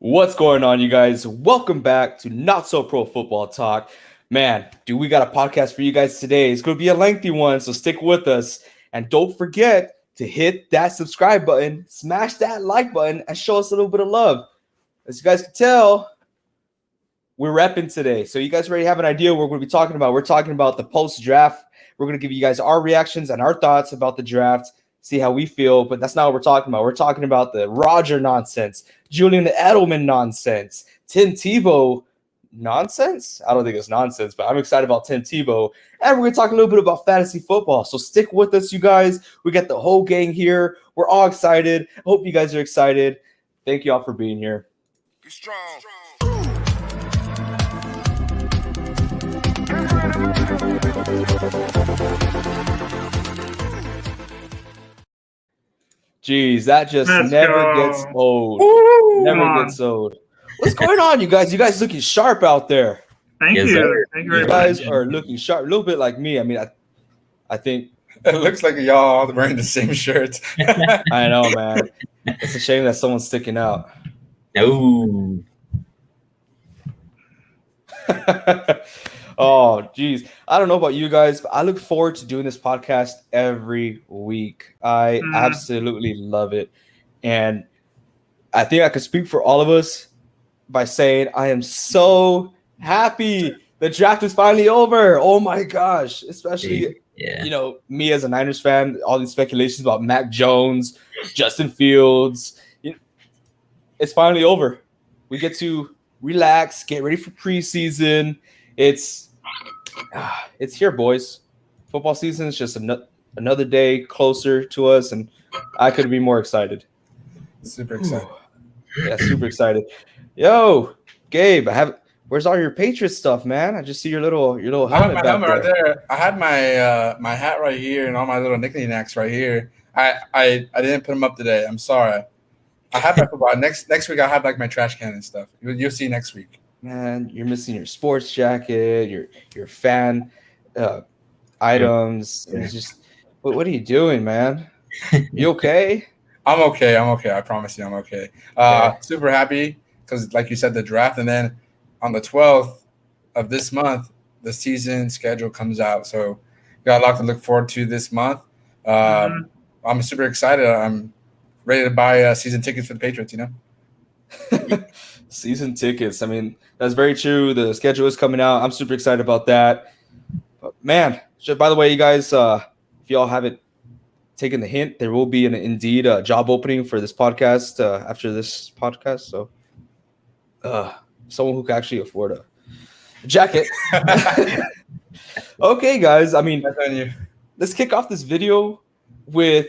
What's going on, you guys? Welcome back to Not So Pro Football Talk. Man, we got a podcast for you guys today. It's going to be a lengthy one, so stick with us. And don't forget to hit that subscribe button, smash that like button, and show us a little bit of love. As you guys can tell, we're repping today. So you guys already have an idea what we're going to be talking about. We're talking about the post-draft. We're going to give you guys our reactions and our thoughts about the draft, see how we feel. But that's not what we're talking about. We're talking about the Roger nonsense, Julian Edelman nonsense, Tim Tebow nonsense. I don't think it's nonsense, but I'm excited about Tim Tebow. And we're going to talk a little bit about fantasy football. So stick with us, you guys. We got the whole gang here. We're all excited. I hope you guys are excited. Thank you all for being here. Be strong. Jeez, that just Let's never go. gets old. Woo! Never Come on. gets old. What's going on, you guys? You guys looking sharp out there. Thank Yes, you. sir. Thank you You very guys much. are looking sharp, a little bit like me. I mean, I think It looks like y'all all wearing the same shirt. I know, man. It's a shame that someone's sticking out. No. Oh, geez. I don't know about you guys, but I look forward to doing this podcast every week. I Mhm. absolutely love it. And I think I could speak for all of us by saying I am so happy the draft is finally over. Oh my gosh. Especially, Yeah. you know, me as a Niners fan, all these speculations about Mac Jones, Justin Fields. It's finally over. We get to relax, get ready for preseason. It's here, boys. Football season is just another day closer to us, and I couldn't be more excited. Super excited. Yeah, super excited. Yo, Gabe, where's all your Patriots stuff, man? I just see your little I have helmet my back helmet right there. there. I had my my hat right here and all my little knickknacks right here. I didn't put them up today. I'm sorry. I have my football. Next week I'll have like my trash can and stuff. You'll see next week. Man, you're missing your sports jacket, your fan items. Yeah. It's just, what are you doing, man? You okay? I'm okay. I promise you I'm okay. Okay. Super happy because like you said, the draft, and then on the 12th of this month, the season schedule comes out. So got a lot to look forward to this month. Mhm. I'm super excited. I'm ready to buy season tickets for the Patriots, you know? Season tickets. I mean, that's very true. The schedule is coming out. I'm super excited about that. But man, by the way, you guys, if y'all haven't taken the hint, there will be an Indeed job opening for this podcast after this podcast. So, someone who can actually afford a jacket. Okay, guys. I mean, That's on you. let's kick off this video with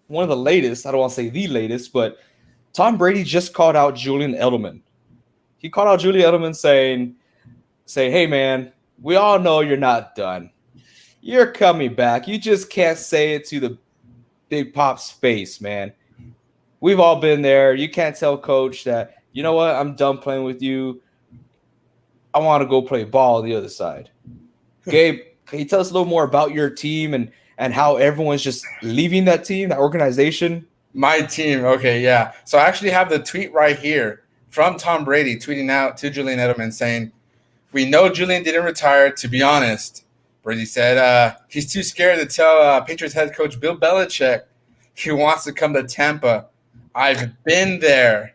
one of the latest. I don't want to say the latest, but Tom Brady just called out Julian Edelman. He called out Julian Edelman saying, hey, man, we all know you're not done. You're coming back. You just can't say it to the Big Pop's face, man. We've all been there. You can't tell coach that, you know what, I'm done playing with you. I want to go play ball on the other side. Gabe, can you tell us a little more about your team and how everyone's just leaving that team, that organization? My team. Okay, yeah. So I actually have the tweet right here from Tom Brady tweeting out to Julian Edelman saying, "We know Julian didn't retire. To be honest," Brady said, he's too scared to tell Patriots head coach Bill Belichick he wants to come to Tampa. I've been there,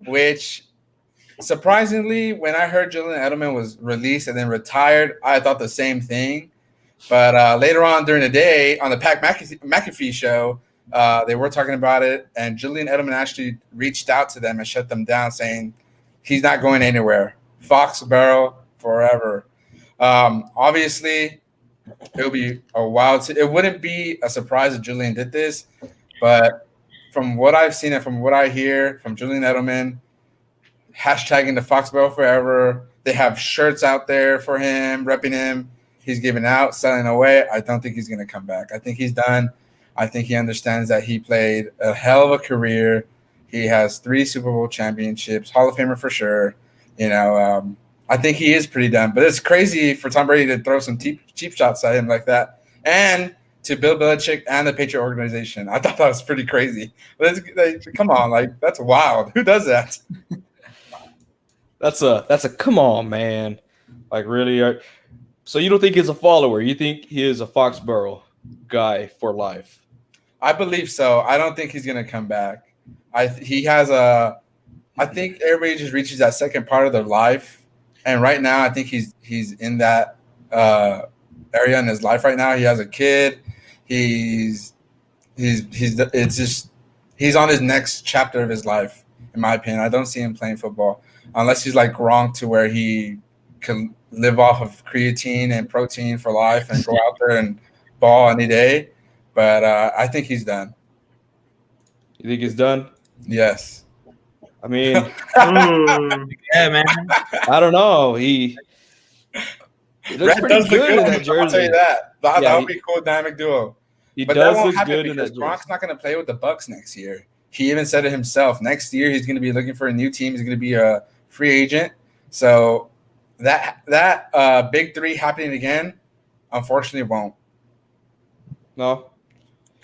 which surprisingly, when I heard Julian Edelman was released and then retired, I thought the same thing. But later on during the day on the Pat McAfee show, they were talking about it, and Julian Edelman actually reached out to them and shut them down, saying he's not going anywhere. Foxborough forever. Obviously, it would be a wild. It wouldn't be a surprise if Julian did this, but from what I've seen and from what I hear from Julian Edelman, hashtagging the Foxborough forever. They have shirts out there for him, repping him. He's giving out, selling away. I don't think he's going to come back. I think he's done. I think he understands that he played a hell of a career. He has 3 Super Bowl championships, Hall of Famer for sure. You know, I think he is pretty done. But it's crazy for Tom Brady to throw some cheap shots at him like that. And to Bill Belichick and the Patriot organization. I thought that was pretty crazy. But come on, like that's wild. Who does that? That's a come on, man. Like really. So you don't think he's a follower? You think he is a Foxborough guy for life? I believe so. I don't think he's gonna come back. I think everybody just reaches that second part of their life, and right now I think he's in that area in his life right now. He has a kid. He's on his next chapter of his life, in my opinion. I don't see him playing football unless he's like Gronk to where he can live off of creatine and protein for life and go out there and ball any day. But I think he's done. You think he's done? Yes. I mean, Yeah, man. I don't know. He looks Brad pretty does look good in that I'll tell jersey. you that. That Yeah, would be a cool dynamic duo. He But does that won't look happen good in because that jersey. Gronk's not going to play with the Bucks next year. He even said it himself. Next year, he's going to be looking for a new team. He's going to be a free agent. So that big three happening again, unfortunately, won't. No,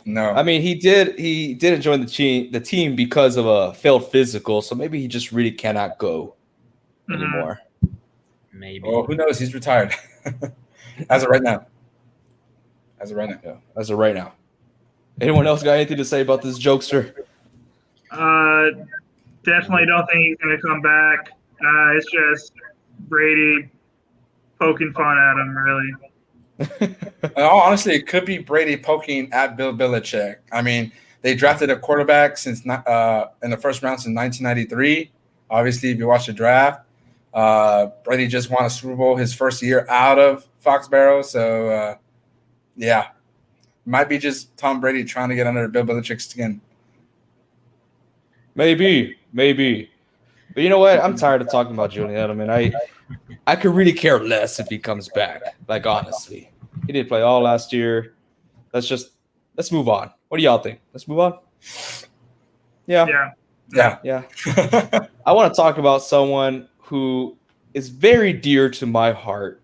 No. I mean he didn't join the team because of a failed physical, so maybe he just really cannot go anymore. Maybe. Well, who knows? He's retired as of right now. Yeah. As of right now. Anyone else got anything to say about this jokester? Definitely don't think he's going to come back. It's just Brady poking fun at him, really. Honestly, it could be Brady poking at Bill Belichick. I mean, they drafted a quarterback since in the first round since 1993. Obviously, if you watch the draft, Brady just won a Super Bowl his first year out of Foxborough. So, yeah, might be just Tom Brady trying to get under Bill Belichick's skin. Maybe. But you know what? I'm tired of talking about Julian Edelman. I could really care less if he comes back. Like, honestly. He didn't play all last year. Let's move on. What do y'all think? Let's move on? Yeah. Yeah. I want to talk about someone who is very dear to my heart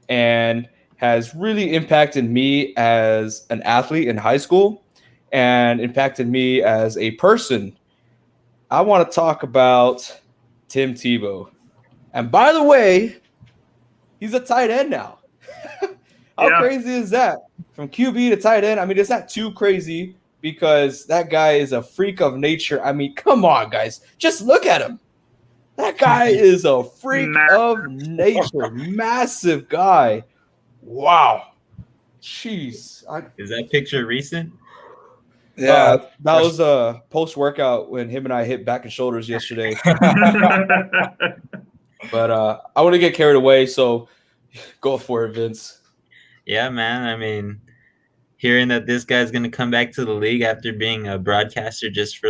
and has really impacted me as an athlete in high school and impacted me as a person. I want to talk about Tim Tebow. And by the way, he's a tight end now. How crazy is that? From QB to tight end. I mean, it's not too crazy because that guy is a freak of nature. I mean, come on, guys. Just look at him. That guy is a freak of nature. Massive guy. Wow. Jeez. Is that picture recent? Yeah. That was a post-workout when him and I hit back and shoulders yesterday. But I want to get carried away, so go for it, Vince. Yeah, man. I mean, hearing that this guy's going to come back to the league after being a broadcaster just for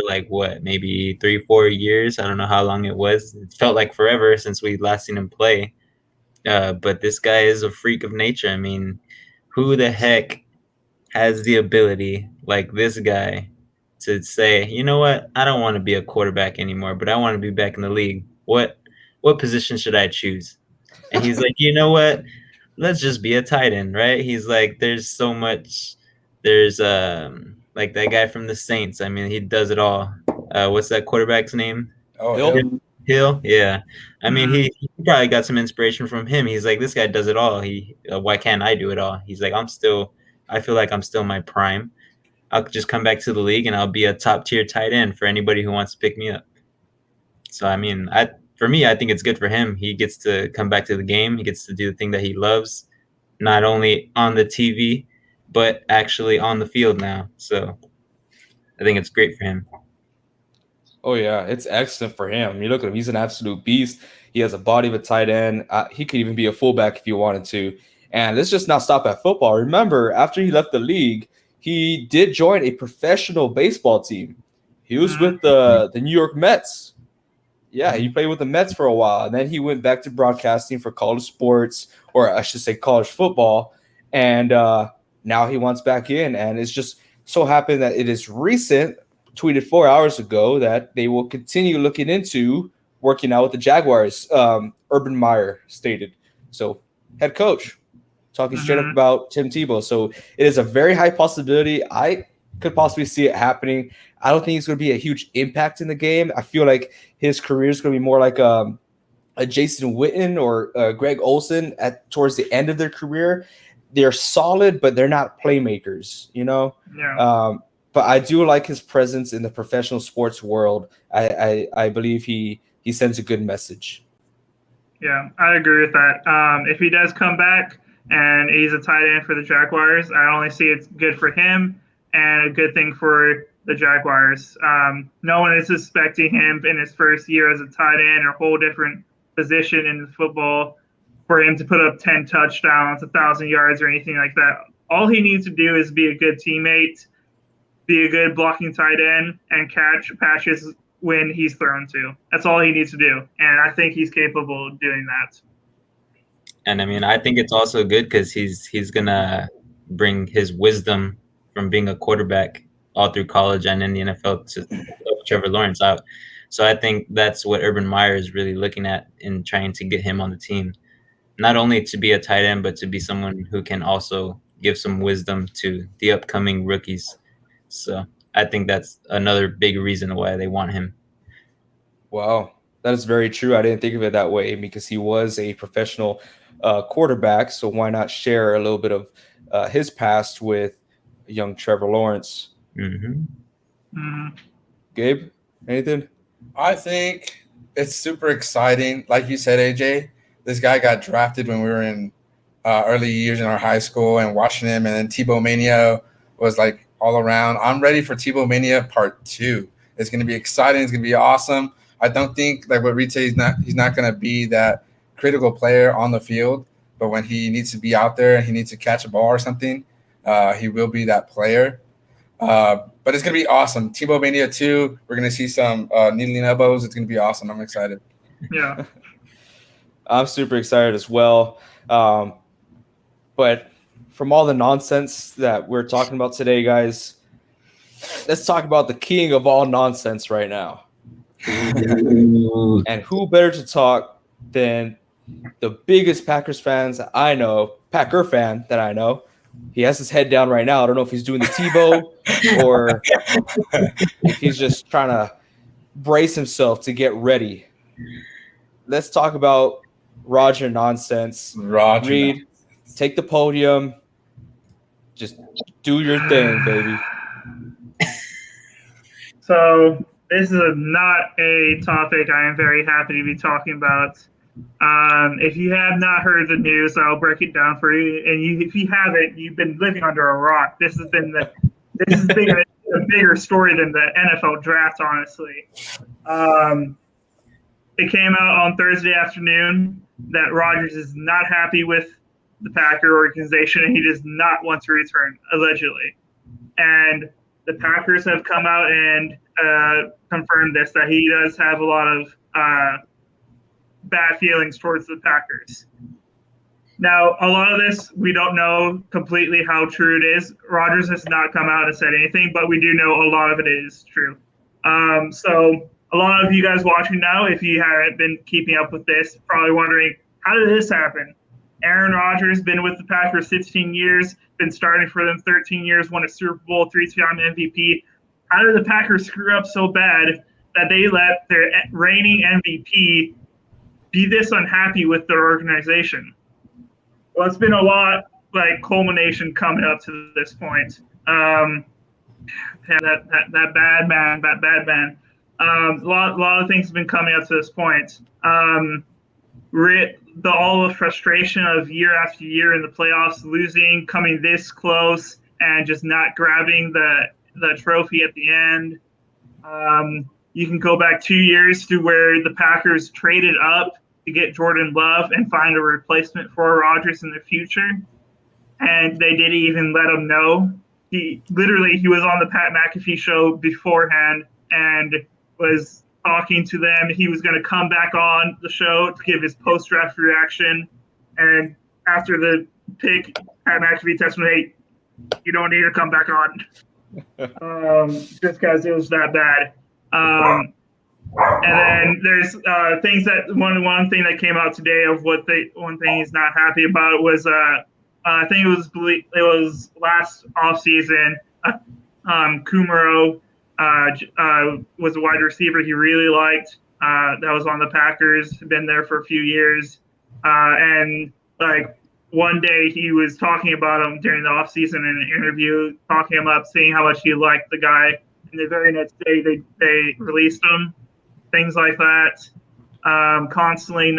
maybe 3-4 years. I don't know how long it was. It felt like forever since we last seen him play. But this guy is a freak of nature. I mean, who the heck has the ability like this guy to say, you know what, I don't want to be a quarterback anymore, but I want to be back in the league. What position should I choose? And he's like, you know what, let's just be a tight end, right? He's like, there's so much. There's like that guy from the Saints. I mean, he does it all. What's that quarterback's name? Oh, Hill. Yeah. I mean, he probably got some inspiration from him. He's like, this guy does it all. Why can't I do it all? He's like, I feel like I'm still in my prime. I'll just come back to the league and I'll be a top tier tight end for anybody who wants to pick me up. So, I mean, for me, I think it's good for him. He gets to come back to the game. He gets to do the thing that he loves, not only on the TV, but actually on the field now. So I think it's great for him. Oh, yeah, it's excellent for him. You look at him, he's an absolute beast. He has a body of a tight end. He could even be a fullback if he wanted to. And let's just not stop at football. Remember, after he left the league, he did join a professional baseball team. He was with the New York Mets. Yeah, he played with the Mets for a while. And then he went back to broadcasting for college sports, or I should say college football. And now he wants back in. And it's just so happened that it is recent, tweeted 4 hours ago, that they will continue looking into working out with the Jaguars, Urban Meyer stated. So, head coach. talking straight up about Tim Tebow. So it is a very high possibility. I could possibly see it happening. I don't think he's going to be a huge impact in the game. I feel like his career is going to be more like a Jason Witten or Greg Olsen towards the end of their career. They're solid, but they're not playmakers, you know? Yeah. But I do like his presence in the professional sports world. I believe he sends a good message. Yeah, I agree with that. If he does come back and he's a tight end for the Jaguars, I only see it's good for him and a good thing for the Jaguars. No one is expecting him in his first year as a tight end or a whole different position in football for him to put up 10 touchdowns, 1,000 yards, or anything like that. All he needs to do is be a good teammate, be a good blocking tight end, and catch passes when he's thrown to. That's all he needs to do, and I think he's capable of doing that. And I mean, I think it's also good because he's gonna bring his wisdom from being a quarterback all through college and in the NFL to help Trevor Lawrence out. So I think that's what Urban Meyer is really looking at in trying to get him on the team. Not only to be a tight end, but to be someone who can also give some wisdom to the upcoming rookies. So I think that's another big reason why they want him. Wow, that is very true. I didn't think of it that way because he was a professional quarterback. So why not share a little bit of his past with young Trevor Lawrence? Gabe, anything? I think it's super exciting. Like you said, AJ, this guy got drafted when we were in early years in our high school and watching him, and then Tebow Mania was like all around. I'm ready for Tebow Mania Part 2. It's going to be exciting. It's going to be awesome. I don't think like what Reed said, he's not going to be that critical player on the field, but when he needs to be out there and he needs to catch a ball or something, he will be that player. But it's going to be awesome. Tebow Mania 2, we're going to see some needling elbows. It's going to be awesome. I'm excited. Yeah. I'm super excited as well. But from all the nonsense that we're talking about today, guys, let's talk about the king of all nonsense right now. And who better to talk than the biggest Packers fans I know, Packer fan that I know. He has his head down right now. I don't know if he's doing the Tebow or if he's just trying to brace himself to get ready. Let's talk about Roger nonsense. Roger, Reed, take the podium. Just do your thing, baby. So this is not a topic I am very happy to be talking about. If you have not heard the news, I'll break it down for you. And if you haven't, you've been living under a rock. This has been a bigger story than the NFL draft, honestly. It came out on Thursday afternoon that Rodgers is not happy with the Packer organization and he does not want to return, allegedly. And the Packers have come out and confirmed this, that he does have a lot of bad feelings towards the Packers. Now, a lot of this, we don't know completely how true it is. Rodgers has not come out and said anything, but we do know a lot of it is true. So a lot of you guys watching now, if you haven't been keeping up with this, probably wondering, how did this happen? Aaron Rodgers been with the Packers 16 years, been starting for them 13 years, won a Super Bowl, 3-time MVP. How did the Packers screw up so bad that they let their reigning MVP be this unhappy with their organization? Well, it's been a lot like culmination coming up to this point. That bad man. A lot of things have been coming up to this point. All the frustration of year after year in the playoffs, losing, coming this close, and just not grabbing the trophy at the end. You can go back 2 years to where the Packers traded up to get Jordan Love and find a replacement for Rodgers in the future. And they didn't even let him know. He was on the Pat McAfee show beforehand and was talking to them. He was going to come back on the show to give his post-draft reaction. And after the pick, Pat McAfee texted me, hey, you don't need to come back on. Just because it was that bad. And then there's things that one thing that came out today of one thing he's not happy about was I think it was last offseason. Kumaro was a wide receiver he really liked. That was on the Packers, been there for a few years, and like one day he was talking about him during the offseason in an interview, talking him up, saying how much he liked the guy. And the very next day they released him, things like that. Constantly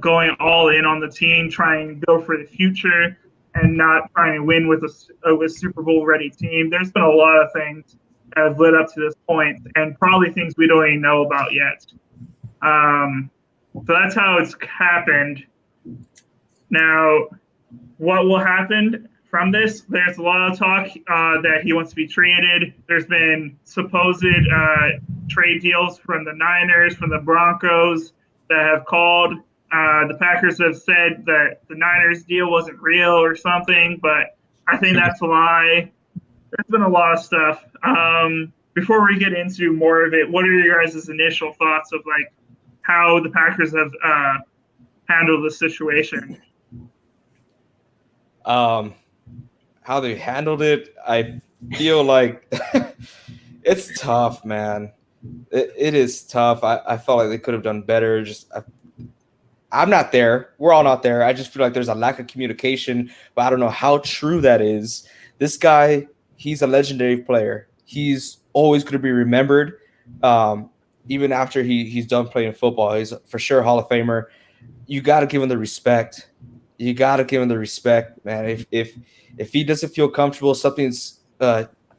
going all in on the team, trying to go for the future and not trying to win with a Super Bowl ready team. There's been a lot of things that have led up to this point, and probably things we don't even know about yet. So that's how it's happened. Now, what will happen from this? There's a lot of talk that he wants to be traded. There's been supposed trade deals from the Niners, from the Broncos that have called. The Packers have said that the Niners deal wasn't real or something, but I think that's a lie. There's been a lot of stuff. Before we get into more of it, what are your guys' initial thoughts of like how the Packers have handled the situation? How they handled it, I feel like it's tough, man. It is tough. I felt like they could have done better. I'm not there. We're all not there. I just feel like there's a lack of communication, but I don't know how true that is. This guy, he's a legendary player. He's always going to be remembered, even after he's done playing football. He's for sure Hall of Famer. You got to give him the respect. You got to give him the respect, man. If he doesn't feel comfortable, something's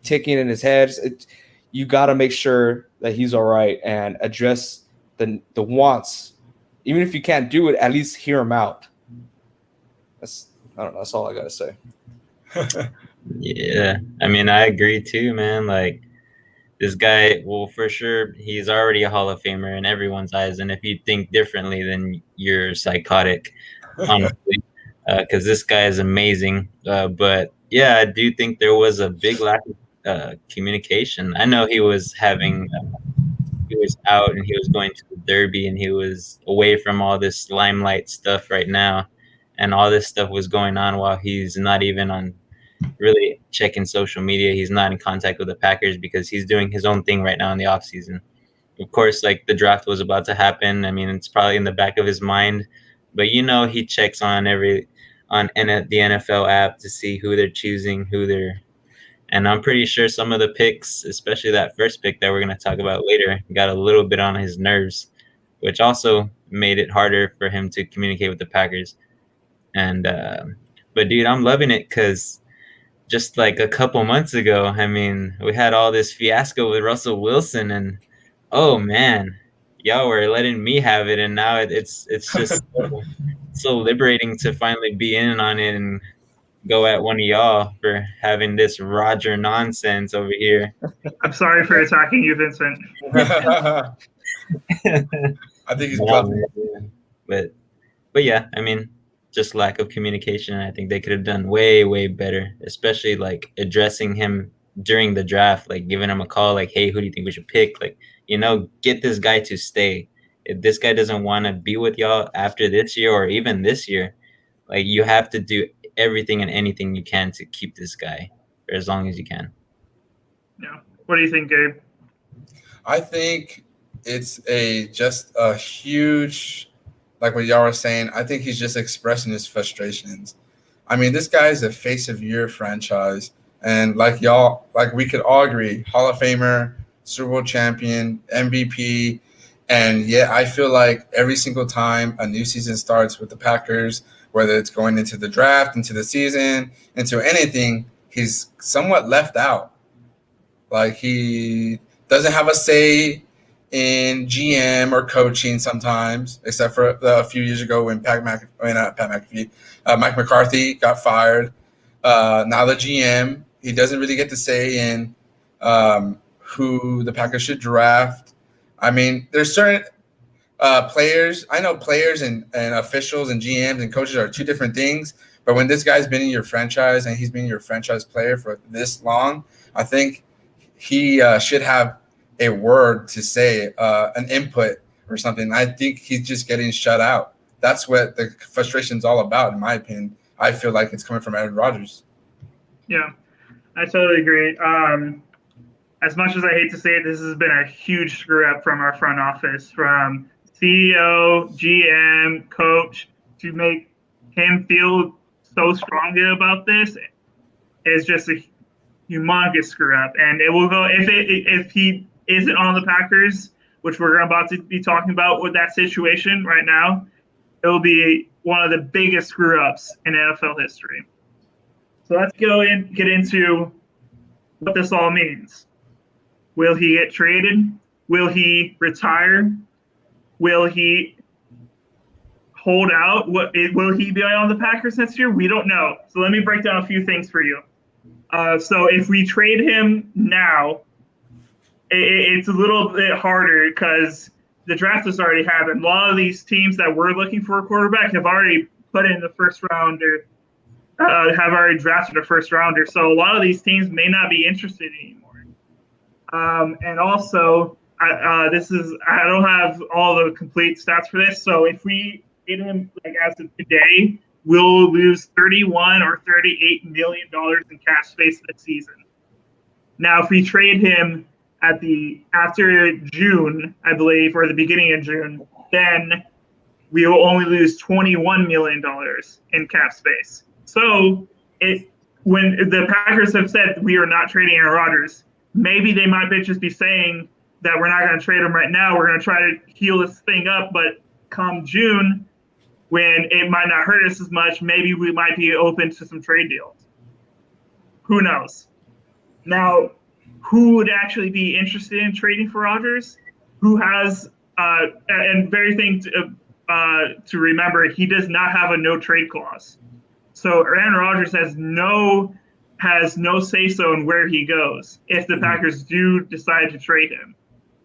ticking in his head, you got to make sure that he's all right and address the wants. Even if you can't do it, at least hear him out. I don't know. That's all I got to say. Yeah. I mean, I agree too, man. Like, this guy, well, for sure, he's already a Hall of Famer in everyone's eyes. And if you think differently, then you're psychotic, honestly, because this guy is amazing. But yeah, I do think there was a big lack of communication. I know he was out and he was going to the Derby and he was away from all this limelight stuff right now. And all this stuff was going on while he's not even on really checking social media. He's not in contact with the Packers because he's doing his own thing right now in the offseason. Of course, like the draft was about to happen. I mean, it's probably in the back of his mind, but he checks on the NFL app to see who they're choosing, and I'm pretty sure some of the picks, especially that first pick that we're going to talk about later, got a little bit on his nerves, which also made it harder for him to communicate with the Packers. And but dude, I'm loving it because just like a couple months ago, I mean, we had all this fiasco with Russell Wilson, and oh man, y'all were letting me have it, and now it's just so liberating to finally be in on it and go at one of y'all for having this Roger nonsense over here. I'm sorry for attacking you, Vincent. I think he's good. But yeah, I mean, just lack of communication. I think they could have done way, way better, especially like addressing him during the draft, like giving him a call, like, hey, who do you think we should pick? Like, get this guy to stay. If this guy doesn't want to be with y'all after this year or even this year, like, you have to do everything and anything you can to keep this guy for as long as you can. Yeah. What do you think, Gabe? I think it's just a huge, like what y'all were saying, I think he's just expressing his frustrations. I mean, this guy is the face of your franchise. And like we could all agree, Hall of Famer, Super Bowl champion, MVP. And yeah, I feel like every single time a new season starts with the Packers, whether it's going into the draft, into the season, into anything, he's somewhat left out. Like, he doesn't have a say in GM or coaching sometimes, except for a few years ago when Mike McCarthy got fired. Now the GM, he doesn't really get to say in who the Packers should draft. I mean, there's certain players. I know players and officials and GMs and coaches are two different things. But when this guy's been in your franchise and he's been your franchise player for this long, I think he should have a word to say, an input or something. I think he's just getting shut out. That's what the frustration's all about, in my opinion. I feel like it's coming from Aaron Rodgers. Yeah, I totally agree. As much as I hate to say it, this has been a huge screw up from our front office, from CEO, GM, coach, to make him feel so strongly about this is just a humongous screw up. And it will go if he isn't on the Packers, which we're about to be talking about with that situation right now, it will be one of the biggest screw ups in NFL history. So let's get into what this all means. Will he get traded? Will he retire? Will he hold out? Will he be on the Packers next year? We don't know. So let me break down a few things for you. So if we trade him now, it's a little bit harder because the draft has already happened. A lot of these teams that were looking for a quarterback have already put in the first rounder, have already drafted a first rounder. So a lot of these teams may not be interested anymore. And also, I don't have all the complete stats for this. So if we get him like as of today, we'll lose $31 or $38 million in cap space this season. Now, if we trade him after June, I believe, or the beginning of June, then we will only lose $21 million in cap space. So when the Packers have said we are not trading Aaron Rodgers, maybe they might just be saying that we're not going to trade him right now. We're going to try to heal this thing up, but come June, when it might not hurt us as much, maybe we might be open to some trade deals. Who knows? Now, who would actually be interested in trading for Rodgers? Who has and very thing to remember, he does not have a no trade clause. So Aaron Rodgers has no say so in where he goes. If the Packers do decide to trade him,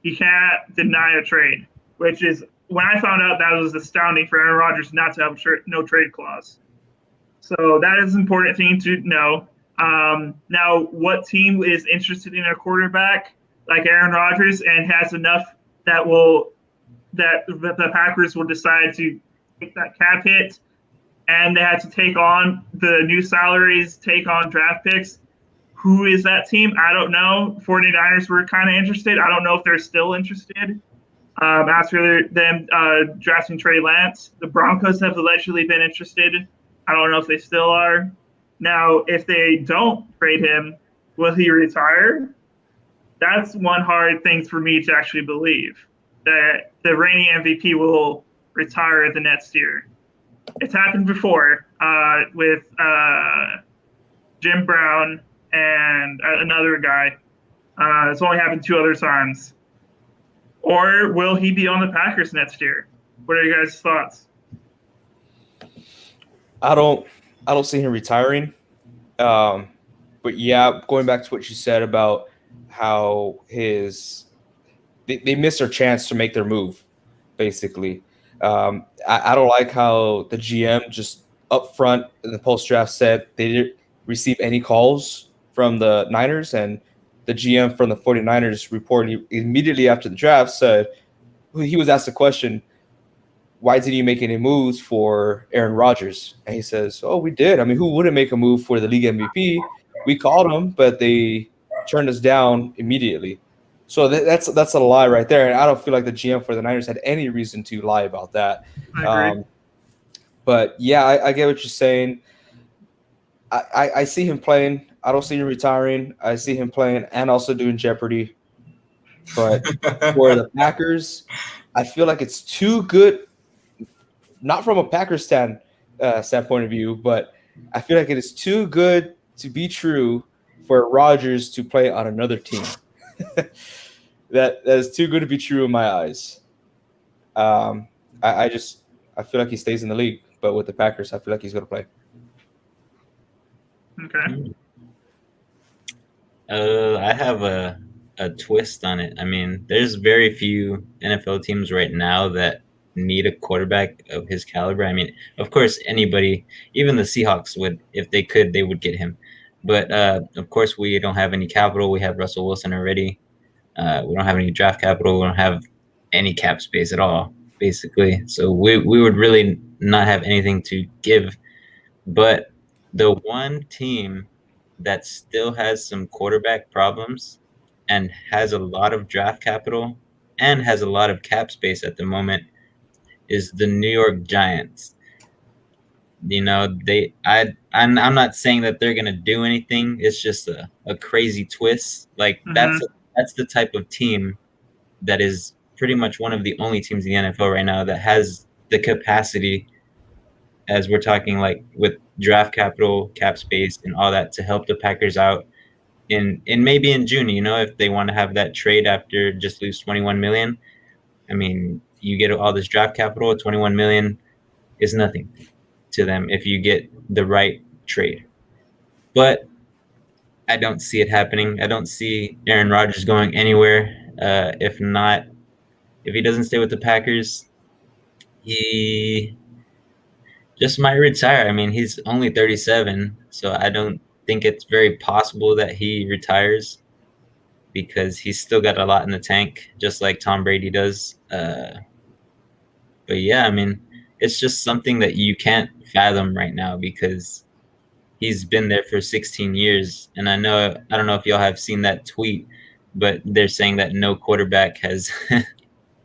he can't deny a trade, which is, when I found out, that was astounding for Aaron Rodgers not to have a no trade clause. So that is an important thing to know. Now, what team is interested in a quarterback like Aaron Rodgers and has enough that the Packers will decide to take that cap hit, and they have to take on the new salaries, take on draft picks? Who is that team? I don't know. 49ers were kind of interested. I don't know if they're still interested. After them drafting Trey Lance, the Broncos have allegedly been interested. I don't know if they still are. Now, if they don't trade him, will he retire? That's one hard thing for me to actually believe, that the reigning MVP will retire the next year. It's happened before with Jim Brown and another guy. It's only happened 2 other times. Or will he be on the Packers next year? What are your guys' thoughts? I don't see him retiring. But yeah, going back to what you said about how they missed their chance to make their move, basically. I don't like how the GM just up front in the post-draft said they didn't receive any calls from the Niners, and the GM from the 49ers reported immediately after the draft said, he was asked the question, why didn't you make any moves for Aaron Rodgers? And he says, oh, we did. I mean, who wouldn't make a move for the league MVP? We called them, but they turned us down immediately. So that's a lie right there. And I don't feel like the GM for the Niners had any reason to lie about that. I agree. But yeah, I get what you're saying. I see him playing. I don't see him retiring. I see him playing and also doing Jeopardy. But for the Packers, I feel like it's too good, not from a Packers standpoint of view, but I feel like it is too good to be true for Rodgers to play on another team. That is too good to be true in my eyes. I feel like he stays in the league, but with the Packers, I feel like he's going to play. Okay. I have a twist on it. I mean, there's very few NFL teams right now that need a quarterback of his caliber. I mean, of course, anybody, even the Seahawks would, if they could, they would get him. But of course, we don't have any capital. We have Russell Wilson already. We don't have any draft capital. We don't have any cap space at all, basically. So we would really not have anything to give But the one team that still has some quarterback problems and has a lot of draft capital and has a lot of cap space at the moment is the New York Giants. I'm not saying that they're gonna do anything. It's just a crazy twist. Like Hmm. that's the type of team that is pretty much one of the only teams in the NFL right now that has the capacity, as we're talking like with draft capital, cap space, and all that to help the Packers out in maybe in June. If they want to have that trade after just lose 21 million. I mean, you get all this draft capital, 21 million is nothing to them if you get the right trade. But I don't see it happening. I don't see Aaron Rodgers going anywhere. If he doesn't stay with the Packers, he just might retire. I mean, he's only 37, so I don't think it's very possible that he retires because he's still got a lot in the tank, just like Tom Brady does. But yeah, I mean, it's just something that you can't fathom right now because he's been there for 16 years. And I don't know if y'all have seen that tweet, but they're saying that no quarterback has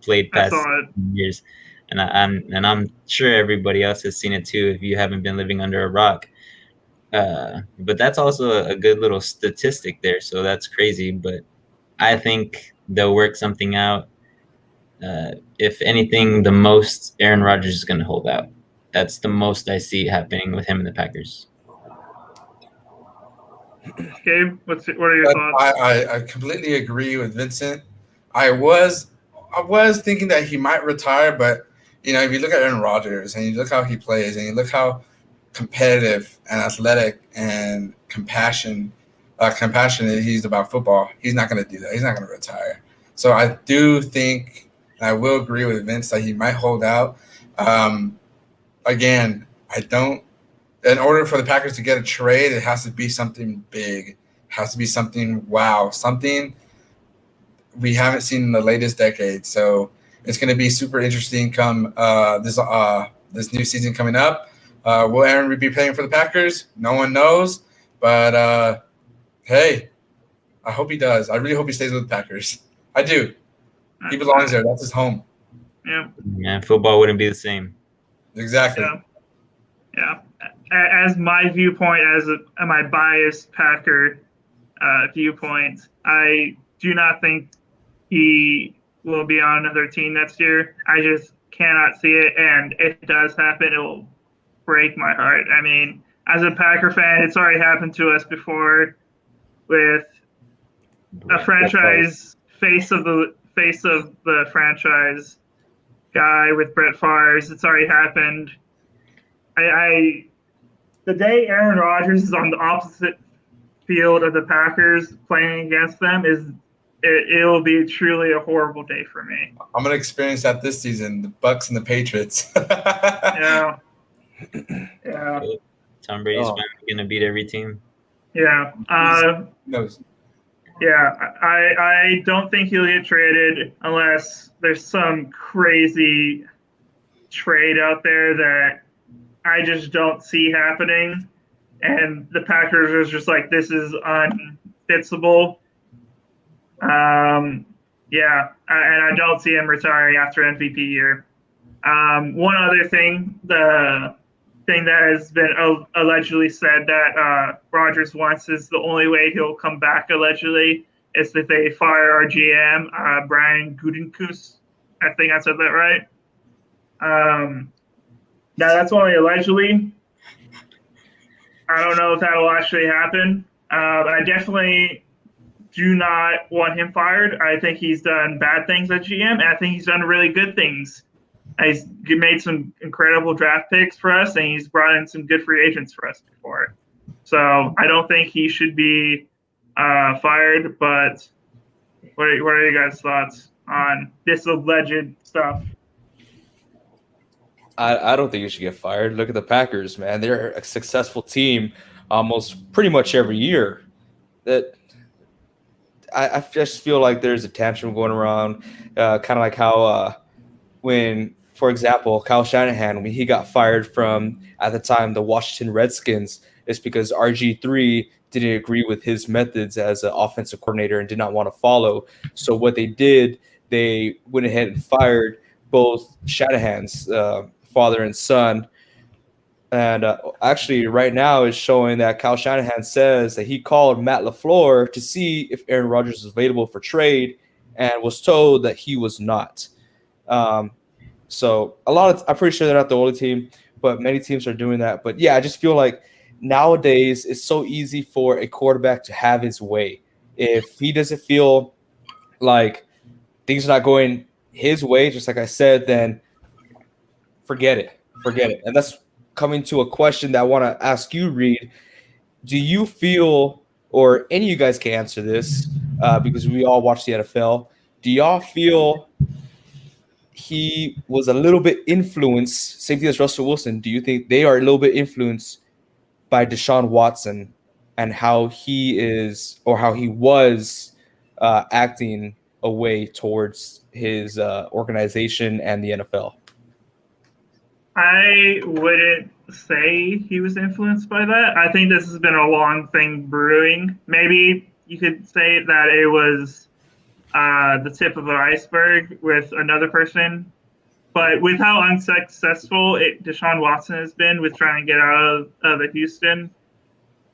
played I past saw it. 16 years. And I'm sure everybody else has seen it too if you haven't been living under a rock. But that's also a good little statistic there. So that's crazy. But I think they'll work something out. If anything, the most Aaron Rodgers is going to hold out. That's the most I see happening with him and the Packers. Gabe, what are your thoughts? I completely agree with Vincent. I was thinking that he might retire, but if you look at Aaron Rodgers and you look how he plays and you look how competitive and athletic and compassionate he's about football, he's not going to do that. He's not going to retire. So I do think, and I will agree with Vince that he might hold out. Again, I don't. In order for the Packers to get a trade, it has to be something big. It has to be something wow, something we haven't seen in the latest decade. So it's going to be super interesting come this new season coming up. Will Aaron be playing for the Packers? No one knows. But hey, I hope he does. I really hope he stays with the Packers. I do. He belongs there. That's his home. Yeah. Yeah, football wouldn't be the same. Exactly. Yeah. As my viewpoint, as my biased Packer viewpoint, I do not think he will be on another team next year. I just cannot see it, and if it does happen, it will break my heart. I mean, as a Packer fan, it's already happened to us before with a franchise face of the franchise guy with Brett Favre. It's already happened. The day Aaron Rodgers is on the opposite field of the Packers playing against them it will be truly a horrible day for me. I'm gonna experience that this season. The Bucks and the Patriots. Yeah. Tom Brady's finally gonna beat every team. Yeah. knows? Yeah. I don't think he'll get traded unless there's some crazy trade out there that I just don't see happening, and the Packers are just like, this is unfixable. Yeah, and I don't see him retiring after MVP year. One other thing, the thing that has been allegedly said that Rodgers wants is the only way he'll come back allegedly is if they fire our GM, Brian Gutekunst. I think I said that right. Now, that's only allegedly. I don't know if that'll actually happen. I definitely do not want him fired. I think he's done bad things at GM, and I think he's done really good things. He's made some incredible draft picks for us, and he's brought in some good free agents for us before. So I don't think he should be fired, but what are your guys' thoughts on this alleged stuff? I don't think he should get fired. Look at the Packers, man. They're a successful team almost pretty much every year. That I just feel like there's a tantrum going around, kind of like how when for example, Kyle Shanahan, when he got fired from, at the time, the Washington Redskins, it's because RG3 didn't agree with his methods as an offensive coordinator and did not want to follow. So what they did, they went ahead and fired both Shanahan's father and son. And actually, right now, it's showing that Kyle Shanahan says that he called Matt LaFleur to see if Aaron Rodgers is available for trade and was told that he was not. So I'm pretty sure they're not the only team, but many teams are doing that. But yeah, I just feel like nowadays it's so easy for a quarterback to have his way. If he doesn't feel like things are not going his way, just like I said, then forget it. And that's coming to a question that I want to ask you, Reed. Do you feel, or any of you guys can answer this because we all watch the NFL, do y'all feel he was a little bit influenced, same thing as Russell Wilson, do you think they are a little bit influenced by Deshaun Watson and how he is, or how he was acting away towards his organization and the NFL? I wouldn't say he was influenced by that. I think this has been a long thing brewing. Maybe you could say that it was the tip of an iceberg with another person. But with how unsuccessful Deshaun Watson has been with trying to get out of Houston,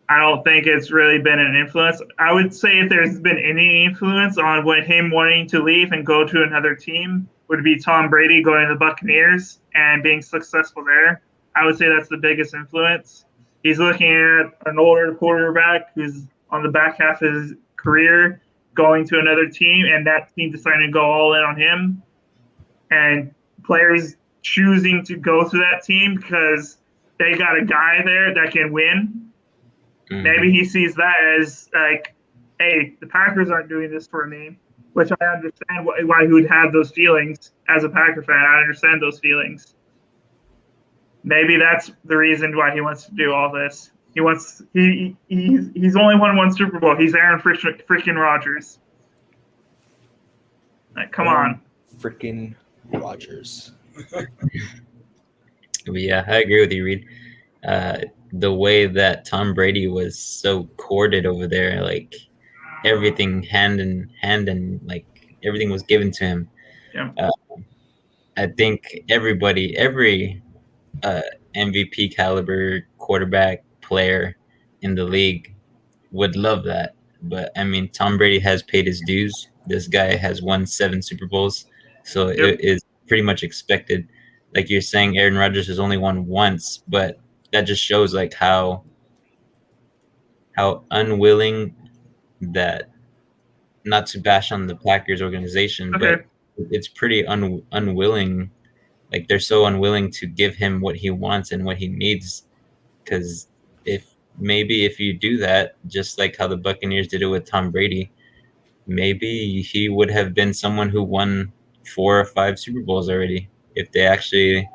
I don't think it's really been an influence. I would say if there's been any influence on him wanting to leave and go to another team, would be Tom Brady going to the Buccaneers and being successful there. I would say that's the biggest influence. He's looking at an older quarterback who's on the back half of his career going to another team, and that team deciding to go all in on him. And players choosing to go to that team because they got a guy there that can win. Mm-hmm. Maybe he sees that as like, hey, the Packers aren't doing this for me, which I understand why he would have those feelings as a Packer fan. I understand those feelings. Maybe that's the reason why he wants to do all this. He's only won one Super Bowl. He's Aaron freaking Rodgers. Like, come on. Freaking Rodgers. Yeah, I agree with you, Reed. The way that Tom Brady was so courted over there, like everything hand in hand, and like everything was given to him. Yeah. I think every MVP caliber quarterback player in the league would love that. But I mean, Tom Brady has paid his dues. This guy has won 7 Super Bowls, so It is pretty much expected. Like you're saying, Aaron Rodgers has only won once, but that just shows like how unwilling that, not to bash on the Packers organization, but it's pretty unwilling. Like they're so unwilling to give him what he wants and what he needs. Because if you do that, just like how the Buccaneers did it with Tom Brady, maybe he would have been someone who won 4 or 5 Super Bowls already if they actually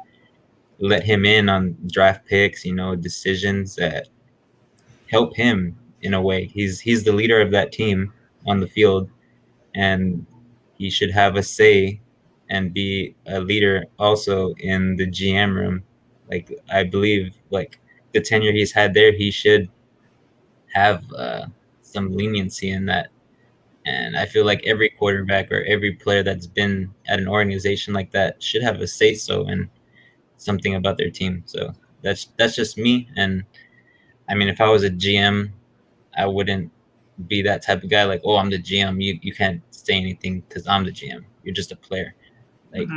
let him in on draft picks, decisions that help him in a way. He's the leader of that team on the field, and he should have a say and be a leader also in the GM room. Like I believe, like the tenure he's had there, he should have some leniency in that. And I feel like every quarterback or every player that's been at an organization like that should have a say-so and something about their team. So that's just me. And I mean, if I was a GM, I wouldn't be that type of guy. Like, oh, I'm the GM. You can't say anything because I'm the GM. You're just a player. Like,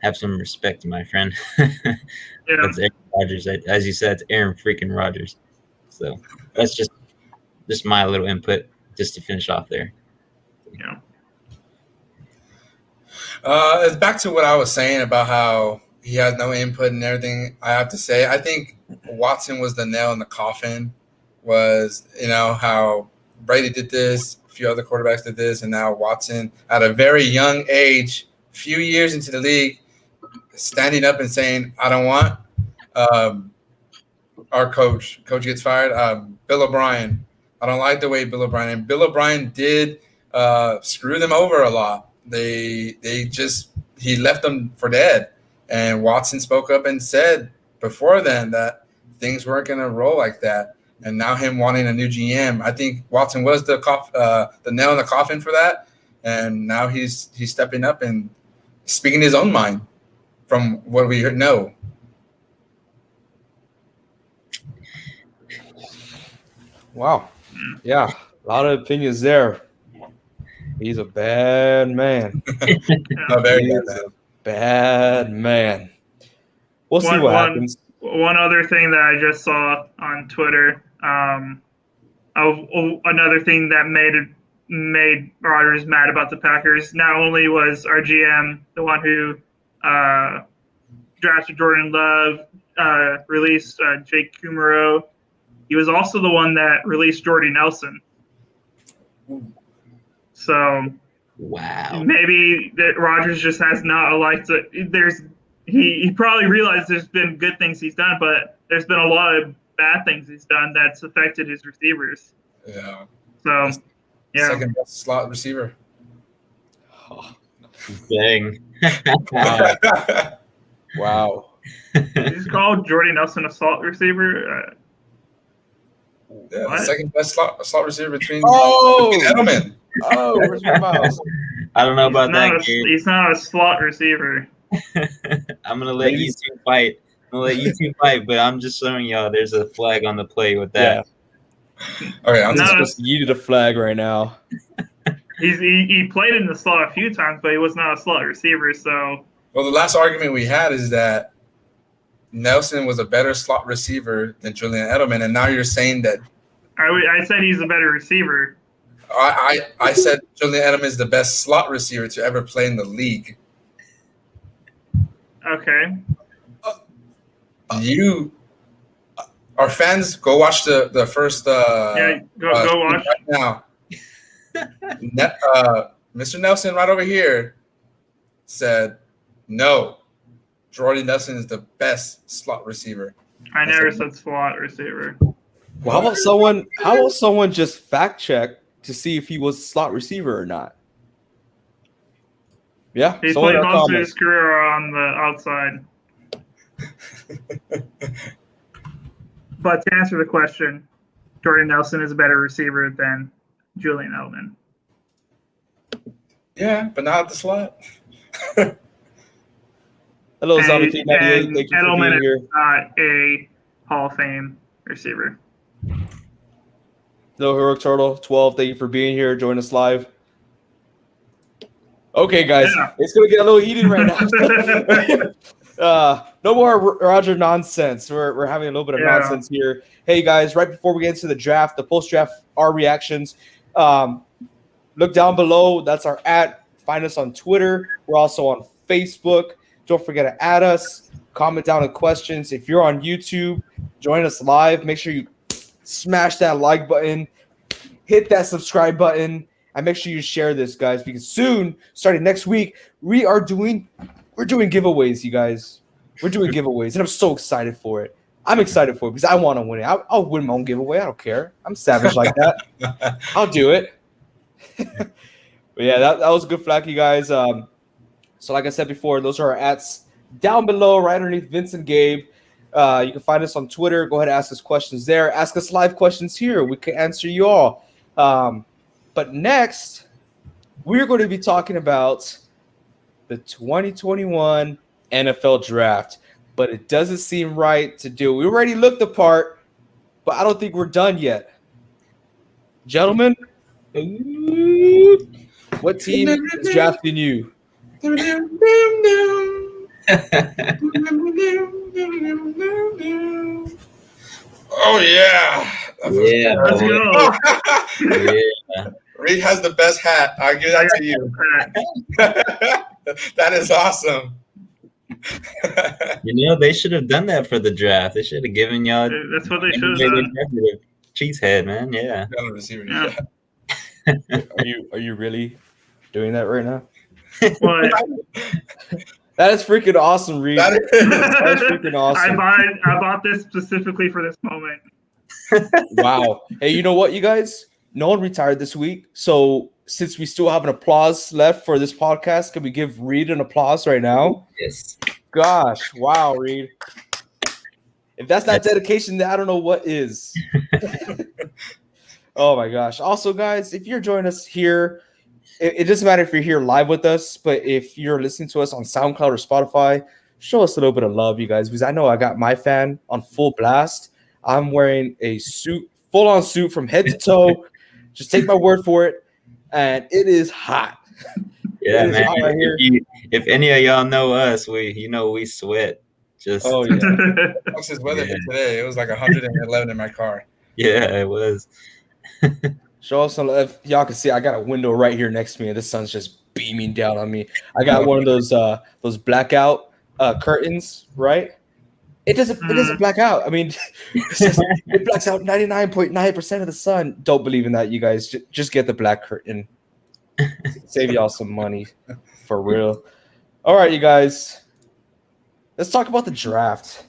have some respect, my friend. That's Aaron Rodgers. As you said, it's Aaron freaking Rodgers. So that's just my little input, just to finish off there. Yeah. It's back to what I was saying about how he has no input and everything. I have to say, I think Watson was the nail in the coffin. Was, how Brady did this, a few other quarterbacks did this, and now Watson, at a very young age, few years into the league, standing up and saying, I don't want. Our coach gets fired. Bill O'Brien. I don't like the way Bill O'Brien. And Bill O'Brien did screw them over a lot. He left them for dead. And Watson spoke up and said before then that things weren't going to roll like that. And now him wanting a new GM, I think Watson was the nail in the coffin for that. And now he's stepping up and speaking his own mind from what we know. Wow. Yeah, a lot of opinions there. He's a bad man. A very He bad is man. a bad man. We'll see what happens. One other thing that I just saw on Twitter, another thing that made Rodgers mad about the Packers. Not only was our GM the one who drafted Jordan Love, released Jake Kumaro, he was also the one that released Jordy Nelson. So Wow. maybe that Rodgers just has not liked it. He probably realized there's been good things he's done, but there's been a lot of bad things he's done that's affected his receivers. Yeah. So, yeah. Second best slot receiver. Dang. Wow. He's called Jordy Nelson a slot receiver. Yeah, What? second best slot receiver between Oh! Edelman. Oh, where's my mouse? I don't know about that, Gary. He's not a slot receiver. I'm gonna let you two fight. But I'm just showing y'all there's a flag on the play with that. Okay, No. I'm just Just yeeted a flag right now. He played in the slot a few times, but he was not a slot receiver. So well, the last argument we had is that Nelson was a better slot receiver than Julian Edelman, and now you're saying that I said he's a better receiver. I said Julian Edelman is the best slot receiver to ever play in the league. Okay. Our fans, go watch the first. Yeah, go watch. right now. Mr. Nelson, right over here, said no. Jordy Nelson is the best slot receiver. I never said slot receiver. Well, how about someone just fact check to see if he was a slot receiver or not? Yeah, He someone played in the most of comments. his career on the outside. But to answer the question, Jordan Nelson is a better receiver than Julian Edelman. Yeah, but not at the slot. Hello, And- Zombie King 98. and Thank you for Edelman being here. is not a Hall of Fame receiver. Hello, Heroic Turtle 12. Thank you for being here. Join us live. Okay, guys, Yeah. it's gonna get a little heated right now. No more Roger nonsense. We're having a little bit of Yeah. nonsense here. Hey, guys, right before we get into the draft, the post-draft, our reactions. Look down below. That's our @ Find us on Twitter. We're also on Facebook. Don't forget to add us. Comment down the questions. If you're on YouTube, join us live. Make sure you smash that like button, hit that subscribe button, and make sure you share this, guys, because soon, starting next week, we're doing giveaways, you guys. We're doing giveaways, and I'm so excited for it. I'm excited for it because I want to win it. I'll win my own giveaway. I don't care. I'm savage like that. I'll do it. But yeah, that was a good flag, you guys. So like I said before, those are our ats down below, right underneath Vince and Gabe. You can find us on Twitter. Go ahead and ask us questions there. Ask us live questions here. We can answer you all. But next, we're going to be talking about the 2021 NFL Draft. But it doesn't seem right to do. We already looked the part, but I don't think we're done yet. Gentlemen, what team is drafting you? Oh yeah. Yeah. Let's boy. go. Yeah. Reed has the best hat. I'll give that to you. That is awesome. You know, they should have done that for the draft. They should have given y'all That's what they should have they done. drafted a cheesehead, man. Yeah. Got a receiver. Yeah. Are you really doing that right now? But That is freaking awesome, Reed. That That is freaking awesome. I bought this specifically for this moment. Wow. Hey, you know what, you guys? No one retired this week. So since we still have an applause left for this podcast, can we give Reed an applause right now? Yes. gosh. Wow, Reed. If that's not dedication, then I don't know what is. Oh my gosh. Also, guys, if you're joining us here, it doesn't matter if you're here live with us, but if you're listening to us on SoundCloud or Spotify, show us a little bit of love, you guys, because I know I got my fan on full blast. I'm wearing a suit, full on suit from head to toe. Just take my word for it. And it is hot. Yeah, It is man. hot right here. If any of y'all know us, we sweat. Just Oh, yeah. What's his weather Yeah. today? It was like 111 in my car. yeah, it was. Show us some love. Y'all can see I got a window right here next to me, and the sun's just beaming down on me. I got one of those blackout curtains, right? It doesn't black out. I mean, it blacks out 99.9% of the sun. Don't believe in that, you guys. Just get the black curtain. Save y'all some money, for real. All right, you guys. Let's talk about the draft.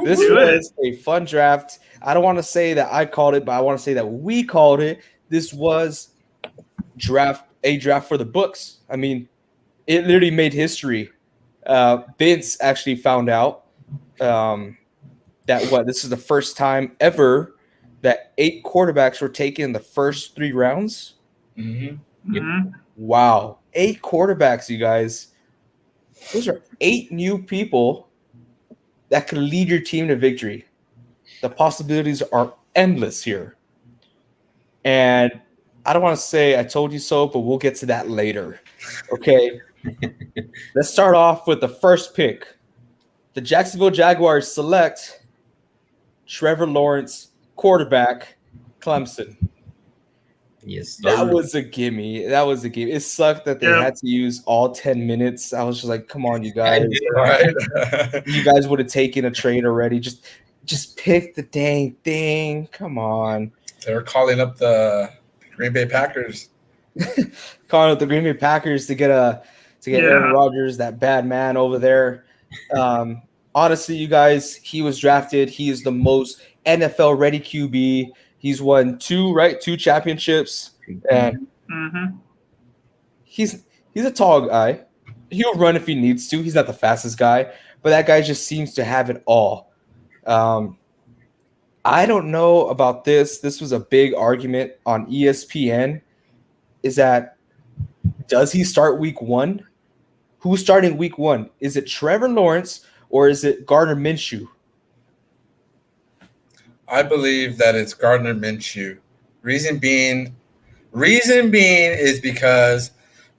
This was a fun draft. I don't want to say that I called it, but I want to say that we called it. This was a draft for the books. I mean, it literally made history. Vince actually found out that this is the first time ever that 8 quarterbacks were taken in the first 3 rounds. Mm-hmm. Mhm. Wow, 8 quarterbacks, you guys. Those are 8 new people that could lead your team to victory. The possibilities are endless here. And I don't want to say I told you so, but we'll get to that later. Okay. Let's start off with the first pick. The Jacksonville Jaguars select Trevor Lawrence, quarterback, Clemson. Yes, That was a gimme. It sucked that they had to use all 10 minutes. I was just like, come on, you guys. Right. You guys would have taken a trade already. Just pick the dang thing. Come on. They were calling up the Green Bay Packers. Calling up the Green Bay Packers to get Aaron Rodgers, that bad man over there. Honestly, you guys, he was drafted. He is the most NFL ready QB. He's won 2 championships, and he's a tall guy. He'll run if he needs to. He's not the fastest guy, but that guy just seems to have it all. I don't know about this. This was a big argument on ESPN. Is that, does he start week 1? Who's starting week 1? Is it Trevor Lawrence or is it Gardner Minshew? I believe that it's Gardner Minshew. Reason being is because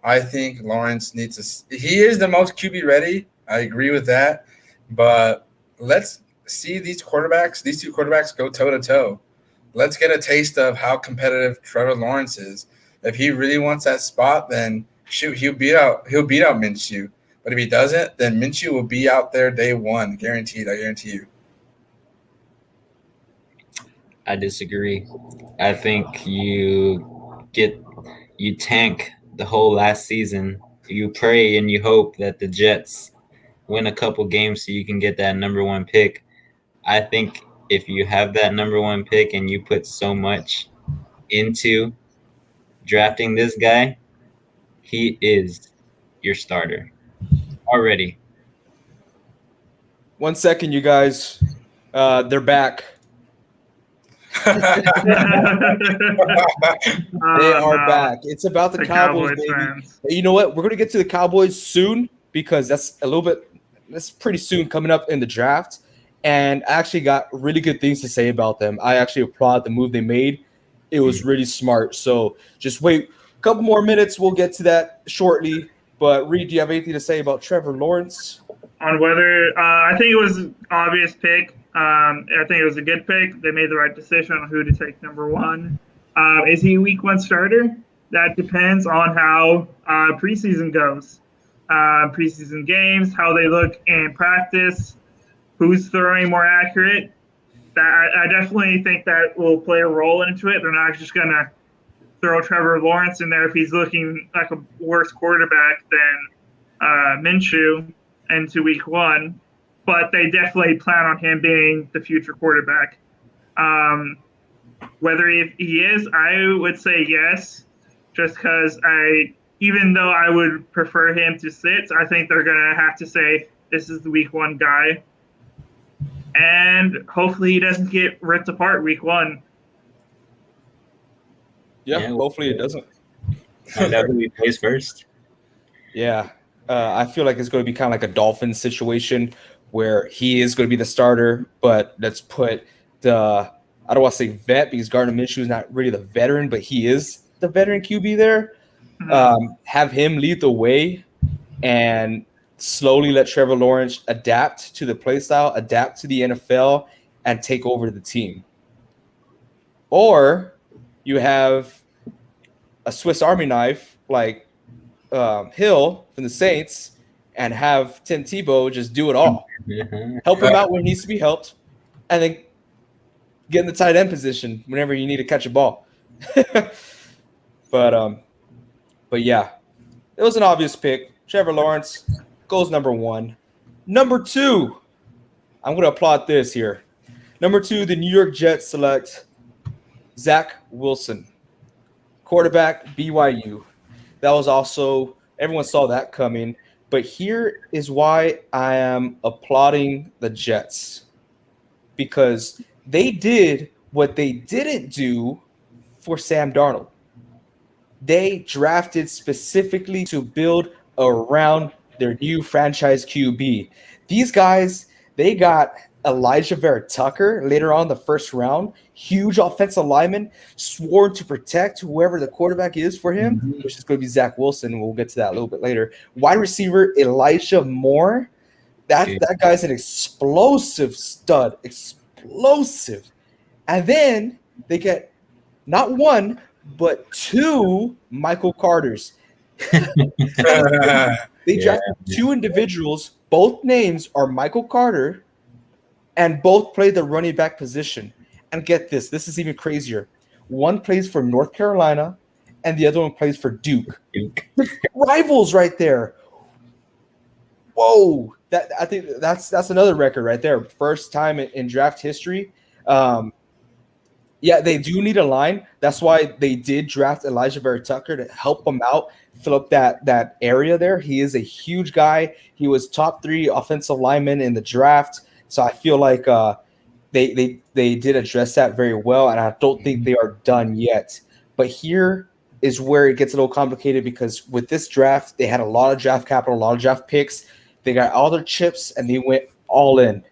I think Lawrence needs to. He is the most QB ready. I agree with that, but let's see these two quarterbacks go toe to toe. Let's get a taste of how competitive Trevor Lawrence is. If he really wants that spot, then shoot, he'll beat out Minshew. But if he doesn't, then Minshew will be out there day 1, guaranteed. I guarantee you. I disagree. I think you tank the whole last season. You pray and you hope that the Jets win a couple games so you can get that number 1 pick. I think if you have that number 1 pick and you put so much into drafting this guy, he is your starter already. 1 second, you guys. They're back. They are back. It's about the Cowboys, baby. Fans. You know what? We're going to get to the Cowboys soon because that's pretty soon coming up in the draft. And I actually got really good things to say about them. I actually applaud the move they made. It was really smart. So just wait a couple more minutes. We'll get to that shortly. But Reed, do you have anything to say about Trevor Lawrence? On whether I think it was an obvious pick. I think it was a good pick. They made the right decision on who to take number 1. Is he a week 1 starter? That depends on how preseason goes. Preseason games, how they look in practice, who's throwing more accurate. I definitely think that will play a role into it. They're not just going to throw Trevor Lawrence in there if he's looking like a worse quarterback than Minshew into week 1. But they definitely plan on him being the future quarterback. Whether he is, I would say yes, just because I even though I would prefer him to sit, I think they're going to have to say this is the week 1 guy. And hopefully he doesn't get ripped apart week 1. Yeah, hopefully it doesn't. Find out who he plays first. Yeah. I feel like it's going to be kind of like a Dolphins situation where he is going to be the starter, but let's put I don't want to say vet because Gardner Minshew is not really the veteran, but he is the veteran QB there. Have him lead the way and slowly let Trevor Lawrence adapt to the play style, adapt to the NFL, and take over the team. Or you have a Swiss Army knife like Hill from the Saints and have Tim Tebow just do it all. Help him out when he needs to be helped, and then get in the tight end position whenever you need to catch a ball. But yeah, it was an obvious pick. Trevor Lawrence goes number 1. Number 2, I'm going to applaud this here. Number 2, the New York Jets select Zach Wilson, quarterback, BYU. That was also, everyone saw that coming. But here is why I am applauding the Jets. Because they did what they didn't do for Sam Darnold. They drafted specifically to build around their new franchise QB. These guys, they got Elijah Vera Tucker later on in the first round, huge offensive lineman, sworn to protect whoever the quarterback is for him, which is going to be Zach Wilson. We'll get to that a little bit later. Wide receiver Elijah Moore. That guy's an explosive stud. Explosive. And then they get not 1, but 2 Michael Carters. They drafted 2 individuals. Both names are Michael Carter, and both play the running back position. And get this is even crazier. One plays for North Carolina, and the other one plays for Duke. Rivals right there. Whoa. I think that's another record right there. First time in draft history. Yeah, they do need a line. That's why they did draft Elijah Vera Tucker to help them out, fill up that area there. He is a huge guy. He was top 3 offensive lineman in the draft. So I feel like they did address that very well, and I don't think they are done yet. But here is where it gets a little complicated because with this draft, they had a lot of draft capital, a lot of draft picks. They got all their chips, and they went all in,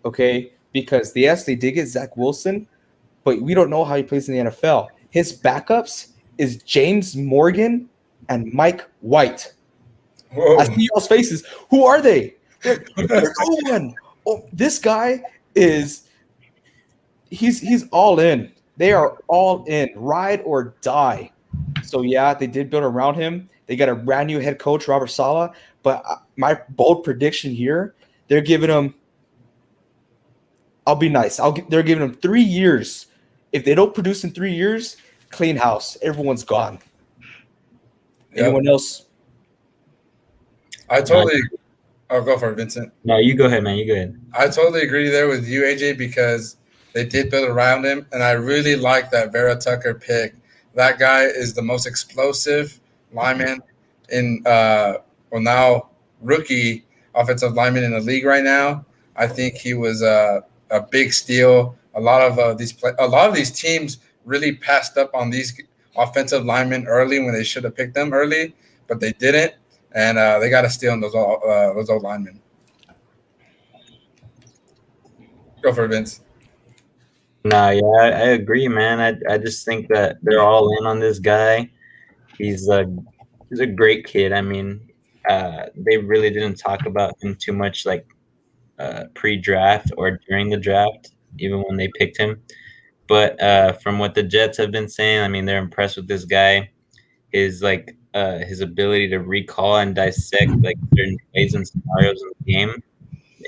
okay? Because, yes, they did get Zach Wilson, but we don't know how he plays in the NFL. His backups is James Morgan and Mike White. Whoa. I see y'all's faces. Who are they? They're no one. Oh, this guy is he's all in. They are all in, ride or die. So yeah, they did build around him. They got a brand new head coach, Robert Saleh. But my bold prediction here, they're giving him. I'll be nice. They're giving him 3 years. If they don't produce in 3 years, clean house. Everyone's gone. Yep. Anyone else? I totally. I'll go for it, Vincent. No, you go ahead, man. You go ahead. I totally agree there with you, AJ, because they did build around him, and I really like that Vera Tucker pick. That guy is the most explosive lineman in now rookie offensive lineman in the league right now. I think he was a big steal. A lot of these teams really passed up on these offensive linemen early when they should have picked them early, but they didn't, and they got to steal on those old linemen. Go for it, Vince. No, yeah, I agree, man. I just think that they're all in on this guy. He's a great kid. I mean, they really didn't talk about him too much, like pre-draft or during the draft, even when they picked him. But from what the Jets have been saying, I mean, they're impressed with this guy. His ability to recall and dissect like certain plays and scenarios in the game,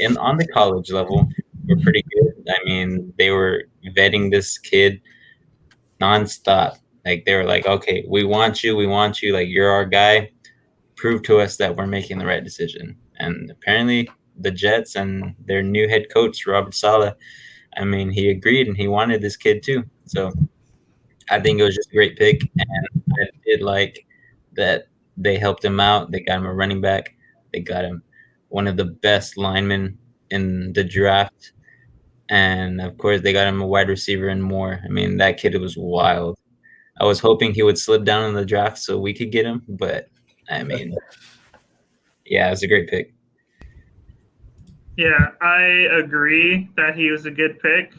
and on the college level, were pretty good. I mean, they were vetting this kid nonstop. Like they were like, okay, we want you. Like you're our guy. Prove to us that we're making the right decision. And apparently, the Jets and their new head coach Robert Saleh, I mean, he agreed and he wanted this kid too. So I think it was just a great pick, and I did like that they helped him out. They got him a running back. They got him one of the best linemen in the draft. And of course, they got him a wide receiver and more. I mean, that kid was wild. I was hoping he would slip down in the draft so we could get him, but I mean, yeah, it was a great pick. Yeah, I agree that he was a good pick,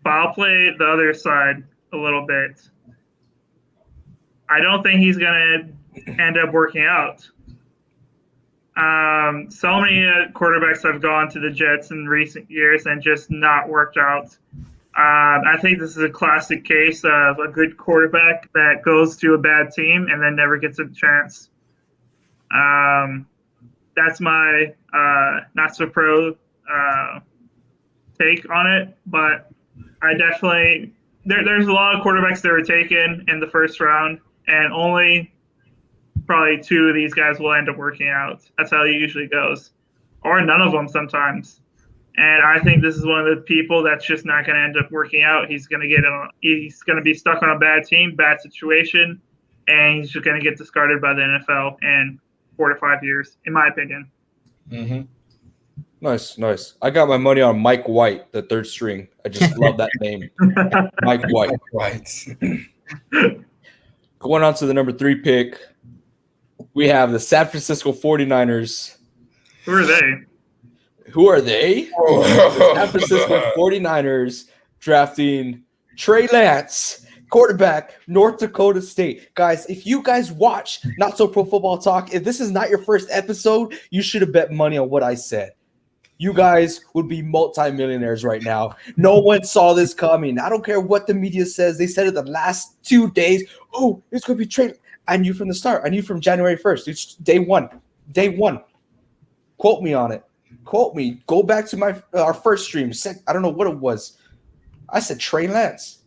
but I'll play the other side a little bit. I don't think he's going to end up working out. So many quarterbacks have gone to the Jets in recent years and just not worked out. I think this is a classic case of a good quarterback that goes to a bad team and then never gets a chance. That's my not so pro take on it, but I definitely there's a lot of quarterbacks that were taken in the first round, and only probably 2 of these guys will end up working out. That's how it usually goes, or none of them sometimes. And I think this is one of the people that's just not going to end up working out. He's going to be stuck on a bad team, bad situation, and he's just going to get discarded by the NFL in 4 to 5 years, in my opinion. Mm-hmm. Nice. I got my money on Mike White, the 3rd string. I just love that name. Mike White. Right. Going on to the number 3 pick, we have the San Francisco 49ers. Who are they? Who are they? San Francisco 49ers drafting Trey Lance, quarterback, North Dakota State. Guys, if you guys watch Not So Pro Football Talk, if this is not your first episode, you should have bet money on what I said. You guys would be multimillionaires right now. No one saw this coming. I don't care what the media says. They said it the last 2 days. Oh, it's going to be Trey. I knew from the start. I knew from January 1st. It's day one. Quote me on it. Quote me. Go back to our first stream. I don't know what it was. I said Trey Lance.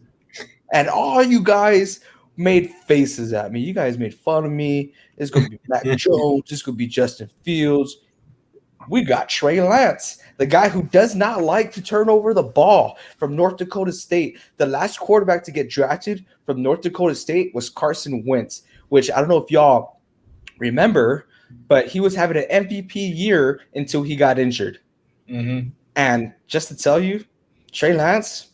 And all you guys made faces at me. You guys made fun of me. It's going to be Mac Jones. It's going to be Justin Fields. We got Trey Lance, the guy who does not like to turn over the ball, from North Dakota State. The last quarterback to get drafted from North Dakota State was Carson Wentz, which I don't know if y'all remember, but he was having an MVP year until he got injured. Mm-hmm. And just to tell you, Trey Lance,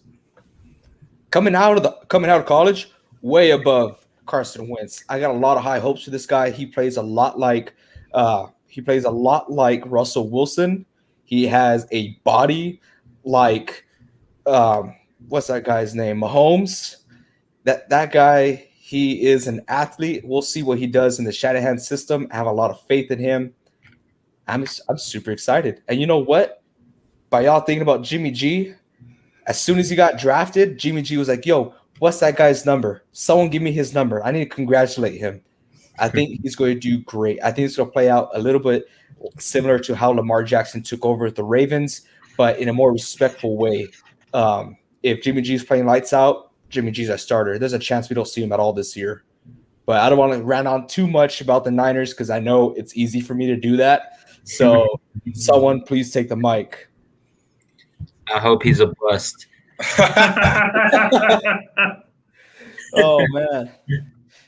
coming out of college, way above Carson Wentz. I got a lot of high hopes for this guy. He plays a lot like Russell Wilson. He has a body like what's that guy's name? Mahomes. That guy, he is an athlete. We'll see what he does in the Shanahan system. I have a lot of faith in him. I'm super excited. And you know what? By y'all thinking about Jimmy G, as soon as he got drafted, Jimmy G was like, yo, what's that guy's number? Someone give me his number. I need to congratulate him. I think he's going to do great. I think it's going to play out a little bit similar to how Lamar Jackson took over with the Ravens, but in a more respectful way. If Jimmy G's playing lights out, Jimmy G's our starter. There's a chance we don't see him at all this year. But I don't want to rant on too much about the Niners because I know it's easy for me to do that. So someone please take the mic. I hope he's a bust. Oh, man.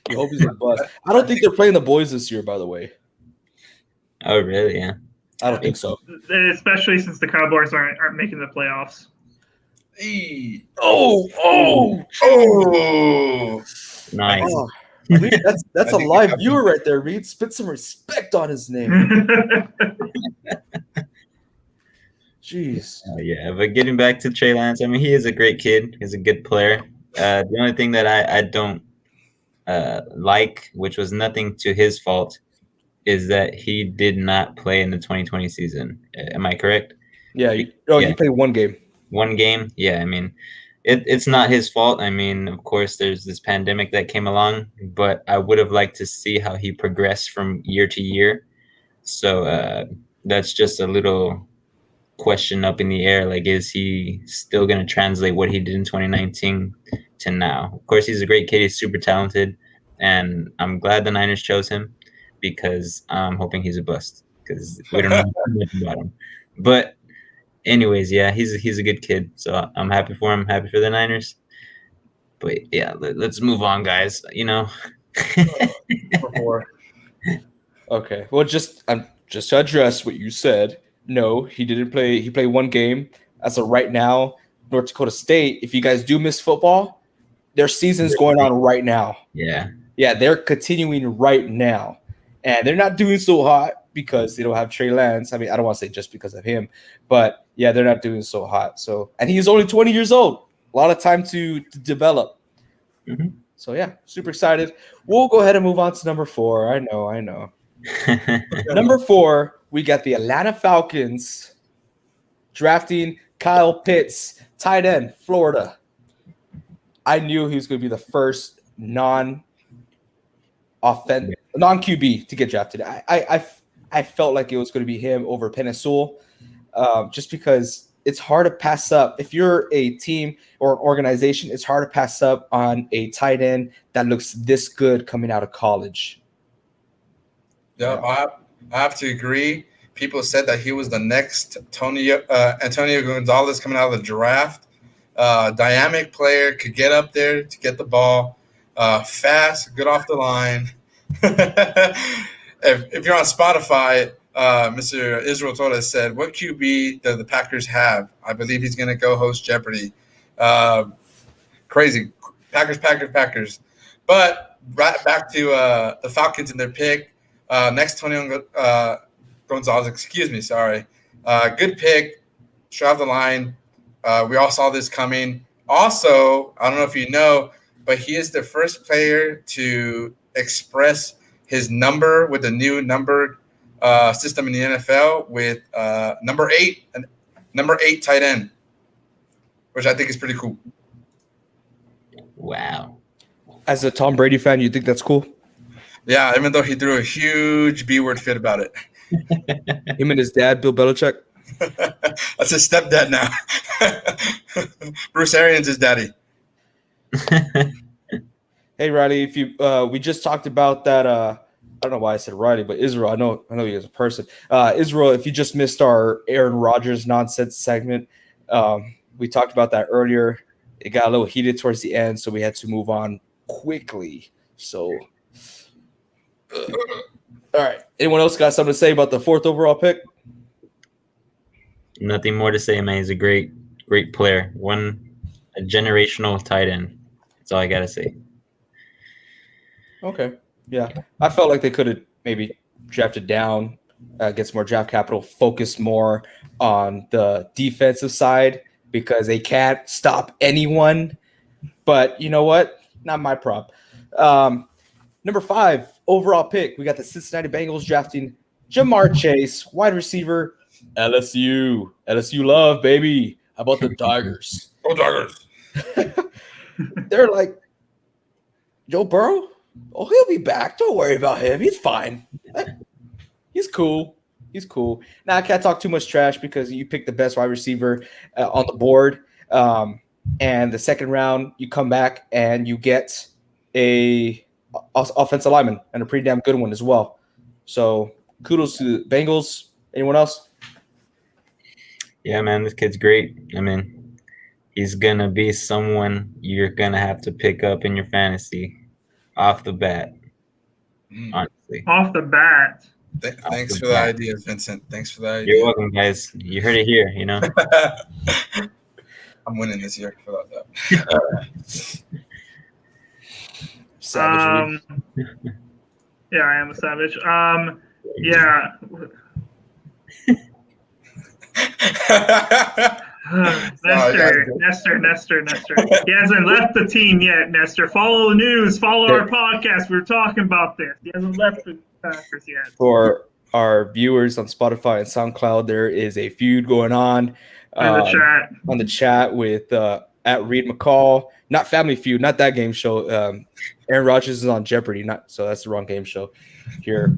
You hope he's a bust. I don't think they're playing the boys this year, by the way. Oh, really? Yeah. I don't think so. Especially since the Cowboys aren't making the playoffs. Oh! Nice. Oh. Reed, that's a live viewer right there, Reed. Spit some respect on his name. Jeez. Yeah, but getting back to Trey Lance, I mean, he is a great kid. He's a good player. The only thing that I don't like, which was nothing to his fault, is that he did not play in the 2020 season. Am I correct? Yeah. He played one game. One game? Yeah, I mean, it's not his fault. I mean, of course, there's this pandemic that came along, but I would have liked to see how he progressed from year to year. So that's just a little question up in the air. Like, is he still going to translate what he did in 2019 to now? Of course, he's a great kid. He's super talented, and I'm glad the Niners chose him because I'm hoping he's a bust because we don't know much about him. But anyways, yeah, he's a good kid, so I'm happy for him. Happy for the Niners. But yeah, let's move on, guys. You know. Okay. Well, just to address what you said. No, he didn't play. He played one game. As of right now, North Dakota State. If you guys do miss football, their season's going on right now. Yeah. Yeah, they're continuing right now, and they're not doing so hot because they don't have Trey Lance. I mean, I don't want to say just because of him, but yeah, they're not doing so hot. So, and he's only 20 years old. A lot of time to develop. Mhm. So yeah, super excited. We'll go ahead and move on to number 4. I know. Number 4, we got the Atlanta Falcons drafting Kyle Pitts, tight end, Florida. I knew he was going to be the first non-QB to get drafted. I felt like it was going to be him over Penei Sewell, just because it's hard to pass up. If you're a team or an organization, it's hard to pass up on a tight end that looks this good coming out of college. Yeah, I have to agree. People said that he was the next Antonio Gonzalez coming out of the draft. Dynamic player, could get up there to get the ball. Fast, good off the line. if you're on Spotify, Mr. Israel Torres said, "What QB do the Packers have? I believe he's going to go host Jeopardy." Crazy, Packers. But right back to the Falcons and their pick. Next, Tony Gonzalez. Excuse me, sorry. Good pick. Straight off the line. We all saw this coming. Also, I don't know if you know, but he is the first player to express his number with the new number system in the NFL with number 8 tight end, which I think is pretty cool. Wow. As a Tom Brady fan, you think that's cool? Yeah, even though he threw a huge B-word fit about it. Him and his dad, Bill Belichick. That's his stepdad now. Bruce Arians' his daddy. Hey Riley, if you we just talked about that. I don't know why I said Riley, but Israel. I know you as a person. Israel, if you just missed our Aaron Rodgers nonsense segment, we talked about that earlier. It got a little heated towards the end, so we had to move on quickly. So, all right. Anyone else got something to say about the 4th overall pick? Nothing more to say, man. He's a great player. A generational tight end. That's all I gotta say. Okay. Yeah. I felt like they could have maybe drafted down, get some more draft capital, focus more on the defensive side because they can't stop anyone. But you know what? Not my prop. Number 5 overall pick, we got the Cincinnati Bengals drafting Jamar Chase, wide receiver, LSU. LSU love, baby. How about the Tigers? Oh, Tigers. They're like, Joe Burrow? Oh, he'll be back. Don't worry about him. He's fine. He's cool. Now, I can't talk too much trash because you picked the best wide receiver on the board. And the second round, you come back and you get a offensive lineman and a pretty damn good one as well. So kudos to the Bengals. Anyone else? Yeah, man, this kid's great. I mean, he's going to be someone you're going to have to pick up in your fantasy off the bat, honestly. Off the bat. Thanks for the idea, Vincent. Thanks for the idea. You're welcome, guys. You heard it here, you know. I'm winning this year. How about that? Savage. Yeah, I am a savage. Yeah. Nestor. He hasn't left the team yet, Nestor. Follow the news. Follow our podcast. We were talking about this. He hasn't left the Packers yet. For our viewers on Spotify and SoundCloud, there is a feud going on On the chat with at Reed McCall. Not Family Feud, not that game show. Aaron Rodgers is on Jeopardy, so that's the wrong game show here.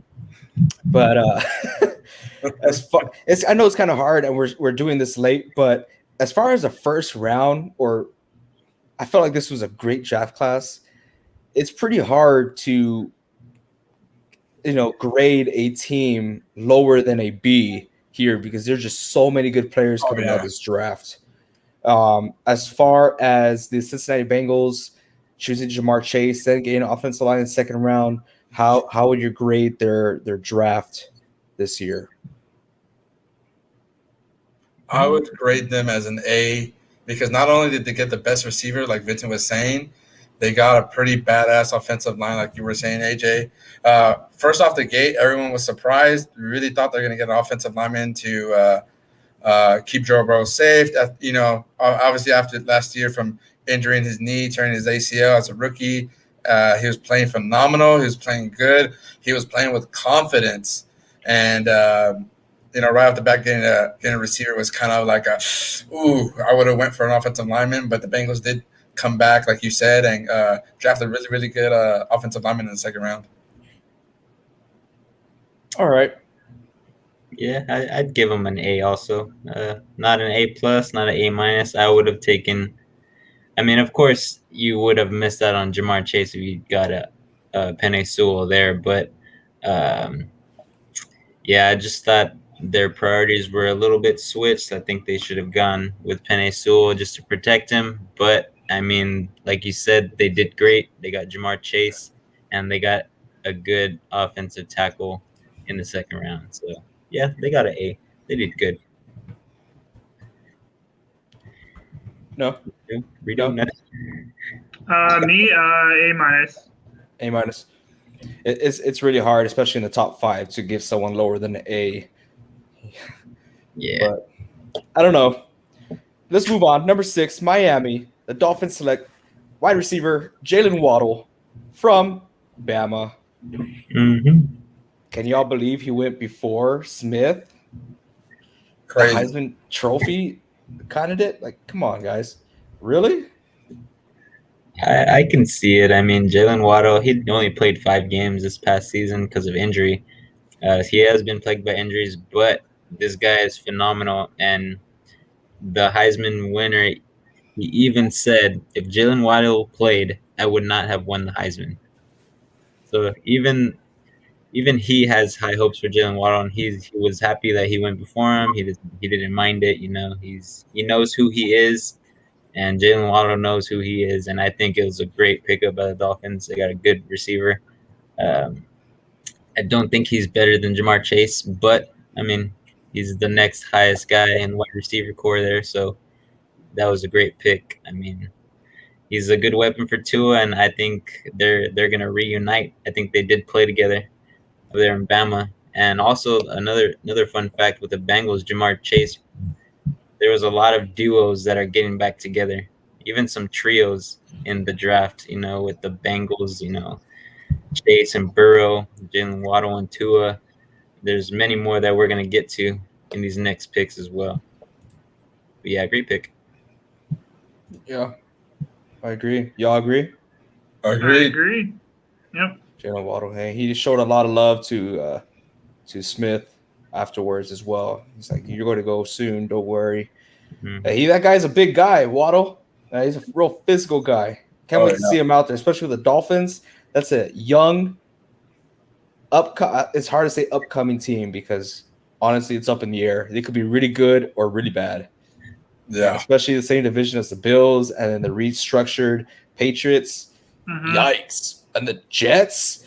But I know it's kind of hard, and we're doing this late. But as far as the first round, I felt like this was a great draft class. It's pretty hard to, grade a team lower than a B here because there's just so many good players coming out of this draft. As far as the Cincinnati Bengals choosing Jamar Chase, then getting an offensive line in the second round, How would you grade their draft this year? I would grade them as an A because not only did they get the best receiver, like Vincent was saying, they got a pretty badass offensive line, like you were saying, AJ. First off the gate, everyone was surprised. We really thought they're going to get an offensive lineman to keep Joe Burrow safe. Obviously after last year from injuring his knee, turning his ACL as a rookie, he was playing phenomenal. He was playing good. He was playing with confidence. And, right off the bat, getting a receiver was kind of like I would have went for an offensive lineman, but the Bengals did come back, like you said, and drafted a really, really good offensive lineman in the second round. All right. Yeah, I'd give him an A also. Not an A plus, not an A minus. I would have taken. I mean, of course, you would have missed out on Jamar Chase if you got a Penei Sewell there, but yeah, I just thought their priorities were a little bit switched. I think they should have gone with Penei Sewell just to protect him. But I mean, like you said, they did great. They got Jamar Chase, and they got a good offensive tackle in the second round. So yeah, they got an A. They did good. No. Redo. No. Me, A minus. A minus. It's really hard, especially in the top 5, to give someone lower than an A. Yeah. But I don't know. Let's move on. Number 6, Miami. The Dolphins select wide receiver Jalen Waddle from Bama. Mm-hmm. Can y'all believe he went before Smith, Crazy. the Heisman Trophy candidate? Like, come on, guys. Really? I can see it. I mean, Jalen Waddle, he only played 5 games this past season because of injury. He has been plagued by injuries, but this guy is phenomenal. And the Heisman winner, he even said, if Jalen Waddle played, I would not have won the Heisman. So even he has high hopes for Jalen Waddle, and he was happy that he went before him. He didn't mind it. He knows who he is. And Jalen Waddle knows who he is, and I think it was a great pickup by the Dolphins. They got a good receiver. I don't think he's better than Jamar Chase, but, I mean, he's the next highest guy in the wide receiver core there, so that was a great pick. I mean, he's a good weapon for Tua, and I think they're going to reunite. I think they did play together over there in Bama. And also another fun fact with the Bengals, Jamar Chase, there was a lot of duos that are getting back together, even some trios in the draft, with the Bengals, Chase and Burrow, Jalen Waddle and Tua. There's many more that we're going to get to in these next picks as well. But yeah, great pick. Yeah. I agree. Y'all agree? Agreed. I agree. Yep. Jalen Waddle, hey, he showed a lot of love to Smith afterwards as well. He's like, you're going to go soon. Don't worry. Mm-hmm. That guy's a big guy, Waddle. He's a real physical guy. Can't wait to see him out there, especially with the Dolphins. That's a young, it's hard to say upcoming team because honestly, it's up in the air. They could be really good or really bad. Yeah. Especially the same division as the Bills and then the restructured Patriots. Mm-hmm. Yikes. And the Jets.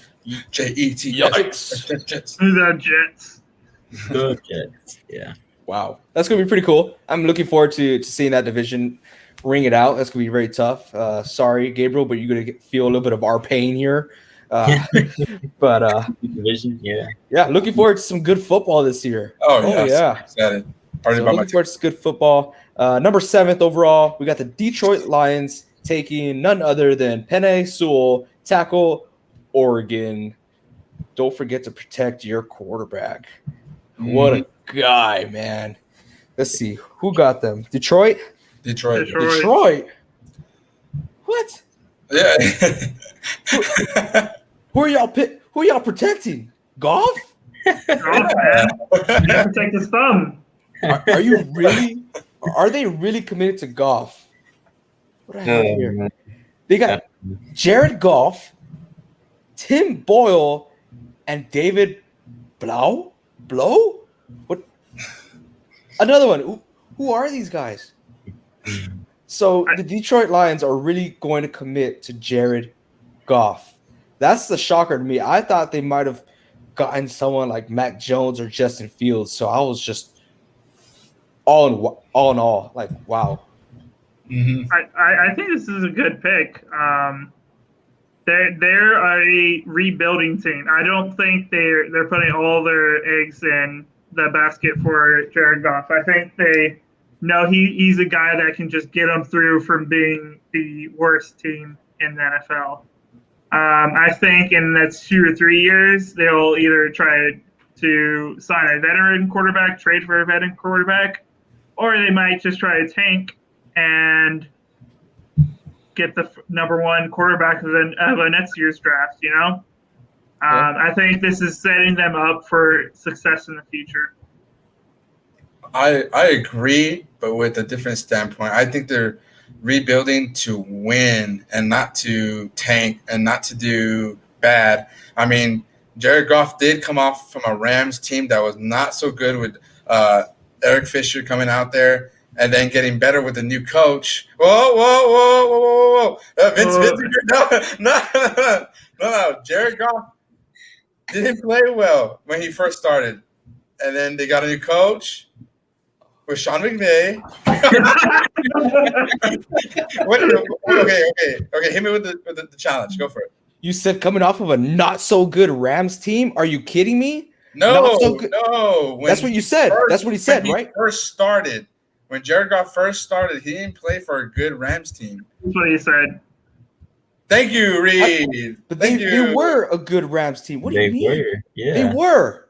Jets. Yikes. The Jets. The Jets. Yeah. Wow. That's going to be pretty cool. I'm looking forward to seeing that division ring it out. That's going to be very tough. Sorry, Gabriel, but you're going to feel a little bit of our pain here. But division, yeah. Yeah, looking forward to some good football this year. Oh yeah. So looking forward to some good football. Number 7th overall, we got the Detroit Lions taking none other than Penei Sewell, tackle, Oregon. Don't forget to protect your quarterback. What a guy, man. Let's see. Who got them? Detroit? Detroit. What? Yeah. Who are y'all protecting? Goff? Golf, man. You gotta protect his thumb. Are you really? Are they really committed to Goff? What do I have here? They got Jared Goff, Tim Boyle, and David Blow? What? Another one. Who are these guys? So the Detroit Lions are really going to commit to Jared Goff. That's the shocker to me. I thought they might have gotten someone like Mac Jones or Justin Fields. So I was just all in all, like, wow. Mm-hmm. I think this is a good pick. They're a rebuilding team. I don't think they're putting all their eggs in the basket for Jared Goff. I think they know he's a guy that can just get them through from being the worst team in the NFL. I think in the next 2 or 3 years, they'll either try to sign a veteran quarterback, trade for a veteran quarterback, or they might just try to tank and get the number one quarterback of a next year's draft, you know? I think this is setting them up for success in the future. I agree, but with a different standpoint. I think they're rebuilding to win and not to tank and not to do bad. I mean, Jared Goff did come off from a Rams team that was not so good with Eric Fisher coming out there and then getting better with the new coach. Whoa. Vince, no. Jared Goff didn't play well when he first started. And then they got a new coach with Sean McVay. Okay. Hit me with the challenge. Go for it. You said coming off of a not so good Rams team? Are you kidding me? No. That's what you said. That's what he said, right? When Jared Goff first started, he didn't play for a good Rams team. That's what he said. Thank you, Reed. But they were a good Rams team. What do you mean? They were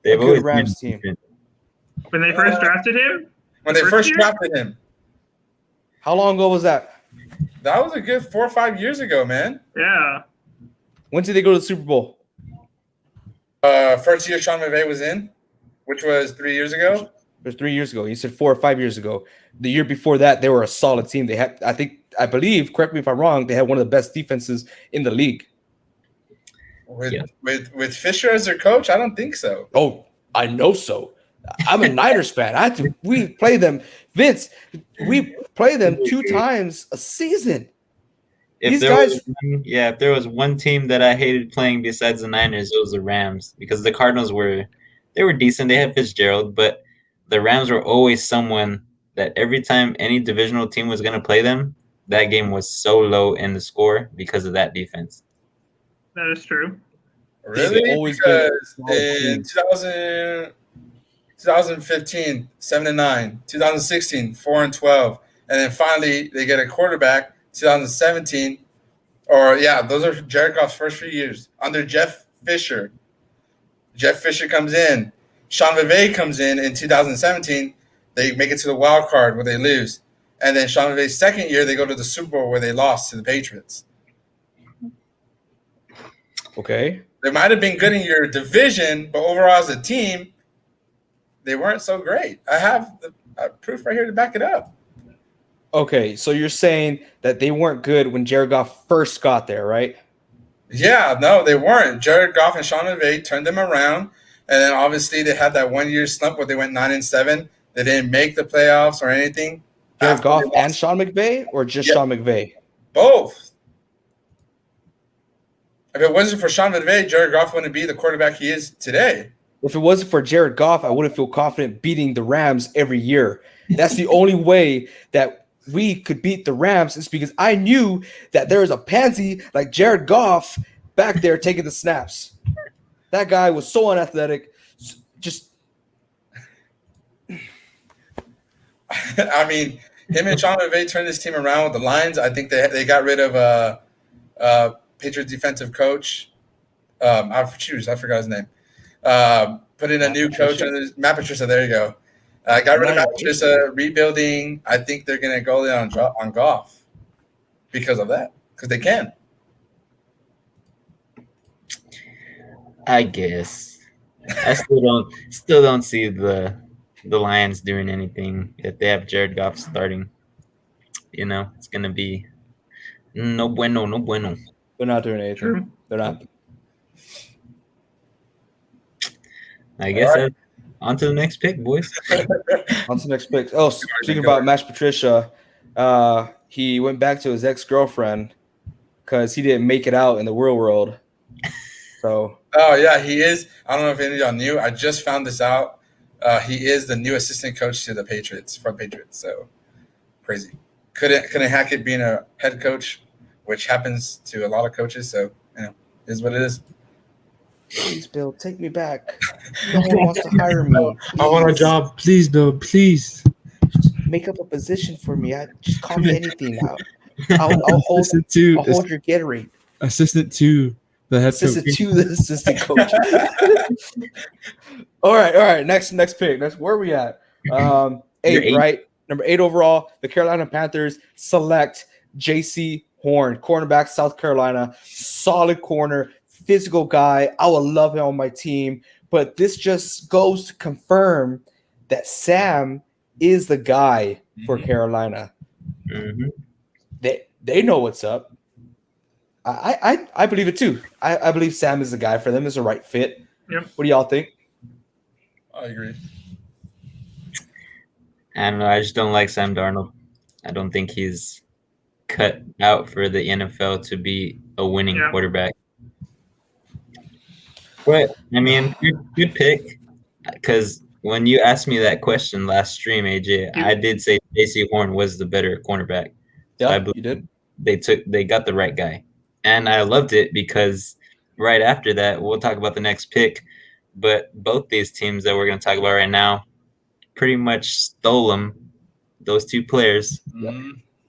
a good Rams team. When they first drafted him? When they first drafted him. How long ago was that? That was a good 4 or 5 years ago, man. Yeah. When did they go to the Super Bowl? First year Sean McVay was in, which was 3 years ago. It was 3 years ago. You said 4 or 5 years ago. The year before that, they were a solid team. They had, I believe, correct me if I'm wrong, they had one of the best defenses in the league. With Fisher as their coach, I don't think so. Oh, I know so. I'm a Niners fan. We play them, Vince. We play them 2 times a season. If there was one team that I hated playing besides the Niners, it was the Rams, because the Cardinals were decent. They had Fitzgerald, but the Rams were always someone that every time any divisional team was going to play them, that game was so low in the score because of that defense. That is true. Really? Because in 2015, 7-9, 2016, 4-12, and then finally they get a quarterback. 2017, those are Jared Goff's first few years under Jeff Fisher. Jeff Fisher comes in. Sean McVay comes in 2017. They make it to the wild card where they lose. And then Sean McVay's second year, they go to the Super Bowl where they lost to the Patriots. Okay. They might have been good in your division, but overall as a team, they weren't so great. I have the proof right here to back it up. Okay, so you're saying that they weren't good when Jared Goff first got there, right? Yeah, no, they weren't. Jared Goff and Sean McVay turned them around, and then obviously they had that 1 year slump where they went 9-7. They didn't make the playoffs or anything. Jared Goff and Sean McVay, or just Sean McVay? Both. If it wasn't for Sean McVay, Jared Goff wouldn't be the quarterback he is today. If it wasn't for Jared Goff, I wouldn't feel confident beating the Rams every year. That's the only way that we could beat the Rams, is because I knew that there was a pansy like Jared Goff back there taking the snaps. That guy was so unathletic. Just, I mean, him and Sean McVay turned this team around with the Lions. I think they got rid of Patriots defensive coach. I forgot his name. Put in a new coach, Matt Patricia. There you go. Got rid of Matt Patricia, rebuilding. I think they're going to go there on Goff because of that, because they can. I guess I still don't see the Lions doing anything if they have Jared Goff starting. You know, it's going to be no bueno. they're not doing anything. True. They're not. I guess on to the next pick, boys. On to the next pick. Oh, speaking about Matt Patricia, he went back to his ex-girlfriend because he didn't make it out in the real world. So Oh yeah, he is. I don't know if any of y'all knew. I just found this out. He is the new assistant coach to the Patriots from Patriots. So crazy. Couldn't hack it being a head coach, which happens to a lot of coaches. So is what it is. please, Bill, take me back. No one wants to hire me. I want a Please. job, please, Bill, please. Make up a position for me. Just call me anything. I'll hold your Gatorade. Assistant to the head Assistant coach. to the assistant coach. All right. Next pick. Where are we at? Eight, right? Number 8 overall, the Carolina Panthers select J.C. Horn, cornerback, South Carolina. Solid corner, physical guy. I would love him on my team. But this just goes to confirm that Sam is the guy for Carolina. Mm-hmm. They know what's up. I believe it too. I believe Sam is the guy for them. Is the right fit. Yep. What do y'all think? I agree. I don't know. I just don't like Sam Darnold. I don't think he's cut out for the NFL to be a winning quarterback. But I mean, good pick. Because when you asked me that question last stream, AJ, I did say J.C. Horn was the better cornerback. Yeah, I you did. They got the right guy, and I loved it because right after that, we'll talk about the next pick. But both these teams that we're going to talk about right now pretty much stole those two players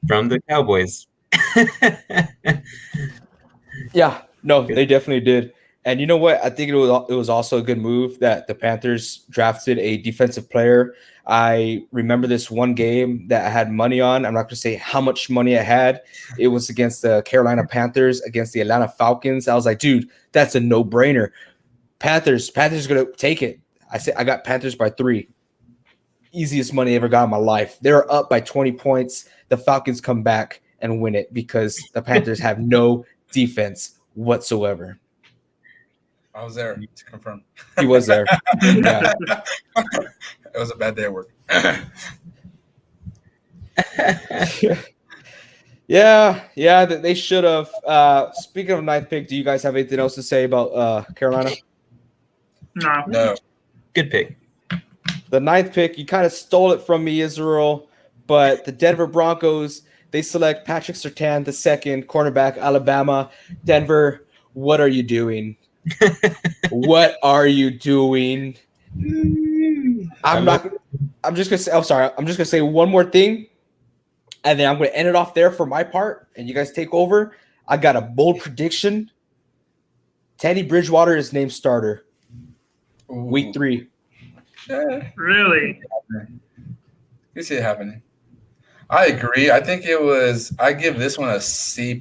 from the Cowboys. Yeah, no, they definitely did. And you know what? I think it was also a good move that the Panthers drafted a defensive player. I remember this one game that I had money on. I'm not going to say how much money I had. It was against the Carolina Panthers against the Atlanta Falcons. I was like, dude, that's a no-brainer. Panthers going to take it. I got Panthers by 3. Easiest money I ever got in my life. They're up by 20 points. The Falcons come back and win it because the Panthers have no defense whatsoever. I was there to confirm. He was there. Yeah. It was a bad day at work. Yeah, they should have. Speaking of 9th pick, do you guys have anything else to say about Carolina? No. Good pick. The 9th pick, you kind of stole it from me, Israel, but the Denver Broncos, they select Patrick Surtain, the second cornerback, Alabama. Denver, what are you doing? What are you doing? I'm just gonna say one more thing, and then I'm gonna end it off there for my part, and you guys take over. I got a bold prediction. Teddy Bridgewater is named starter. Week 3. Really? You see it happening. I agree. I think I give this one a C+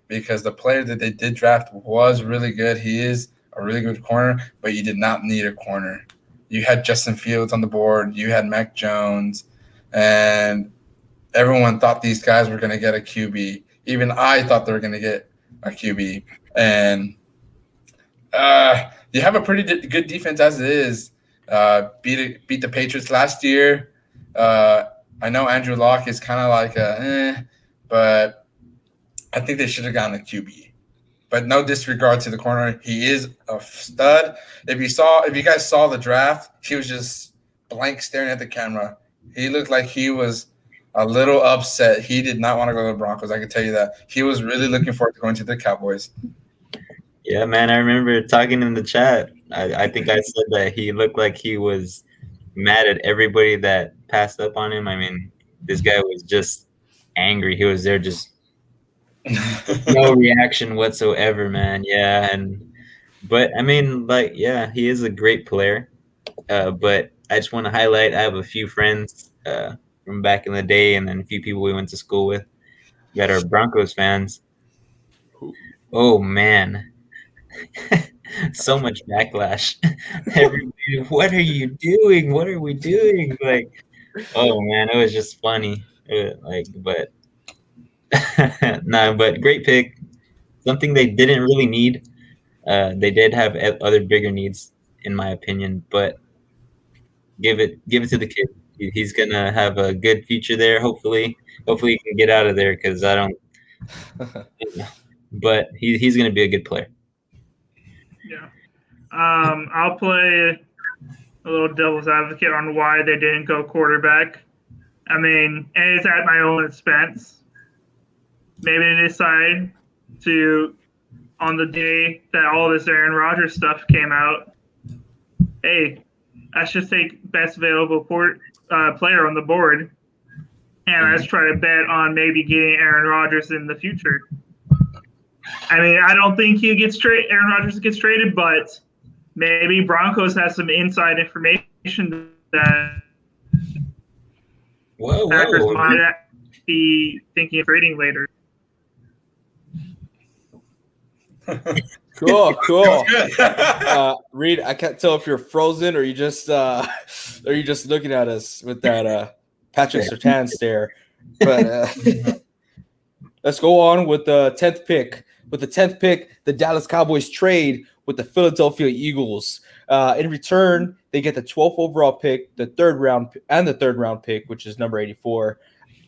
because the player that they did draft was really good. He is a really good corner, but you did not need a corner. You had Justin Fields on the board. You had Mac Jones, and everyone thought these guys were going to get a QB. Even I thought they were going to get a QB. And you have a pretty good defense as it is. Beat the Patriots last year. I know Andrew Luck is kind of like but I think they should have gotten a QB. But no disregard to the corner, he is a stud. If you guys saw the draft, he was just blank staring at the camera. He looked like he was a little upset. He did not want to go to the Broncos. I can tell you that. He was really looking forward to going to the Cowboys. Yeah, man, I remember talking in the chat. I think I said that he looked like he was mad at everybody that passed up on him. I mean, this guy was just angry. He was there just no reaction whatsoever, man. Yeah, but I mean, like, yeah, he is a great player. But I just want to highlight, I have a few friends from back in the day, and then a few people we went to school with that are Broncos fans. Oh man. So much backlash. Everybody, what are you doing? What are we doing? Like, oh man, it was just funny. But but great pick. Something they didn't really need. They did have other bigger needs, in my opinion. But give it to the kid. He's gonna have a good future there. Hopefully he can get out of there because I don't. But he's gonna be a good player. Yeah. I'll play a little devil's advocate on why they didn't go quarterback. I mean, and it's at my own expense. Maybe they decide to, on the day that all this Aaron Rodgers stuff came out, hey, let's just take best available player on the board, and let's try to bet on maybe getting Aaron Rodgers in the future. I mean, I don't think Aaron Rodgers gets traded, but maybe Broncos has some inside information that Packers might be thinking of trading later. Cool. Reed, I can't tell if you're frozen or you just looking at us with that Patrick Surtain stare. But let's go on with the 10th pick. With the 10th pick, the Dallas Cowboys trade with the Philadelphia Eagles. In return, they get the 12th overall pick, the third round pick, which is number 84.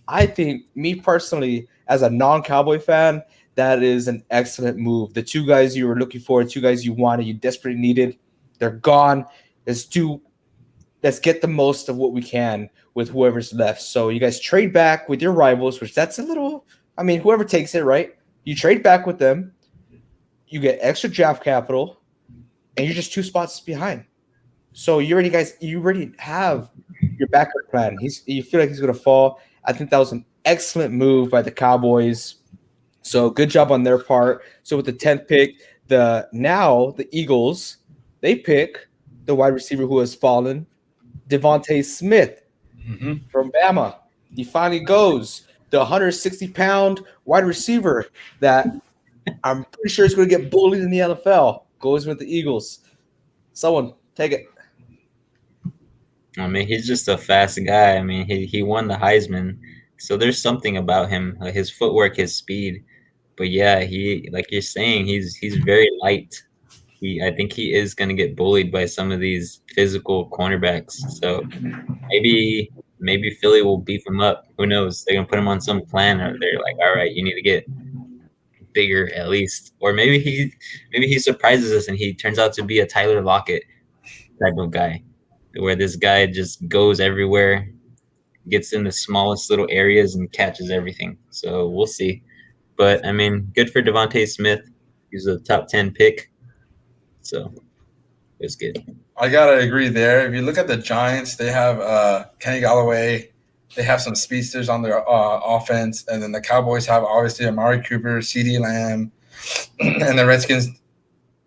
I think, me personally, as a non-Cowboy fan, that is an excellent move. The two guys you were looking for, two guys you wanted, you desperately needed, they're gone. Let's get the most of what we can with whoever's left. So you guys trade back with your rivals, which that's a little, I mean, whoever takes it, right? You trade back with them, you get extra draft capital, and you're just 2 spots behind. So you already have your backup plan. You feel like he's going to fall. I think that was an excellent move by the Cowboys. So good job on their part. So with the 10th pick, the Eagles, they pick the wide receiver who has fallen, Devontae Smith from Bama. He finally goes. The 160-pound wide receiver that I'm pretty sure is going to get bullied in the NFL goes with the Eagles. Someone take it. I mean, he's just a fast guy. I mean, he won the Heisman, so there's something about him, like his footwork, his speed. But yeah, he, like you're saying, he's very light. I think he is going to get bullied by some of these physical cornerbacks. So maybe Philly will beef him up. Who knows? They're going to put him on some plan, or they're like, all right, you need to get bigger at least. Or maybe he surprises us and he turns out to be a Tyler Lockett type of guy, where this guy just goes everywhere, gets in the smallest little areas and catches everything. So we'll see. But, I mean, good for Devontae Smith. He's a top 10 pick. So it was good. I got to agree there. If you look at the Giants, they have Kenny Golladay. They have some speedsters on their offense. And then the Cowboys have, obviously, Amari Cooper, CeeDee Lamb. And the Redskins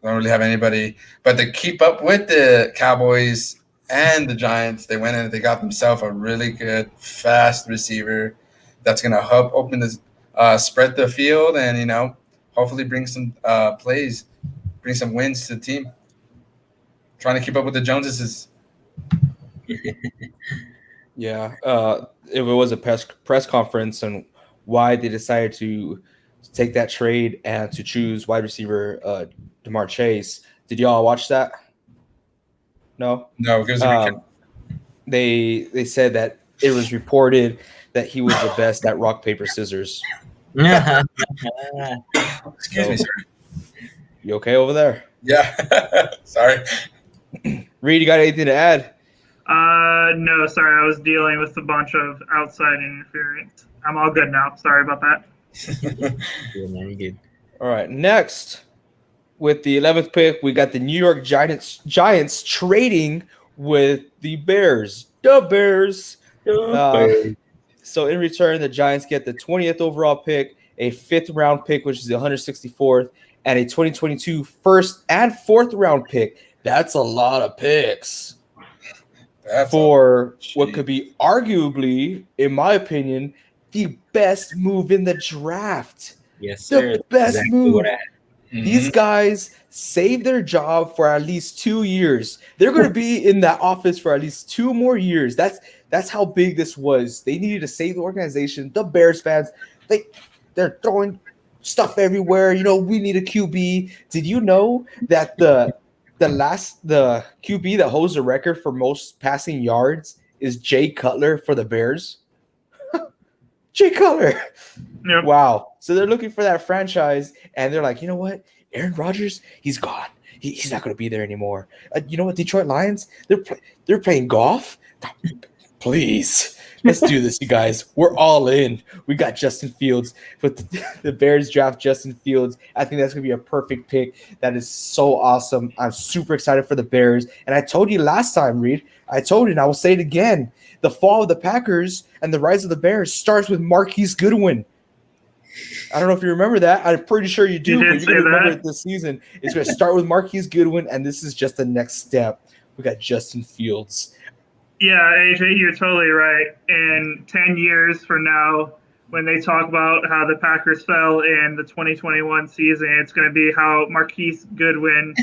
don't really have anybody. But to keep up with the Cowboys and the Giants, they went in and they got themselves a really good, fast receiver that's going to help open this, spread the field and, you know, hopefully bring some plays, bring some wins to the team. Trying to keep up with the Joneses. Yeah. If it was a press conference and why they decided to take that trade and to choose wide receiver Jamar Chase. Did y'all watch that? No? No, give us a recap. They said that it was reported that he was the best at rock, paper, scissors. Excuse me, sir. You okay over there? Yeah. Sorry. Reed, you got anything to add? No, sorry. I was dealing with a bunch of outside interference. I'm all good now. Sorry about that. Yeah, man, you good. All right. Next, with the 11th pick, we got the New York Giants trading with the Bears. The Bears. So in return, the Giants get the 20th overall pick, a 5th round pick, which is the 164th, and a 2022 first and 4th round pick. That's a lot of picks for what could be arguably, in my opinion, the best move in the draft. Yes, sir. The best move. Mm-hmm. These guys saved their job for at least 2 years. They're going to be in that office for at least 2 more years. That's how big this was. They needed to save the organization. The Bears fans, they're throwing stuff everywhere. You know, we need a QB. Did you know that the QB that holds the record for most passing yards is Jay Cutler for the Bears? Jay Cutler. Yep. Wow. So they're looking for that franchise, and they're like, you know what? Aaron Rodgers, he's gone. he's not going to be there anymore. You know what, Detroit Lions? They're playing golf. Please, let's do this, you guys. We're all in. We got Justin Fields. But the Bears draft Justin Fields. I think that's going to be a perfect pick. That is so awesome. I'm super excited for the Bears. And I told you last time, Reed. I told you, and I will say it again. The fall of the Packers and the rise of the Bears starts with Marquise Goodwin. I don't know if you remember that. I'm pretty sure you do, but you're going to remember it this season. It's going to start with Marquise Goodwin, and this is just the next step. We got Justin Fields. Yeah, AJ, you're totally right. In 10 years from now, when they talk about how the Packers fell in the 2021 season, it's going to be how Marquise Goodwin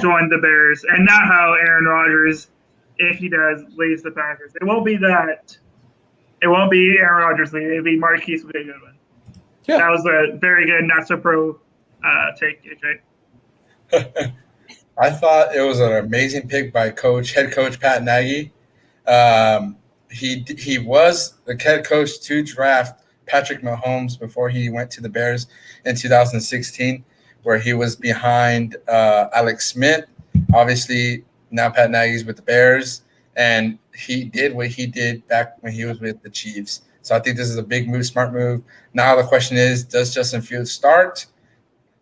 joined the Bears, and not how Aaron Rodgers, if he does, leaves the Packers. It won't be that. It won't be Aaron Rodgers leaving. It'll be Marquise Goodwin. Yeah. That was a very good, not so pro take, AJ. I thought it was an amazing pick by head coach Pat Nagy. He was the head coach to draft Patrick Mahomes before he went to the Bears in 2016, where he was behind Alex Smith. Obviously, now Pat Nagy's with the Bears, and he did what he did back when he was with the Chiefs. So I think this is a big move, smart move. Now the question is, does Justin Fields start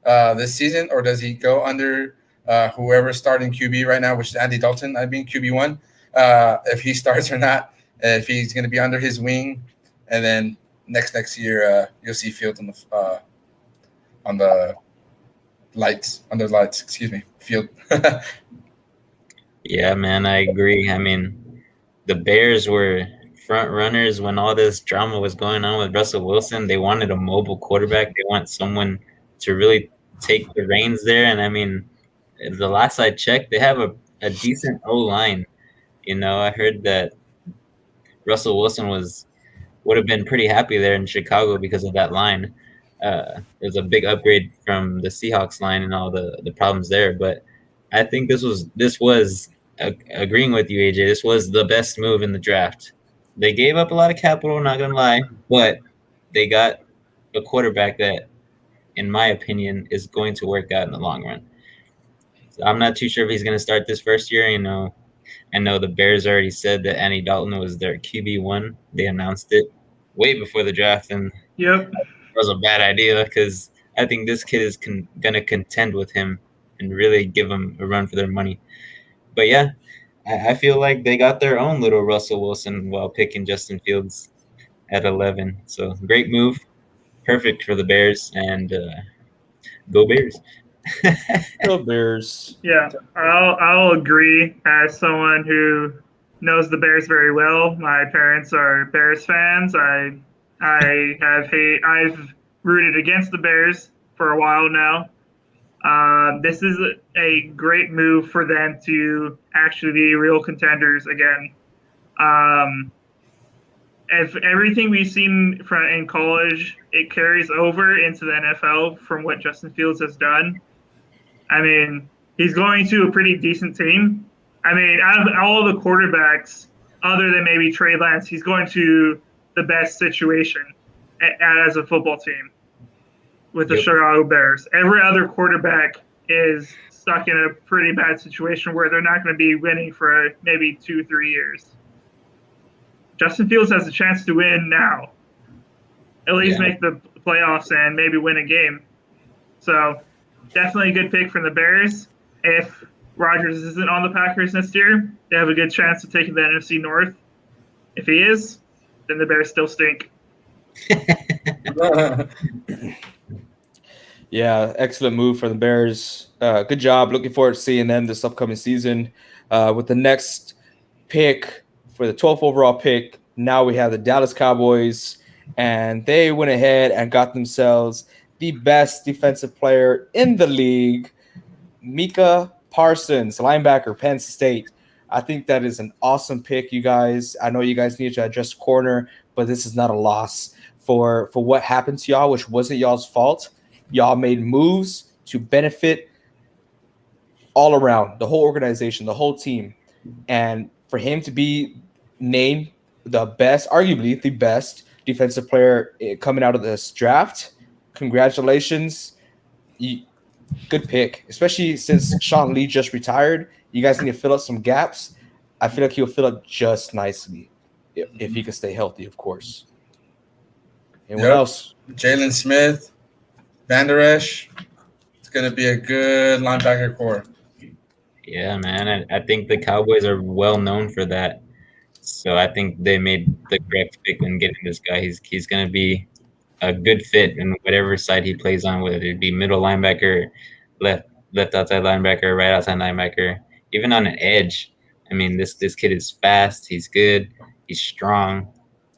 this season, or does he go under whoever's starting QB right now, which is Andy Dalton, QB1, if he starts or not, if he's going to be under his wing, and then next year you'll see Fields on the lights, under the lights. Excuse me, Field. Yeah, man, I agree. I mean, the Bears were front runners when all this drama was going on with Russell Wilson. They wanted a mobile quarterback. They want someone to really take the reins there. And I mean, the last I checked, they have a decent O-line. You know, I heard that Russell Wilson would have been pretty happy there in Chicago because of that line. It was a big upgrade from the Seahawks line and all the problems there. But I think this was agreeing with you, AJ. This was the best move in the draft. They gave up a lot of capital, not gonna lie, but they got a quarterback that, in my opinion, is going to work out in the long run. So I'm not too sure if he's going to start this first year. You know, I know the Bears already said that Andy Dalton was their QB1. They announced it way before the draft, and Yep. It was a bad idea because I think this kid is going to contend with him and really give him a run for their money. But yeah, I feel like they got their own little Russell Wilson while picking Justin Fields at 11. So great move. Perfect for the Bears, and go Bears. Go Bears. Yeah, I'll agree. As someone who knows the Bears very well, my parents are Bears fans. I've rooted against the Bears for a while now. This is a great move for them to actually be real contenders again. If everything we've seen in college, it carries over into the NFL from what Justin Fields has done. I mean, he's going to a pretty decent team. I mean, out of all the quarterbacks, other than maybe Trey Lance, he's going to the best situation as a football team with the Chicago Bears. Every other quarterback is stuck in a pretty bad situation where they're not going to be winning for maybe 2-3 years. Justin Fields has a chance to win now, at least make the playoffs and maybe win a game. So definitely a good pick from the Bears. If Rodgers isn't on the Packers next year, they have a good chance of taking the NFC North. If he is, then the Bears still stink. Yeah, excellent move for the Bears. Good job. Looking forward to seeing them this upcoming season. With the next pick for the 12th overall pick, now we have the Dallas Cowboys, and they went ahead and got themselves the best defensive player in the league, Micah Parsons, linebacker, Penn State. I think that is an awesome pick, you guys. I know you guys need to adjust corner, but this is not a loss for what happened to y'all, which wasn't y'all's fault. Y'all made moves to benefit all around, the whole organization, the whole team. And for him to be named the best, arguably the best defensive player coming out of this draft, congratulations. good pick, especially since Sean Lee just retired. You guys need to fill up some gaps. I feel like he'll fill up just nicely if he can stay healthy, of course. Anyone Yep. else? Jalen Smith, Van Der Esch. It's going to be a good linebacker core. Yeah, man. I think the Cowboys are well known for that. So I think they made the correct pick in getting this guy. He's going to be a good fit in whatever side he plays on, whether it be middle linebacker, left outside linebacker, right outside linebacker, even on an edge. I mean, this kid is fast. He's good. He's strong.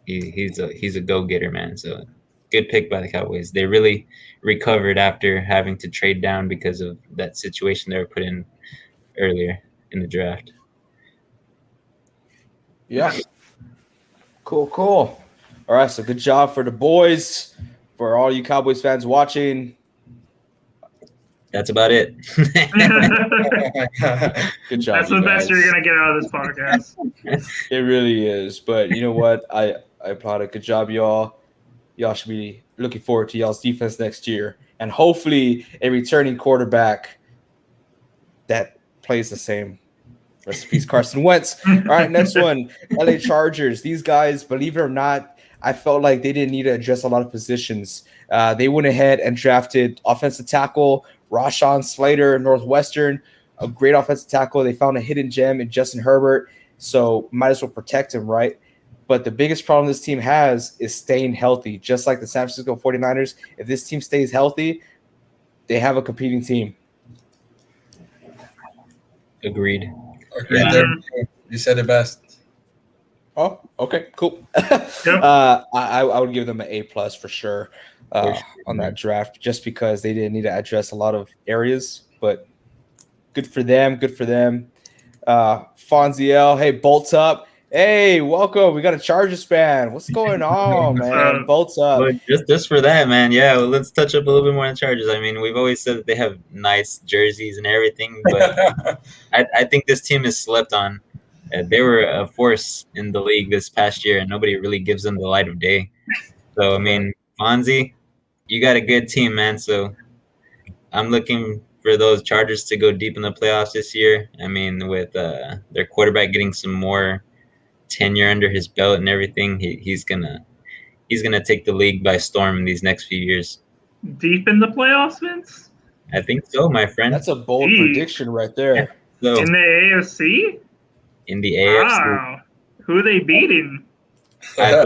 He's a go-getter, man. So good pick by the Cowboys. They really recovered after having to trade down because of that situation they were put in earlier in the draft. Yeah. Cool. All right, so good job for the boys. For all you Cowboys fans watching, That's about it. good job. That's the you best guys. you're gonna get out of this podcast. It really is. But you know what? I applaud it. Good job, y'all. Y'all should be looking forward to y'all's defense next year. And hopefully a returning quarterback that plays the same. Rest in peace, Carson Wentz. All right, next one. LA Chargers. These guys, believe it or not, I felt like they didn't need to address a lot of positions. They went ahead and drafted offensive tackle Rashawn Slater, Northwestern, a great offensive tackle. They found a hidden gem in Justin Herbert, so might as well protect him, right? But the biggest problem this team has is staying healthy, just like the San Francisco 49ers. If this team stays healthy, they have a competing team. Agreed. Agreed there. You said it best. Oh, okay, cool. I would give them an A+ for sure on that draft, just because they didn't need to address a lot of areas. But good for them. Fonziel, hey, bolts up. Hey, welcome. We got a Chargers fan. What's going on, man? Bolts up. But just for that, man. Yeah, well, let's touch up a little bit more on Chargers. I mean, we've always said that they have nice jerseys and everything, but I think this team is slept on. They were a force in the league this past year, and nobody really gives them the light of day. So, I mean, Fonzie, you got a good team, man. So I'm looking for those Chargers to go deep in the playoffs this year. I mean, with their quarterback getting some more tenure under his belt and everything, he's gonna take the league by storm in these next few years. Deep in the playoffs, Vince? I think so, my friend. That's a bold Jeez. prediction right there. So In the AFC? in the AFC, Wow. Who are they beating? I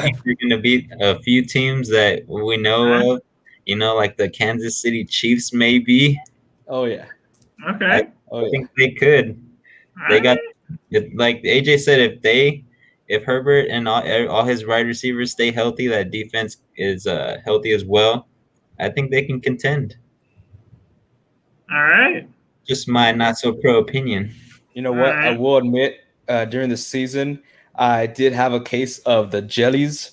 think we're gonna beat a few teams that we know of. You know, like the Kansas City Chiefs, maybe. Oh yeah. Okay. Oh I yeah. think they could. They got, like AJ said, if Herbert and all his wide receivers stay healthy, that defense is healthy as well, I think they can contend. All right. Just my not so pro opinion. You know what? I Alright. will admit, during the season, I did have a case of the jellies.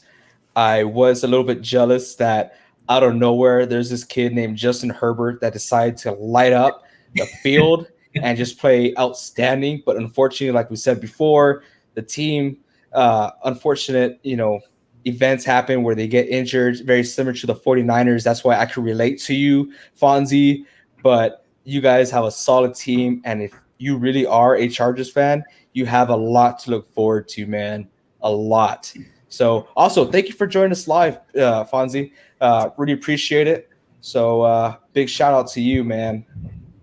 I was a little bit jealous that out of nowhere, there's this kid named Justin Herbert that decided to light up the field and just play outstanding. But unfortunately, like we said before, the team, unfortunate, events happen where they get injured, very similar to the 49ers. That's why I can relate to you, Fonzie. But you guys have a solid team. And if you really are a Chargers fan, you have a lot to look forward to, man. A lot. So also, thank you for joining us live, Fonzie. Really appreciate it. So big shout out to you, man.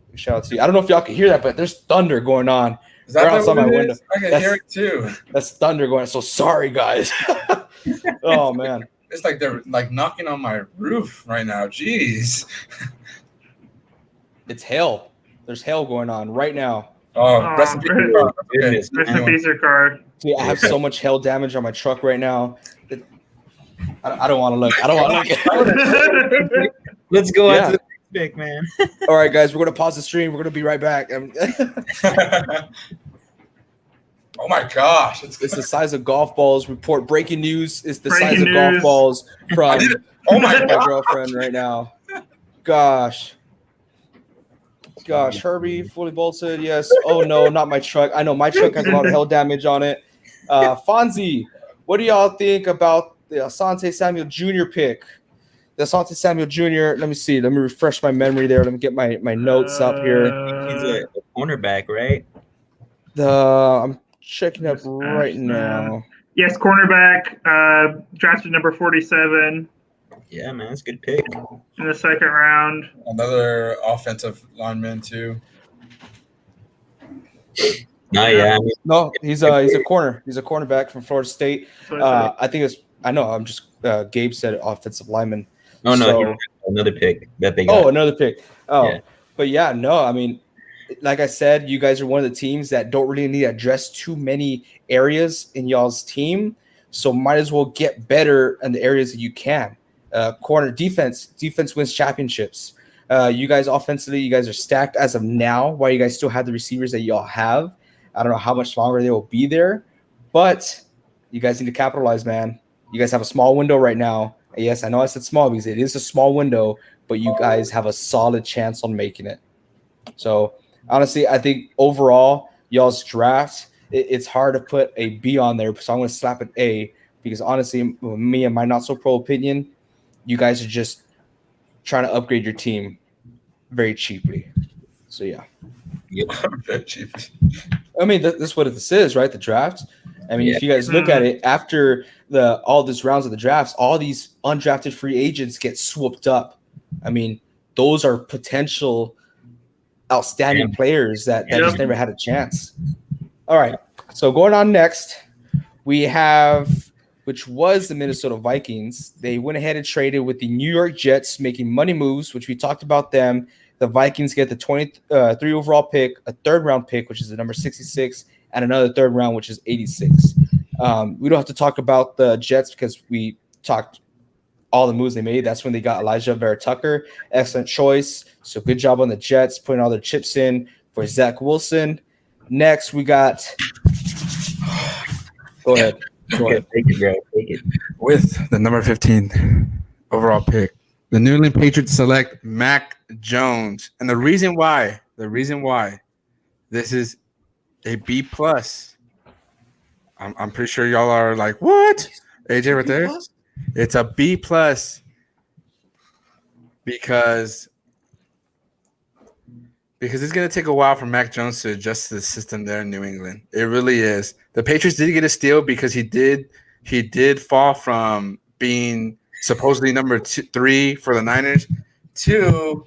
Big shout out to you. I don't know if y'all can hear that, but there's thunder going on. Is that Right outside what my it window. is? I can That's- hear it too. That's thunder going on. So sorry, guys. Oh, man. It's like they're like knocking on my roof right now. Jeez. It's hail. There's hail going on right now. Oh, Oh, rest in peace. great. Okay. Goodness, Rest in man. peace, Ricard. See, I have so much hail damage on my truck right now. I don't want to look. I don't want to look. Let's go Yeah. on to the next pick, man. All right, guys, we're going to pause the stream. We're going to be right back. Oh my gosh. It's the size of golf balls. Report breaking news. It's the Breaking size of golf news. balls from Oh my my god. girlfriend right now. Gosh, Herbie fully bolted. Yes. Oh no, not my truck. I know my truck has a lot of hail damage on it. Fonzie, what do y'all think about the Asante Samuel Jr. pick? Asante Samuel Jr. Let me see. Let me refresh my memory there. Let me get my notes up here. He's a cornerback, right? I'm checking up right now. Yes, cornerback, drafted number 47 Yeah, man, that's a good pick. in the second round. Another offensive lineman too. No, yeah, I mean, No, he's a corner. He's a cornerback from Florida State. So I said, I think it's. I know. I'm just. Gabe said offensive lineman. oh no, So- he another pick that they got. Oh, another pick. Oh, Yeah. but yeah, no. I mean, like I said, you guys are one of the teams that don't really need to address too many areas in y'all's team. So might as well get better in the areas that you can. Corner defense wins championships. You guys offensively, you guys are stacked as of now. While you guys still have the receivers that y'all have, I don't know how much longer they will be there, but you guys need to capitalize, man. You guys have a small window right now. Yes, I know I said small because it is a small window, but you guys have a solid chance on making it. So honestly, I think overall, y'all's draft, it's hard to put a B on there, so I'm going to slap an A because honestly, me and my not so pro opinion, you guys are just trying to upgrade your team very cheaply. So yeah. Very cheap. I mean, that's what this is, right? The draft. I mean, Yeah. if you guys look at it after all these rounds of the drafts, all these undrafted free agents get swooped up. I mean, those are potential outstanding players that just never had a chance. All right. So going on next, we have, which was the Minnesota Vikings. They went ahead and traded with the New York Jets, making money moves, which we talked about them. The Vikings get the 23 overall pick, a third round pick, which is the number 66, and another third round, which is 86. We don't have to talk about the Jets because we talked all the moves they made. That's when they got Elijah Vera Tucker. Excellent choice. So good job on the Jets putting all their chips in for Zach Wilson. Next, we got. Go ahead. Go ahead. Take it, bro. Take it. With the number 15 overall pick, the New England Patriots select Mac Jones. And the reason why this is a B plus. I'm pretty sure y'all are like, what? AJ right there. It's a B plus because it's going to take a while for Mac Jones to adjust to the system there in New England. It really is. The Patriots did get a steal because he did fall from being supposedly number 3 for the Niners to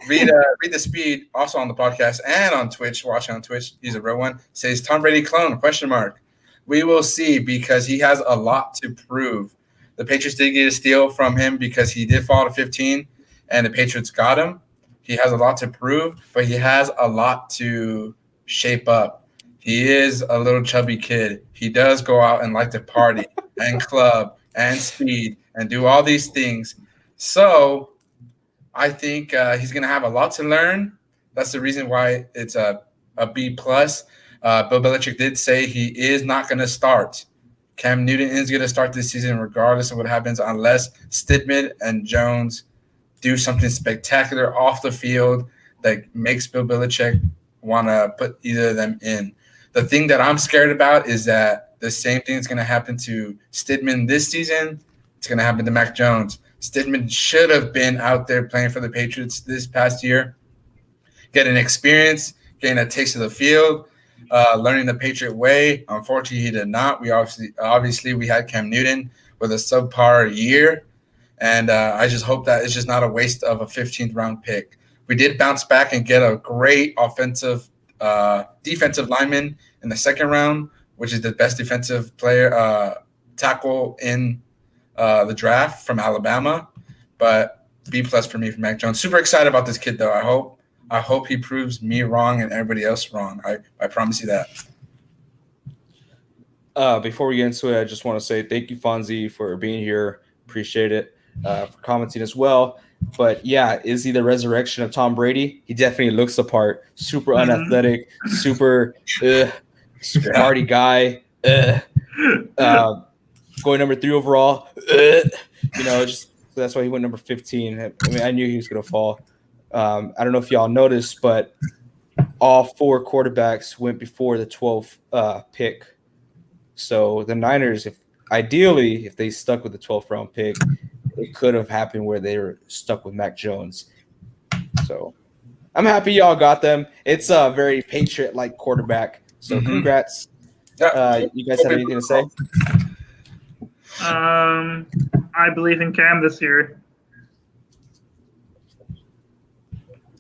read the speed also on the podcast and on Twitch, watching on Twitch. He's a real one. Says Tom Brady clone ? We will see because he has a lot to prove. The Patriots did get a steal from him because he did fall to 15 and the Patriots got him. He has a lot to prove, but he has a lot to shape up. He is a little chubby kid. He does go out and like to party and club and speed and do all these things. So I think he's going to have a lot to learn. That's the reason why it's a B plus. Bill Belichick did say he is not going to start. Cam Newton is going to start this season regardless of what happens unless Stidham and Jones do something spectacular off the field that makes Bill Belichick want to put either of them in. The thing that I'm scared about is that the same thing is going to happen to Stidham this season. It's going to happen to Mac Jones. Stidham should have been out there playing for the Patriots this past year, getting experience, getting a taste of the field, learning the Patriot way. Unfortunately, he did not. We obviously we had Cam Newton with a subpar year, and I just hope that it's just not a waste of a 15th round pick. We did bounce back and get a great defensive lineman in the second round, which is the best defensive player tackle in the draft from Alabama. But B plus for me for Mac Jones. Super excited about this kid though. I hope he proves me wrong and everybody else wrong. I promise you that. Before we get into it, I just want to say thank you, Fonzie, for being here. Appreciate it. For commenting as well. But yeah, is he the resurrection of Tom Brady? He definitely looks the part. Super unathletic, super party guy. Going number 3 overall. Just that's why he went number 15. I mean, I knew he was going to fall. I don't know if y'all noticed, but all 4 quarterbacks went before the 12th pick. So the Niners, if they stuck with the 12th round pick, it could have happened where they were stuck with Mac Jones. So I'm happy y'all got them. It's a very Patriot-like quarterback. So Mhm. congrats. Yeah. You guys have anything to say? I believe in Cam this year.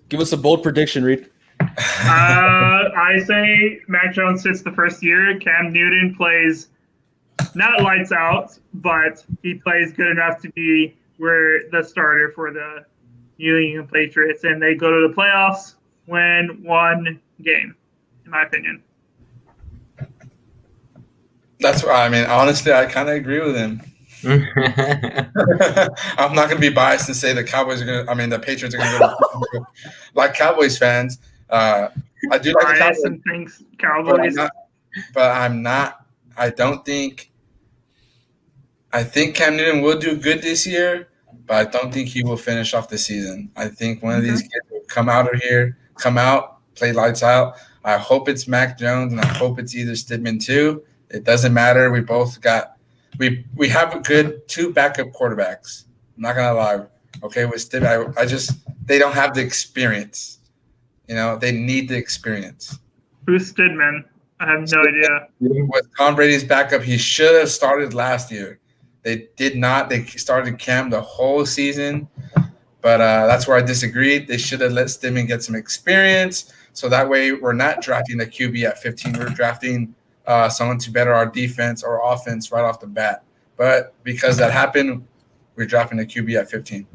Give us a bold prediction, Reed. I say Mac Jones sits the first year. Cam Newton plays not lights out, but he plays good enough to be the starter for the New England Patriots, and they go to the playoffs, win one game, in my opinion. That's what I mean. Honestly, I kind of agree with him. I'm not going to be biased and say the Cowboys are going to. I mean, the Patriots are going to go. Like Cowboys fans, I do like the Bias Cowboys, and thinks but Cowboys. I'm not. I don't think. I think Cam Newton will do good this year, but I don't think he will finish off the season. I think one of these kids will come out, play lights out. I hope it's Mac Jones, and I hope it's either Stidman too. It doesn't matter. We both got. We have a good 2 backup quarterbacks. I'm not gonna lie. Okay, with Stidman, they don't have the experience. You know, they need the experience. Who's Stidman? I have no idea. With Tom Brady's backup, he should have started last year. They did not. They started Cam the whole season, but that's where I disagreed. They should have let Stidman get some experience, so that way we're not drafting a QB at 15. We're drafting someone to better our defense or offense right off the bat. But because that happened, we're drafting a QB at 15,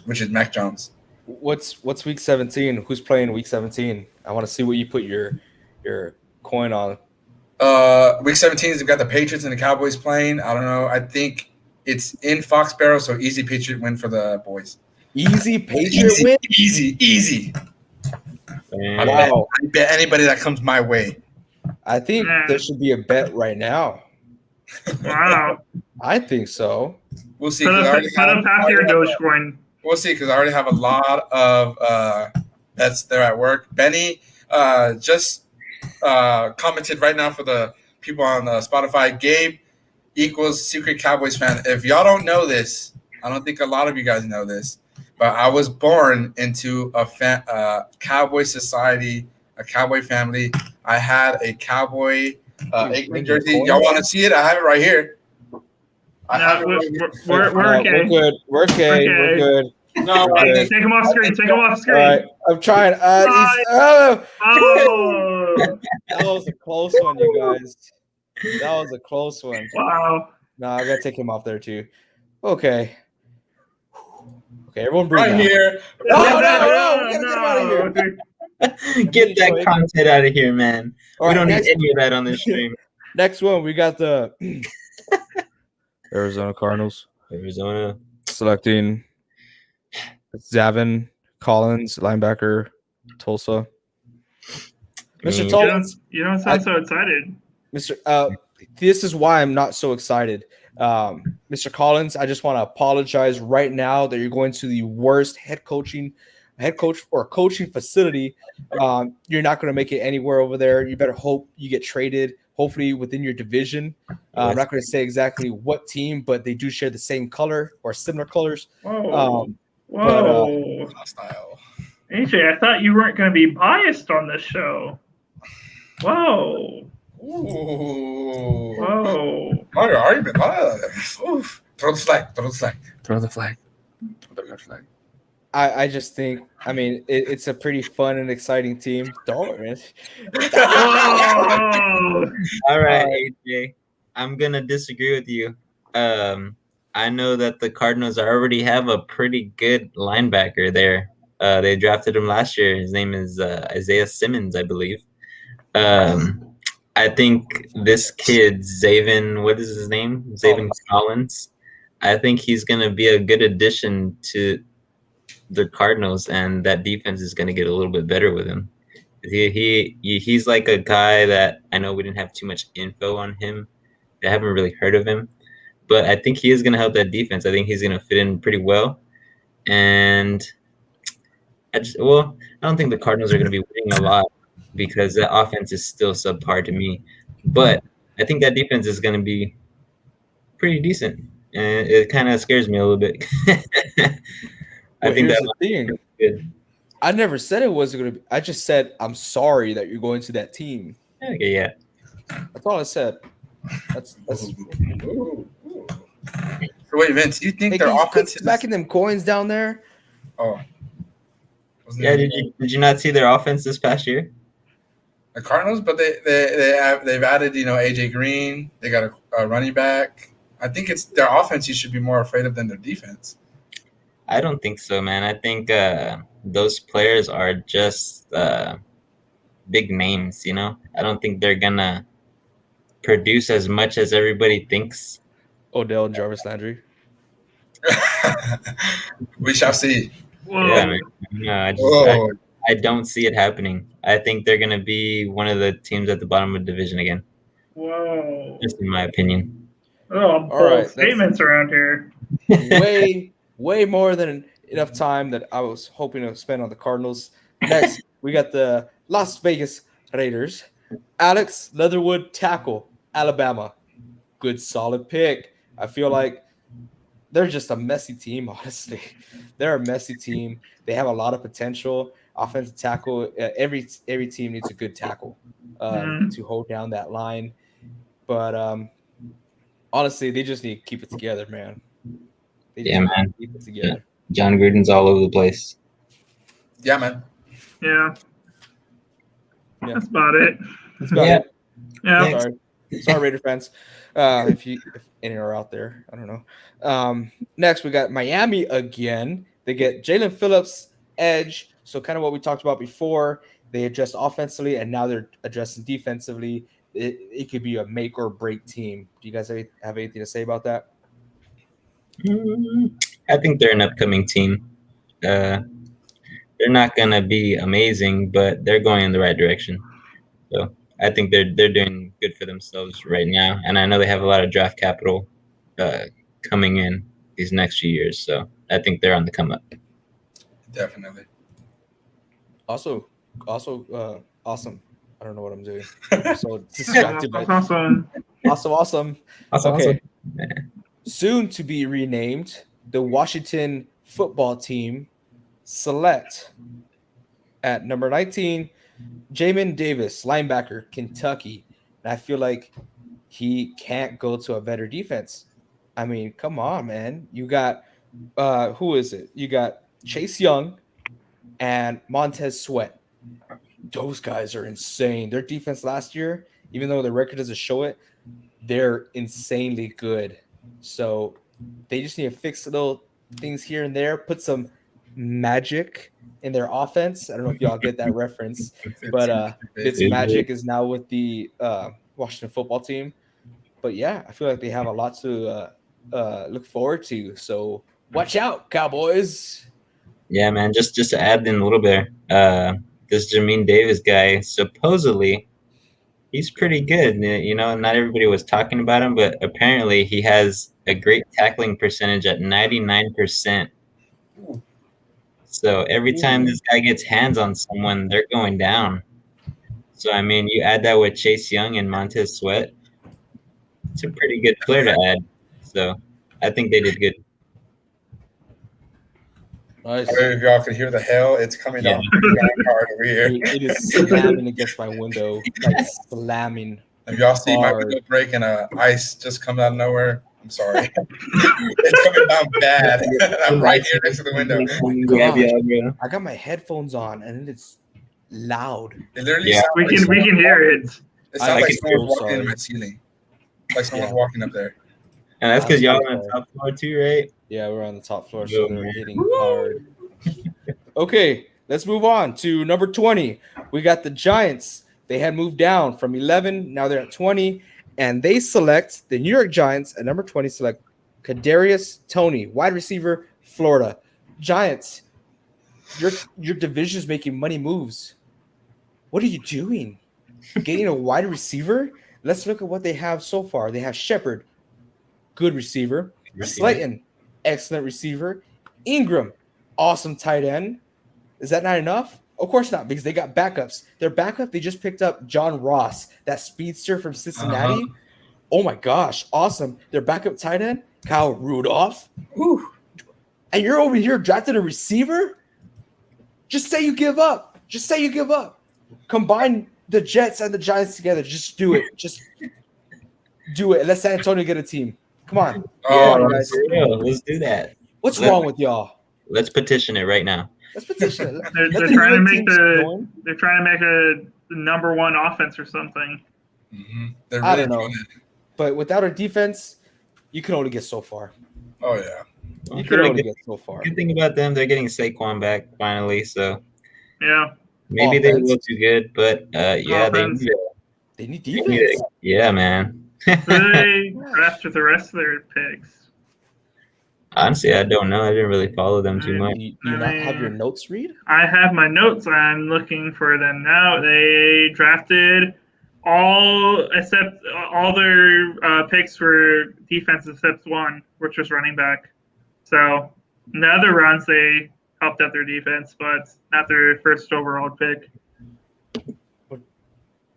which is Mac Jones. What's week 17? Who's playing week 17? I want to see what you put your coin on. Week 17 is we've got the Patriots and the Cowboys playing. I don't know. I think it's in Foxborough, so easy Patriot win for the boys. Easy Patriot win? Easy. Wow. I bet anybody that comes my way. I think there should be a bet right now. Wow. I think so. We'll see. Put up half your Dogecoin. We'll see, because I already have a lot of bets there at work. Benny just commented right now for the people on Spotify. Gabe equals secret Cowboys fan. If y'all don't know this, I don't think a lot of you guys know this, but I was born into a Cowboy society, a Cowboy family. I had a Cowboy Aikman jersey. Y'all want to see it? I have it right here. We're okay. We're good. We're okay. We're good. No, Take him off screen. Take him off screen. All right, I'm trying. Oh. That was a close one, you guys. That was a close one. Wow. No, I gotta take him off there too. Okay. Okay, everyone breathe. right now. here. No, we gotta get him out of here. Get that content out of here, man. All We right, don't next, need any of that on this stream. next one, we got the Arizona Cardinals Arizona. selecting Zavin Collins, linebacker, Tulsa. Mr. Collins, You don't sound so excited. Mr. This is why I'm not so excited. Mr. Collins, I just want to apologize right now that you're going to the worst head coach or coaching facility. You're not going to make it anywhere over there. You better hope you get traded, hopefully within your division. I'm not going to say exactly what team, but they do share the same color or similar colors. Whoa. Whoa. Hostile. AJ, I thought you weren't going to be biased on this show. Whoa. Ooh. Whoa. Mario argument. Oof. Throw the flag. Throw the flag. I just think, I mean, it's a pretty fun and exciting team. Don't, man. Whoa. All right, AJ. I'm gonna disagree with you. I know that the Cardinals already have a pretty good linebacker there. They drafted him last year. His name is Isaiah Simmons, I believe. I think this kid, Zavin, what is his name? Zavin Collins. I think he's gonna be a good addition to the Cardinals, and that defense is gonna get a little bit better with him. He's like a guy that I know we didn't have too much info on him. I haven't really heard of him, but I think he is going to help that defense. I think he's going to fit in pretty well. And I don't think the Cardinals are going to be winning a lot because that offense is still subpar to me. But I think that defense is going to be pretty decent. and it kind of scares me a little bit. I Well, think here's that the thing. good. I never said it wasn't going to be. I just said I'm sorry that you're going to that team. Okay, yeah. That's all I said. That's Ooh. So wait, Vince, you think hey, their can you offense put is back in them coins down there? Oh. Wasn't Yeah, it did you not see their offense this past year? the Cardinals? But they've added, AJ Green. They got a running back. I think it's their offense you should be more afraid of than their defense. I don't think so, man. I think those players are just big names, you know? I don't think they're gonna produce as much as everybody thinks. Odell and Jarvis Landry. We shall see. Whoa. Yeah, man. No, Whoa. I don't see it happening. I think they're gonna be one of the teams at the bottom of the division again, Whoa. just in my opinion. Oh, All bold right, that's- statements around here. way more than enough time that I was hoping to spend on the Cardinals. Next, we got the Las Vegas Raiders. Alex Leatherwood, tackle, Alabama. Good, solid pick. I feel like they're just a messy team, honestly. They're a messy team. They have a lot of potential. Offensive tackle. Every team needs a good tackle to hold down that line. But honestly, they just need to keep it together, man. They just Yeah, need to man. keep it together. John Gruden's all over the place. Yeah, man. Yeah. Yeah. That's about it. That's about Yeah. it. Yeah. Sorry, Raider fans. If any are out there, I don't know. Next, we got Miami again. They get Jalen Phillips, edge. So kind of what we talked about before. They addressed offensively, and now they're addressing defensively. It could be a make or break team. Do you guys have anything to say about that? I think they're an upcoming team. They're not gonna be amazing, but they're going in the right direction. So I think they're doing good for themselves right now, and I know they have a lot of draft capital coming in these next few years. So I think they're on the come up. Definitely. Also, awesome. I don't know what I'm doing. I'm so distracted by That's awesome. awesome. Awesome. Okay. Soon to be renamed, the Washington football team select at number 19, Jamin Davis, linebacker, Kentucky. And I feel like he can't go to a better defense. I mean, come on, man. You got who is it? You got Chase Young and Montez Sweat. Those guys are insane. Their defense last year, even though the record doesn't show it, they're insanely good. So they just need to fix little things here and there, put some magic in their offense. I don't know if y'all get that reference, but Fitz Magic is now with the Washington football team. But yeah, I feel like they have a lot to look forward to. So watch out, Cowboys. Yeah, man. Just to add in a little bit, this Jamin Davis guy, supposedly, he's pretty good. You know, not everybody was talking about him, but apparently he has a great tackling percentage at 99%. So every time this guy gets hands on someone, they're going down. So, I mean, you add that with Chase Young and Montez Sweat, it's a pretty good player to add. So I think they did good. Nice. I don't know if y'all can hear the hail. It's coming down hard over here. It is slamming against my window, like slamming. If y'all see my hard. window break and ice just comes out of nowhere, I'm sorry. It's coming down bad. I'm right here next to the window. I got my headphones on and it's loud. It literally Yeah. sounds We like can hear it. It I sounds like can someone's feel walking in sorry. my ceiling. Like someone's Yeah. walking up there. And that's because y'all on the top floor too, right? Yeah, we're on the top floor, Yo, so they're man. hitting hard. Okay, let's move on to number 20. We got the Giants. They had moved down from 11. Now they're at 20. And they select the New York Giants at number 20, select Kadarius Toney, wide receiver, Florida. Giants, your division's making money moves. What are you doing? Getting a wide receiver? Let's look at what they have so far. They have Shepard, good receiver. Slayton, excellent receiver. Ingram, awesome tight end. Is that not enough? Of course not, because they got backups. Their backup, they just picked up John Ross, that speedster from Cincinnati. Oh my gosh, awesome. Their backup tight end, Kyle Rudolph, Ooh. and you're over here drafted a receiver? Just say you give up. Just say you give up. Combine the Jets and the Giants together. Just do it. Just do it. Let San Antonio get a team. Come on. Oh, Come on, that's- guys. For real, let's do that. What's Let- wrong with y'all? Let's petition it right now. Let's petition it. They're, Let they're the trying to New make teams the join. they're trying to make a number one offense or something. Mhm. They're I really don't know. doing it. But without our defense, you can only get so far. Oh yeah. You Sure, can only good, get so far. good thing about them, they're getting Saquon back finally, so Yeah. maybe they Offense. will do good. But yeah, Offense. They need they need defense. it. Yeah, man. Who do they draft with the rest of their picks? Honestly, I don't know. I didn't really follow them too much. Do you not have your notes, Reed? I have my notes. I'm looking for them now. They drafted all their picks for defense except one, which was running back. So in the other rounds they helped out their defense, but not their first overall pick.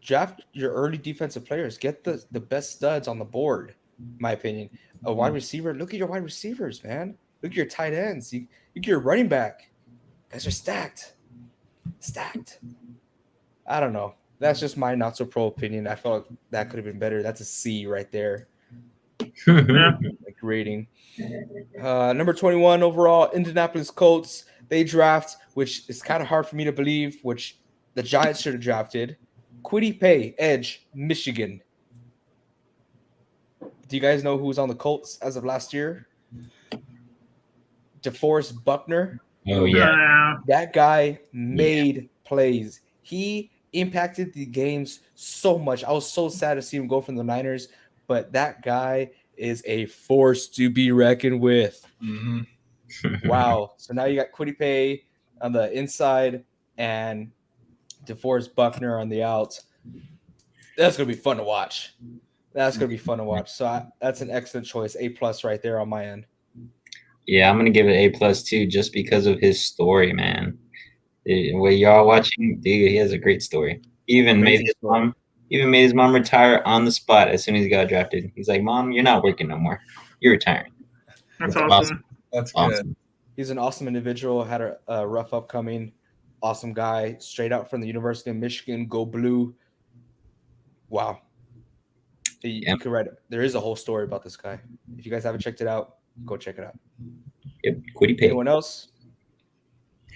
Draft your early defensive players. Get the best studs on the board, in my opinion. A wide receiver. Look at your wide receivers, man. Look at your tight ends. Look at your running back. Guys are stacked. Stacked. I don't know. That's just my not so pro opinion. I felt like that could have been better. That's a C right there. Yeah. Like rating. Number 21 overall, Indianapolis Colts. They draft, which is kind of hard for me to believe, which the Giants should have drafted. Kwity Paye, edge, Michigan. Do you guys know who was on the Colts as of last year? DeForest Buckner. Oh yeah. That guy made plays. He impacted the games so much. I was so sad to see him go from the Niners, but that guy is a force to be reckoned with. Mhm. Wow. So now you got Kwity Paye on the inside and DeForest Buckner on the out. That's going to be fun to watch. That's going to be fun to watch. So that's an excellent choice. A+ right there on my end. Yeah, I'm gonna give it A+ too, just because of his story, man. What y'all watching, dude, he has a great story. Even made Amazing his mom retire on the spot as soon as he got drafted. He's like, "Mom, you're not working no more. You're retiring." That's That's awesome. That's good. Awesome. He's an awesome individual, had a rough upcoming, awesome guy, straight out from the University of Michigan, go blue. Wow. You Yep. could write it. There is a whole story about this guy. If you guys haven't checked it out, go check it out. Yep, Kwity Paye. Anyone else?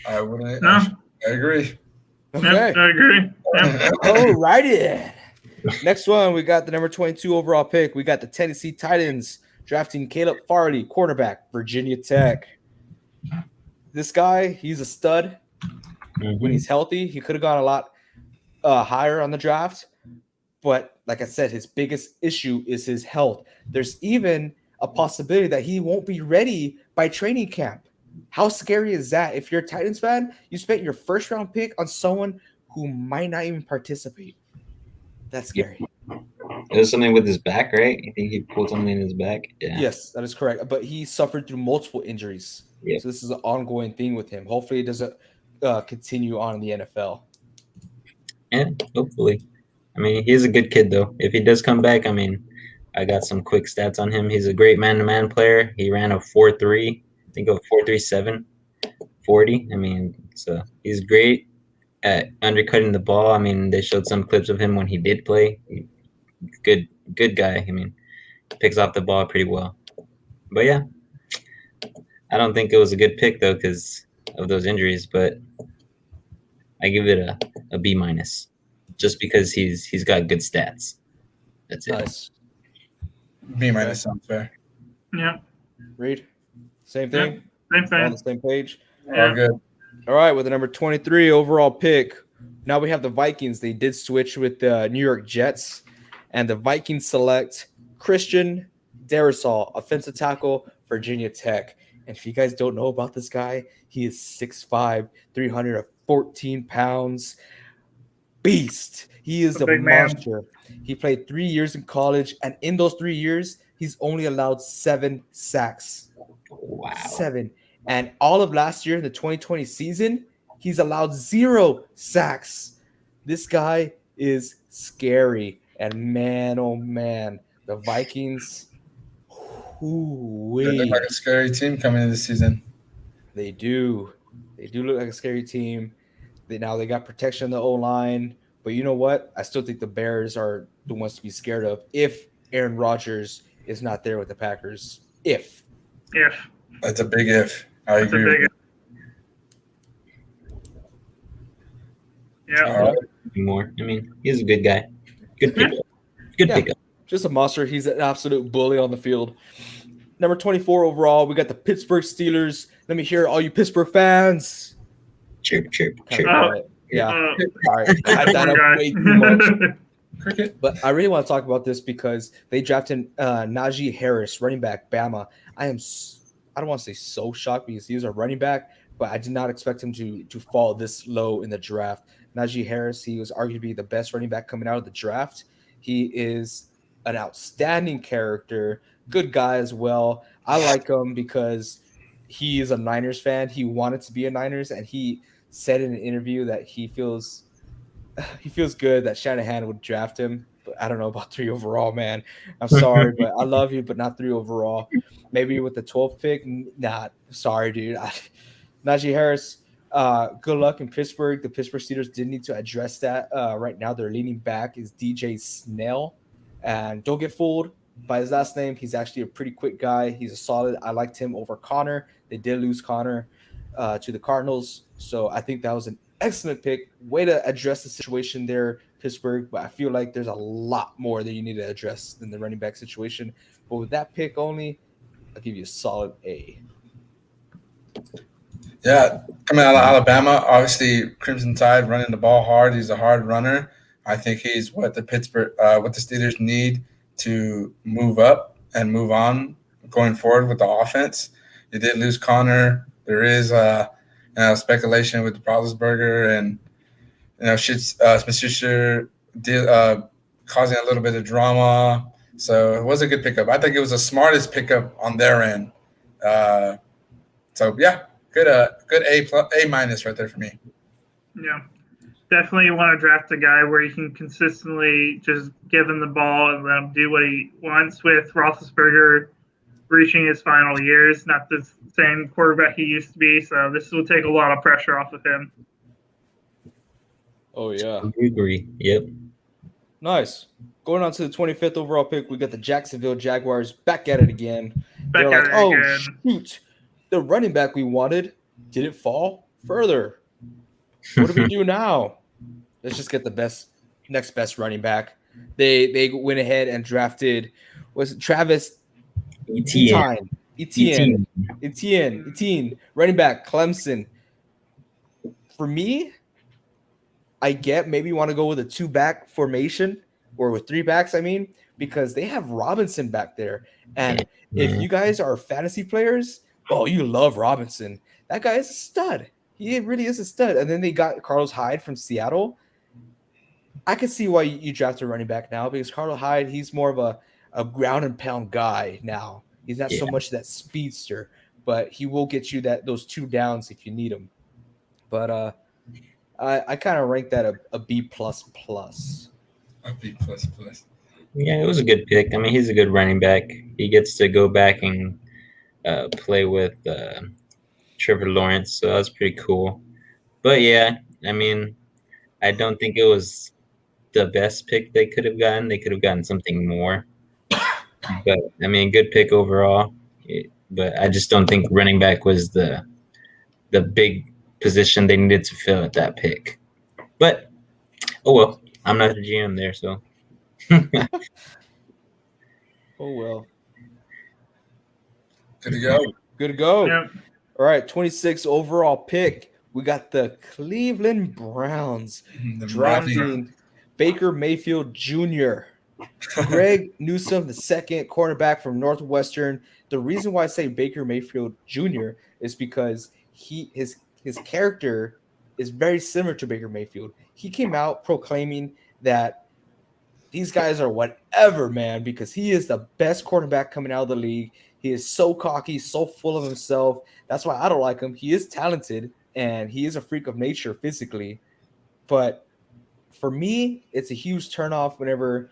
I wouldn't. No. I agree. Okay. Yep, I agree. Yep. All righty. Next one, we got the number 22 overall pick. We got the Tennessee Titans drafting Caleb Farley, quarterback, Virginia Tech. This guy, he's a stud. When he's healthy, he could have gone a lot higher on the draft. But like I said, his biggest issue is his health. There's even a possibility that he won't be ready by training camp. How scary is that? If you're a Titans fan, you spent your first round pick on someone who might not even participate. That's scary. It was something with his back, right? I think he pulled something in his back. Yeah. Yes, that is correct. But he suffered through multiple injuries. Yep. So this is an ongoing thing with him. Hopefully it doesn't continue on in the NFL. And hopefully. I mean, he's a good kid, though. If he does come back, I mean, I got some quick stats on him. He's a great man-to-man player. He ran a 4.3, I think a 4.37, 40. I mean, so he's great at undercutting the ball. I mean, they showed some clips of him when he did play. Good guy. I mean, picks off the ball pretty well. But yeah, I don't think it was a good pick though because of those injuries. But I give it a B-, just because he's got good stats. That's it. Nice. B- sounds fair. Yeah. Reed, same thing? Same We're on thing. the same page? Yeah. All good. All right, with the number 23 overall pick, now we have the Vikings. They did switch with the New York Jets, and the Vikings select Christian Darrisaw, offensive tackle, Virginia Tech. And if you guys don't know about this guy, he is 6'5", 314 pounds. Beast. He is a big man. monster. He played 3 years in college, and in those 3 years, he's only allowed 7 sacks. Wow. 7. And all of last year in the 2020 season, he's allowed 0 sacks. This guy is scary. And man, oh man, the Vikings, They Ooh-wee. look like a scary team coming into the season. They do. They do look like a scary team. Now they got protection on the O line, but you know what? I still think the Bears are the ones to be scared of if Aaron Rodgers is not there with the Packers. If If That's a big if. I that's a agree. big. Yeah. All right. More. I mean, he's a good guy. Good pickup. Good Yeah. pickup. just a monster. He's an absolute bully on the field. Number 24 overall, we got the Pittsburgh Steelers. Let me hear all you Pittsburgh fans. Chirp, chirp, Kind chirp. of Oh. quiet. Yeah. Uh, All right. I that up guy. way too much. Cricket. But I really want to talk about this because they drafted Najee Harris, running back, Bama. I don't want to say so shocked because he was a running back, but I did not expect him to fall this low in the draft. Najee Harris, he was arguably the best running back coming out of the draft. He is an outstanding character, good guy as well. I like him because he is a Niners fan. He wanted to be a Niners, and he said in an interview that he feels good that Shanahan would draft him. But I don't know about 3 overall, man. I'm sorry, but I love you, but not 3 overall. Maybe with the 12th pick, not. Sorry, dude. Najee Harris, good luck in Pittsburgh. The Pittsburgh Steelers did need to address that. Right now, their leaning back is DJ Snell. And don't get fooled by his last name. He's actually a pretty quick guy. He's a solid. I liked him over Connor. They did lose Connor to the Cardinals. So I think that was an excellent pick. Way to address the situation there, Pittsburgh. But I feel like there's a lot more that you need to address than the running back situation. But with that pick only, I'll give you a solid A. Yeah, coming out of Alabama, obviously Crimson Tide running the ball hard. He's a hard runner. I think he's what the Steelers need to move up and move on going forward with the offense. They did lose Connor. There is speculation with Roethlisberger and Smith-Schuster causing a little bit of drama. So it was a good pickup. I think it was the smartest pickup on their end. So yeah, good A minus right there for me. Yeah. Definitely want to draft a guy where you can consistently just give him the ball and let him do what he wants. With Roethlisberger reaching his final years, not the same quarterback he used to be. So this will take a lot of pressure off of him. Oh, yeah. I agree. Yep. Nice. Going on to the 25th overall pick, we got the Jacksonville Jaguars back at it again. Back They're at like, it oh, again. shoot. The running back we wanted didn't fall further. What do we do now? Let's just get the next best running back. They went ahead and drafted Travis Etienne, running back, Clemson. For me, I get maybe you want to go with a 2-back formation or with 3 backs, I mean, because they have Robinson back there. And if you guys are fantasy players, oh, you love Robinson. That guy is a stud. He really is a stud. And then they got Carlos Hyde from Seattle. I can see why you draft a running back now because Carlos Hyde, he's more of a ground and pound guy now. He's not so much that speedster, but he will get you those 2 downs if you need him. But I kind of rank that a B++. A B++. Yeah, it was a good pick. I mean, he's a good running back. He gets to go back and play with Trevor Lawrence, so that was pretty cool. But yeah, I mean, I don't think it was the best pick they could have gotten. They could have gotten something more. But I mean, good pick overall. But I just don't think running back was the big position they needed to fill at that pick. But oh well, I'm not the GM there, so. Oh, well. Good to go. Good to go. Yeah. All right, 26 overall pick. We got the Cleveland Browns The drafting Baker Mayfield Jr., Greg Newsome, the second cornerback from Northwestern. The reason why I say Baker Mayfield Jr. is because his character is very similar to Baker Mayfield. He came out proclaiming that these guys are whatever, man, because he is the best quarterback coming out of the league. He is so cocky, so full of himself. That's why I don't like him. He is talented, and he is a freak of nature physically. But for me, it's a huge turnoff whenever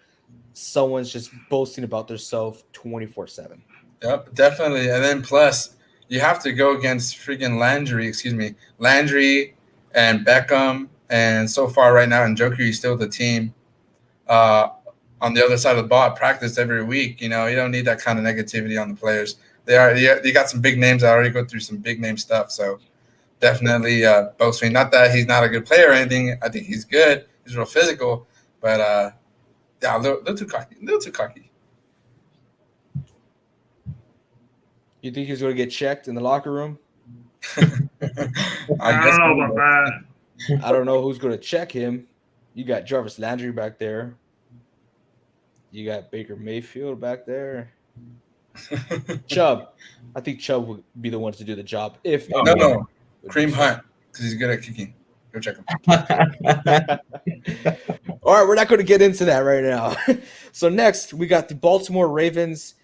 someone's just boasting about themselves 24/7. Yep, definitely. And then plus, you have to go against freaking Landry and Beckham. And so far right now, Njoku is still the team uh, on the other side of the ball at practice every week. You know, you don't need that kind of negativity on the players. They got some big names that already go through some big name stuff. So definitely boasting. Not that he's not a good player or anything. I think he's good. He's real physical. But, yeah, a little too cocky. A little too cocky. You think he's going to get checked in the locker room? I don't know about that. I don't know who's going to check him. You got Jarvis Landry back there. You got Baker Mayfield back there. Chubb. I think Chubb would be the one to do the job. If No. Kareem Hunt, because he's good at kicking. Go check him. All right, we're not going to get into that right now. So next, we got the Baltimore Ravens.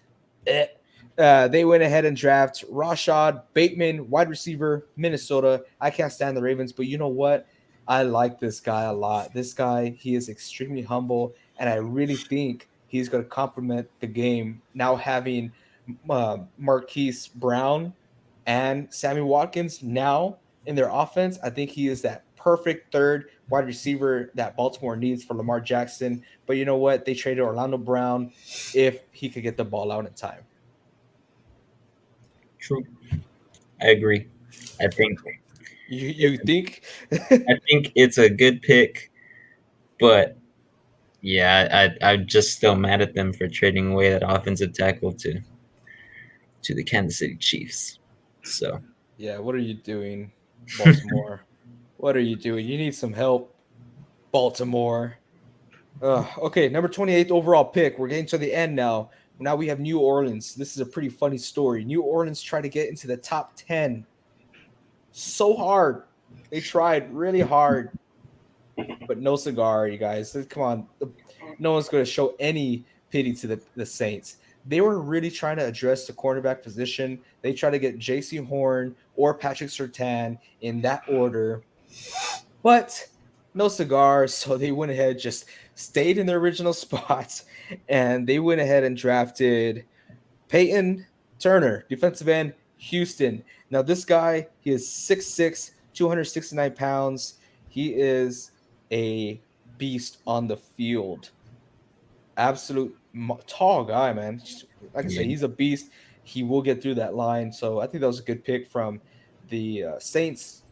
They went ahead and draft Rashad Bateman, wide receiver, Minnesota. I can't stand the Ravens, but you know what? I like this guy a lot. This guy, he is extremely humble, and I really think he's going to complement the game. Now having Marquise Brown and Sammy Watkins now in their offense, I think he is that perfect third wide receiver that Baltimore needs for Lamar Jackson. But you know what? They traded Orlando Brown if he could get the ball out in time. True. I agree. I think You think? I think it's a good pick, but yeah, I'm just still mad at them for trading away that offensive tackle to the Kansas City Chiefs. So Yeah, what are you doing, Baltimore? What are you doing? You need some help, Baltimore. Okay, number 28th overall pick. We're getting to the end now. Now we have New Orleans. This is a pretty funny story. New Orleans tried to get into the top 10 so hard. They tried really hard, but no cigar, you guys. Come on. No one's going to show any pity to the Saints. They were really trying to address the cornerback position. They tried to get J.C. Horn or Patrick Surtain in that order, but no cigars. So they went ahead, just stayed in their original spots, and they went ahead and drafted Peyton Turner, defensive end, Houston. Now, this guy, he is 6'6", 269 pounds. He is a beast on the field. Absolute tall guy, man. Like I said, he's a beast. He will get through that line. So I think that was a good pick from the Saints.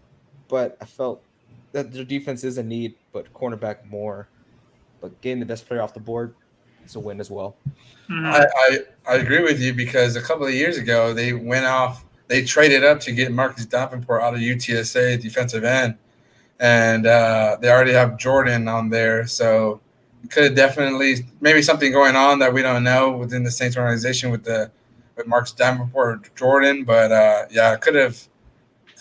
But I felt that their defense is a need, but cornerback more. But getting the best player off the board is a win as well. I agree with you because a couple of years ago they traded up to get Marcus Davenport out of UTSA defensive end, and they already have Jordan on there, so could definitely maybe something going on that we don't know within the Saints organization with Marcus Davenport or Jordan, but yeah, could have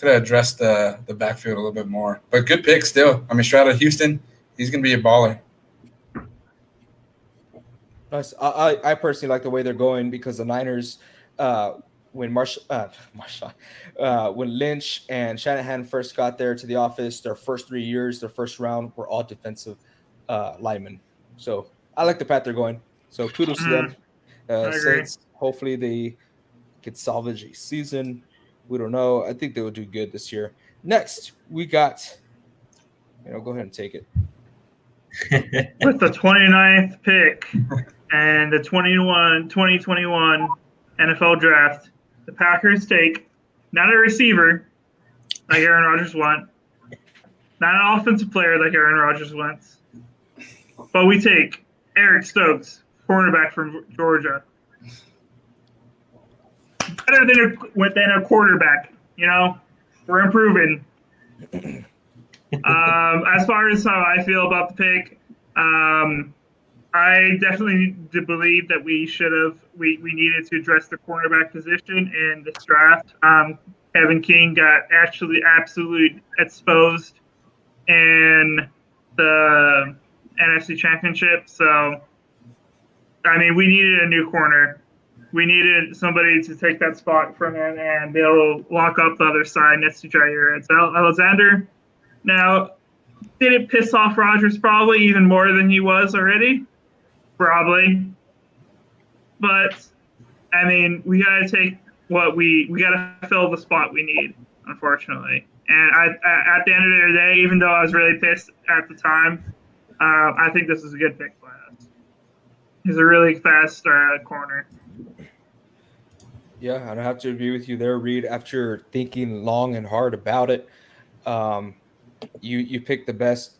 addressed the backfield a little bit more. But good pick still. I mean, straight out of Houston, he's gonna be a baller. Nice. I personally like the way they're going because the Niners, when when Lynch and Shanahan first got there to the office, their first 3 years, their first round were all defensive linemen. So I like the path they're going. So kudos to them. Saints, hopefully they could salvage a season. We don't know. I think they will do good this year. Next, we got, go ahead and take it. With the 29th pick and the 2021 NFL draft, the Packers take not a receiver like Aaron Rodgers wants, not an offensive player like Aaron Rodgers wants, but we take Eric Stokes, cornerback from Georgia. Better than a quarterback, we're improving. As far as how I feel about the pick, I definitely believe that we needed to address the cornerback position in this draft. Kevin King got absolutely exposed in the NFC Championship. So, I mean, we needed a new corner. We needed somebody to take that spot from him and be able to walk up the other side next to Jair Alexander. Now, did it piss off Rodgers probably even more than he was already? Probably. But I mean, we got to take what we got to fill the spot we need, unfortunately. And at the end of the day, even though I was really pissed at the time, I think this is a good pick by us. He's a really fast corner. Yeah, I have to agree with you there, Reed. After thinking long and hard about it, you picked the best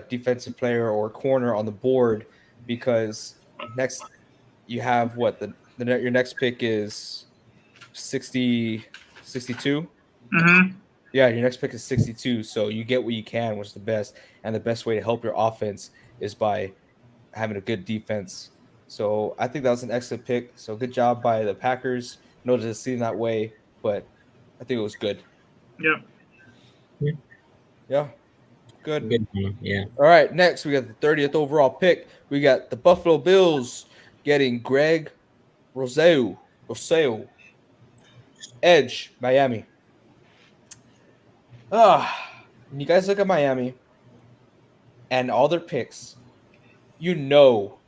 defensive player or corner on the board because next you have what your next pick is 60, 62. Mm-hmm. Yeah, your next pick is 62. So you get what you can, which is the best. And the best way to help your offense is by having a good defense. So I think that was an excellent pick. So good job by the Packers. No, it doesn't seem that way, but I think it was good. Yep. Yeah, good. Good one, yeah. All right, next we got the 30th overall pick. We got the Buffalo Bills getting Greg Roseo, edge, Miami. When you guys look at Miami and all their picks, you know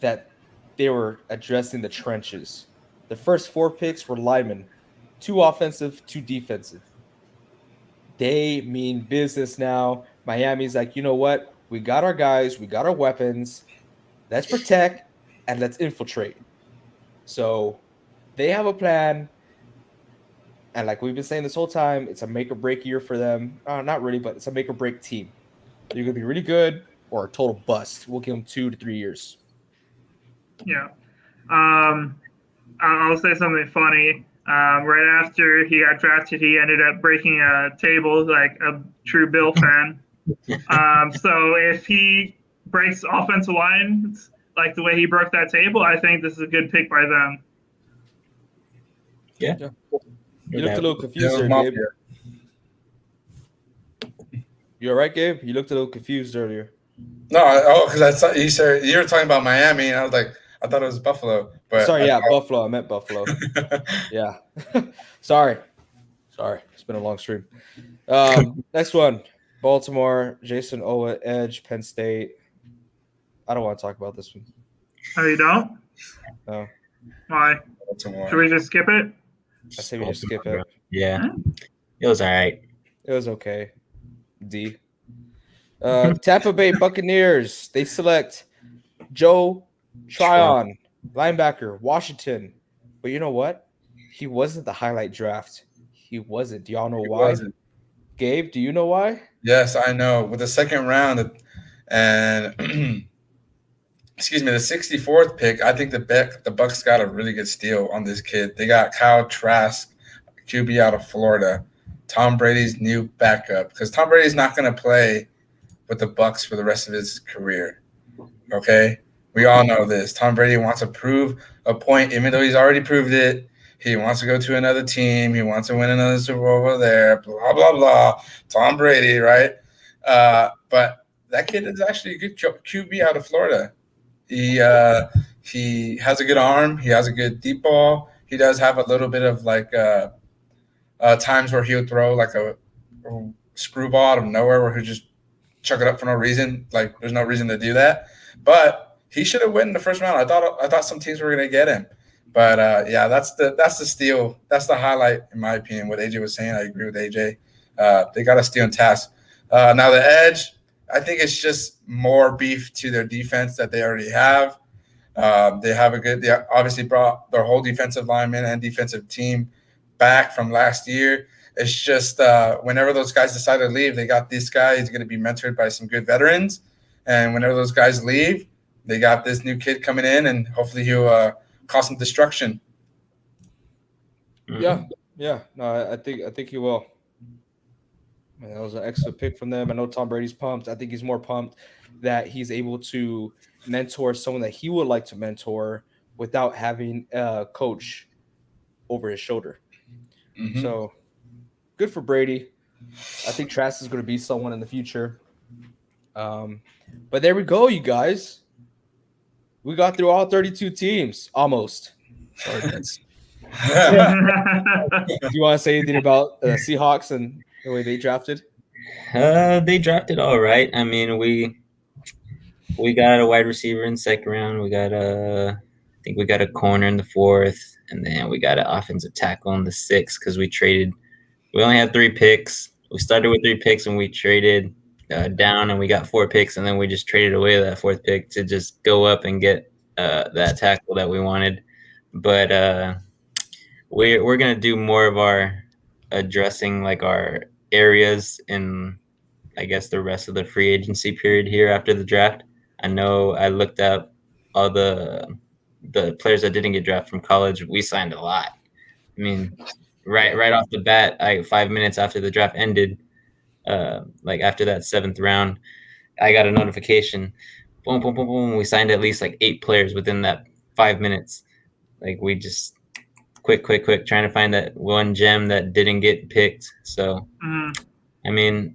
that they were addressing the trenches. The first 4 picks were linemen, 2 offensive, 2 defensive. They mean business now. Miami's like, you know what? We got our guys, we got our weapons. Let's protect and let's infiltrate. So they have a plan. And like we've been saying this whole time, it's a make or break year for them. Not really, but it's a make or break team. You're going to be really good or a total bust. We'll give them 2 to 3 years. Yeah. I'll say something funny. Right after he got drafted, he ended up breaking a table like a true Bill fan. So if he breaks offensive lines like the way he broke that table, I think this is a good pick by them. Yeah. You looked a little confused there, Gabe. You all right, Gabe? You looked a little confused earlier. No, because I thought you said you were talking about Miami, and I was like, I thought it was Buffalo. But Sorry, Buffalo. I meant Buffalo. Yeah. Sorry. It's been a long stream. Next one. Baltimore, Jason Owa, edge, Penn State. I don't want to talk about this one. Oh, you don't? No. Why? Baltimore. Should we just skip it? I say we just skip it. Yeah. It was all right. It was okay. D. Tampa Bay Buccaneers. They select Joe Tryon, linebacker, Washington. But you know what? He wasn't the highlight draft. He wasn't. Do y'all know why? Wasn't. Gabe, do you know why? Yes, I know. With the second round and excuse me, the 64th pick, I think the Bucks got a really good steal on this kid. They got Kyle Trask, QB out of Florida, Tom Brady's new backup, because Tom Brady's not going to play with the Bucks for the rest of his career. Okay, we all know this. Tom Brady wants to prove a point, even though he's already proved it. He wants to go to another team. He wants to win another Super Bowl over there. Blah blah blah. Tom Brady, right? But that kid is actually a good QB out of Florida. He has a good arm. He has a good deep ball. He does have a little bit of like times where he'll throw like a screwball out of nowhere where he'll just chuck it up for no reason. Like there's no reason to do that. But he should have won in the first round. I thought some teams were going to get him. But yeah, that's the steal. That's the highlight in my opinion. What AJ was saying, I agree with AJ. They got a steal in task. Now the edge, I think it's just more beef to their defense that they already have. They obviously brought their whole defensive lineman and defensive team back from last year. It's just whenever those guys decide to leave, they got this guy. He's going to be mentored by some good veterans. And whenever those guys leave, they got this new kid coming in, and hopefully he'll cause some destruction. Yeah. No, I think he will. Man, that was an excellent pick from them. I know Tom Brady's pumped. I think he's more pumped that he's able to mentor someone that he would like to mentor without having a coach over his shoulder. Mm-hmm. So good for Brady. I think Trask is going to be someone in the future. But there we go, you guys. We got through all 32 teams, almost. Sorry, Vince. Do you want to say anything about the Seahawks and the way they drafted? They drafted all right. I mean, we got a wide receiver in the second round. We got think we got a corner in the 4th, and then we got an offensive tackle in the 6th because we traded. We only had 3 picks. We started with 3 picks, and we traded down, and we got 4 picks, and then we just traded away that 4th pick to just go up and get that tackle that we wanted. But we're gonna do more of our addressing like our areas in, I guess, the rest of the free agency period here after the draft. I know I looked up all the players that didn't get drafted from college. We signed a lot. I mean, right off the bat, 5 minutes after the draft ended, like after that 7th round, I got a notification. Boom, boom, boom, boom. We signed at least like 8 players within that 5 minutes. Like we just quick, trying to find that one gem that didn't get picked. So, I mean,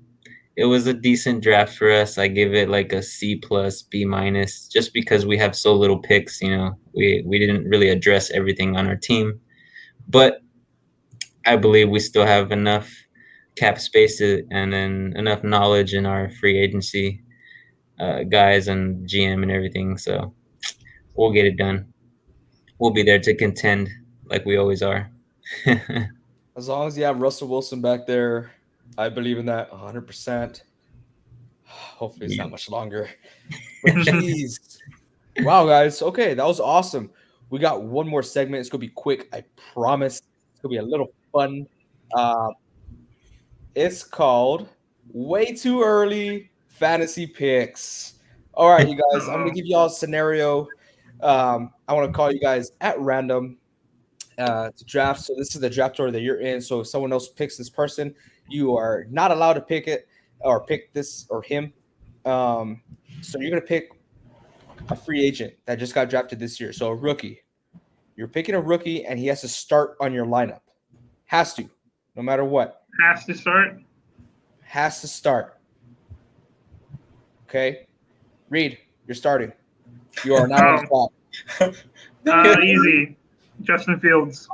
it was a decent draft for us. I give it like a C+, B-, just because we have so little picks. You know, we didn't really address everything on our team, but I believe we still have enough cap space and then enough knowledge in our free agency guys and GM and everything. So we'll get it done. We'll be there to contend like we always are. As long as you have Russell Wilson back there, I believe in that 100%. Hopefully it's not much longer. But jeez. Wow, guys. Okay, that was awesome. We got one more segment. It's going to be quick. I promise. It's going to be a little fun. It's called Way Too Early Fantasy Picks. All right, you guys. I'm going to give you all a scenario. I want to call you guys at random to draft. So this is the draft order that you're in. So if someone else picks this person, you are not allowed to pick it or pick this or him. So you're going to pick a free agent that just got drafted this year. So a rookie. You're picking a rookie, and he has to start on your lineup. Has to, no matter what. Has to start? Has to start. Okay? Reed, you're starting. You are not on the spot. Easy. Justin Fields.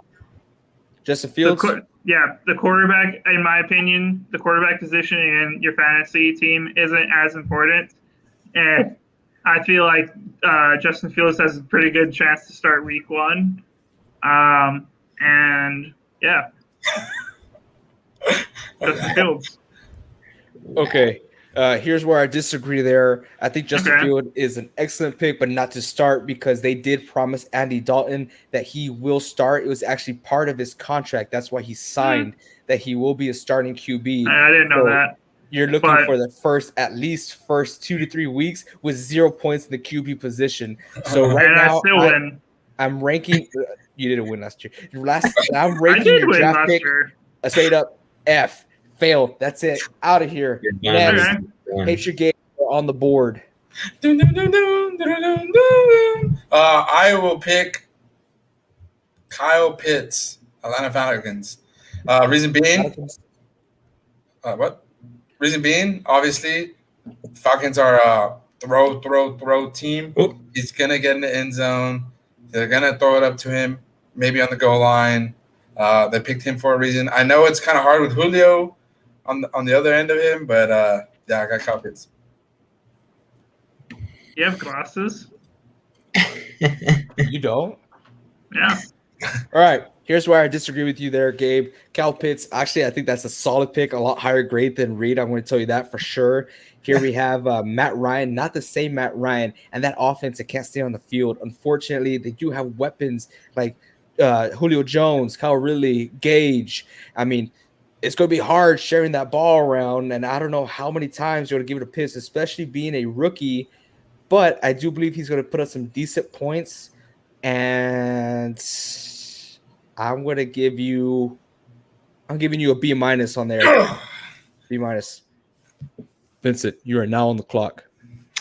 Justin Fields? The quarterback, in my opinion, the quarterback position in your fantasy team isn't as important. And I feel like Justin Fields has a pretty good chance to start week 1. And, yeah. Justin Fields. Okay. Here's where I disagree there. I think Justin Fields is an excellent pick, but not to start because they did promise Andy Dalton that he will start. It was actually part of his contract. That's why he signed that he will be a starting QB. I didn't know that. You're looking for the at least 2 to 3 weeks with 0 points in the QB position. So right now, I still win. I'm ranking. You didn't win last year. I'm ranking your draft pick a straight up F. Failed. That's it. Out of here. Next, Patriot game on the board. I will pick Kyle Pitts, Atlanta Falcons. Reason being, what? Reason being, obviously, Falcons are a throw team. Oop. He's gonna get in the end zone. They're gonna throw it up to him, maybe on the goal line. They picked him for a reason. I know it's kind of hard with Julio on the other end of him, but yeah, I got Kyle Pitts. You have glasses? You don't? Yeah. All right. Here's where I disagree with you there, Gabe. Kyle Pitts, actually, I think that's a solid pick, a lot higher grade than Reed. I'm going to tell you that for sure. Here we have Matt Ryan, not the same Matt Ryan, and that offense that can't stay on the field. Unfortunately, they do have weapons like Julio Jones, Kyle Ridley, Gage. I mean, it's going to be hard sharing that ball around, and I don't know how many times you're going to give it a Pitts, especially being a rookie. But I do believe he's going to put up some decent points, and I'm giving you a B- on there. B-. Vincent, you are now on the clock.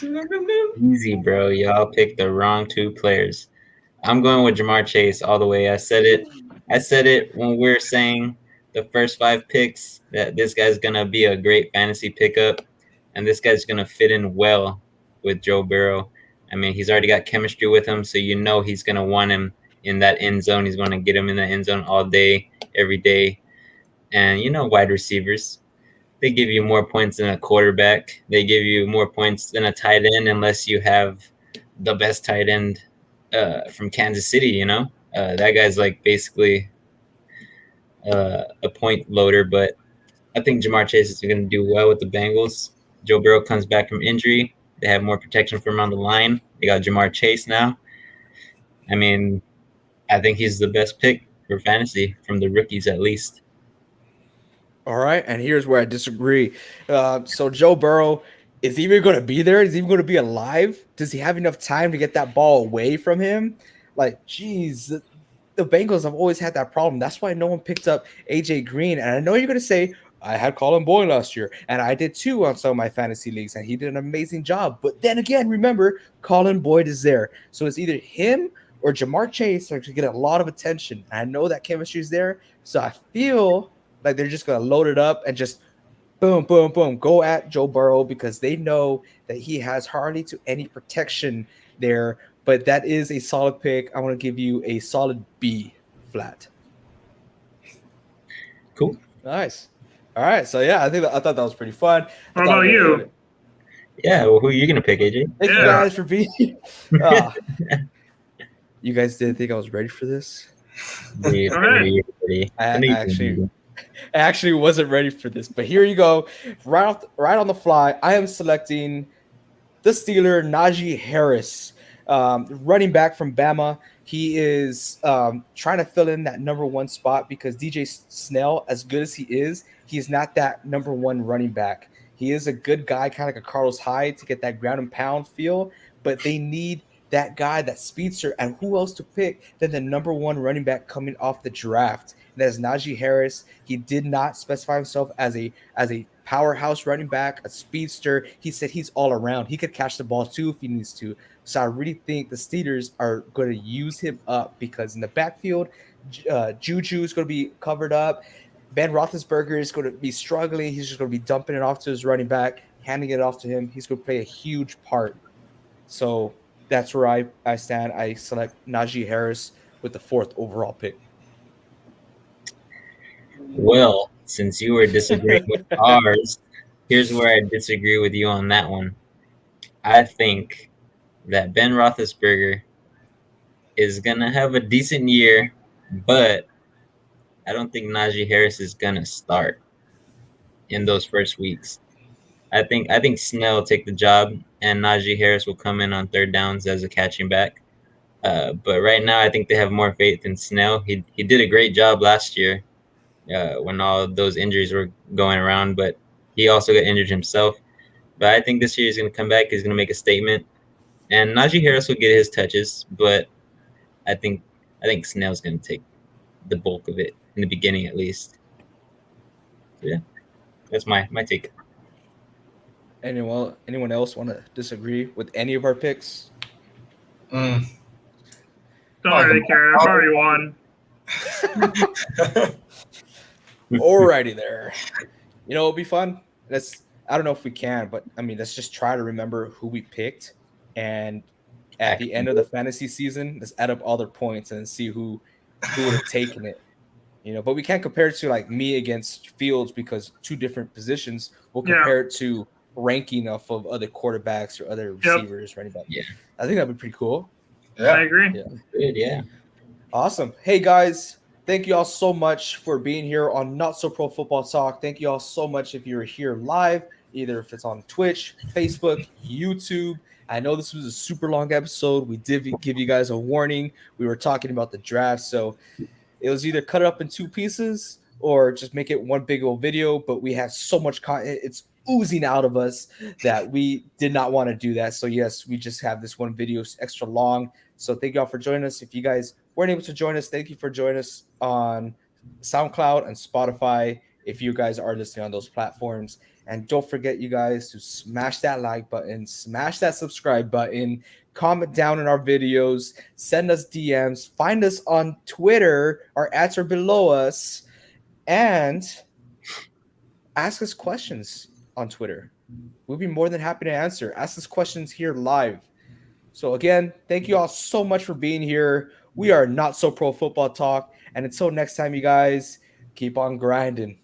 Easy, bro. Y'all picked the wrong 2 players. I'm going with Jamar Chase all the way. I said it when we were saying the first 5 picks that this guy's gonna be a great fantasy pickup, and this guy's gonna fit in well with Joe Burrow. I mean, he's already got chemistry with him, so you know he's gonna want him in that end zone. He's going to get him in the end zone all day, every day. And, you know, wide receivers, they give you more points than a quarterback. They give you more points than a tight end unless you have the best tight end from Kansas City. You know, that guy's like basically a point loader, but I think Jamar Chase is going to do well with the Bengals. Joe Burrow comes back from injury. They have more protection from around the line. They got Jamar Chase now. I mean, I think he's the best pick for fantasy from the rookies, at least. All right, and here's where I disagree. So Joe Burrow, is he even going to be there? Is he even going to be alive? Does he have enough time to get that ball away from him? Like, geez, the Bengals have always had that problem. That's why no one picked up AJ Green. And I know you're going to say, I had Colin Boyd last year, and I did too on some of my fantasy leagues, and he did an amazing job. But then again, remember, Colin Boyd is there. So it's either him or Jamar Chase are to get a lot of attention. And I know that chemistry is there. So I feel like they're just going to load it up and just boom, boom, boom, go at Joe Burrow because they know that he has hardly to any protection there. But that is a solid pick. I want to give you a solid B flat. Cool. Nice. All right. So, yeah, I thought that was pretty fun. How about you? Yeah, well, who are you going to pick, AJ? Thank you Yeah. guys for being You guys didn't think I was ready for this? Dude, All right. I actually wasn't ready for this, but here you go. Right on the fly, I am selecting the Steeler, Najee Harris, running back from Bama. He is trying to fill in that number one spot because DJ Snell, as good as he is not that number one running back. He is a good guy, kind of like a Carlos Hyde to get that ground and pound feel, but they need that guy, that speedster, and who else to pick than the number one running back coming off the draft? And that is Najee Harris. He did not specify himself as a powerhouse running back, a speedster. He said he's all around. He could catch the ball too if he needs to. So I really think the Steelers are going to use him up because in the backfield, Juju is going to be covered up. Ben Roethlisberger is going to be struggling. He's just going to be dumping it off to his running back, handing it off to him. He's going to play a huge part. So that's where I stand. I select Najee Harris with the 4th overall pick. Well, since you were disagreeing with ours, here's where I disagree with you on that one. I think that Ben Roethlisberger is going to have a decent year, but I don't think Najee Harris is going to start in those first weeks. I think Snell will take the job, and Najee Harris will come in on third downs as a catching back. But right now, I think they have more faith in Snell. He did a great job last year when all those injuries were going around, but he also got injured himself. But I think this year he's going to come back. He's going to make a statement, and Najee Harris will get his touches. But I think Snell's going to take the bulk of it in the beginning, at least. So yeah, that's my take. Anyone else want to disagree with any of our picks? Don't really care. I've already won. Alrighty there. You know, it'll be fun. I don't know if we can, but I mean, let's just try to remember who we picked, and at the end of the fantasy season, let's add up all their points and see who would have taken it. You know, but we can't compare it to like me against Fields because two different positions. We'll compare it to ranking of other quarterbacks or other receivers, running back. Yeah, I think that'd be pretty cool. I agree. Yeah. Good, yeah. Awesome. Hey guys, thank you all so much for being here on Not So Pro Football Talk. Thank you all so much if you're here live, either if it's on Twitch, Facebook, YouTube. I know this was a super long episode. We did give you guys a warning. We were talking about the draft, so it was either cut it up in 2 pieces or just make it one big old video, but we have so much content. It's oozing out of us that we did not want to do that. So yes, we just have this one video extra long. So thank you all for joining us. If you guys weren't able to join us, thank you for joining us on SoundCloud and Spotify if you guys are listening on those platforms. And don't forget, you guys, to smash that like button, smash that subscribe button, comment down in our videos, send us DMs, find us on Twitter. Our ads are below us, and ask us questions on Twitter. We'll be more than happy to answer. Ask us questions here live. So again, thank you all so much for being here. We are Not So Pro Football Talk. And until next time, you guys, keep on grinding.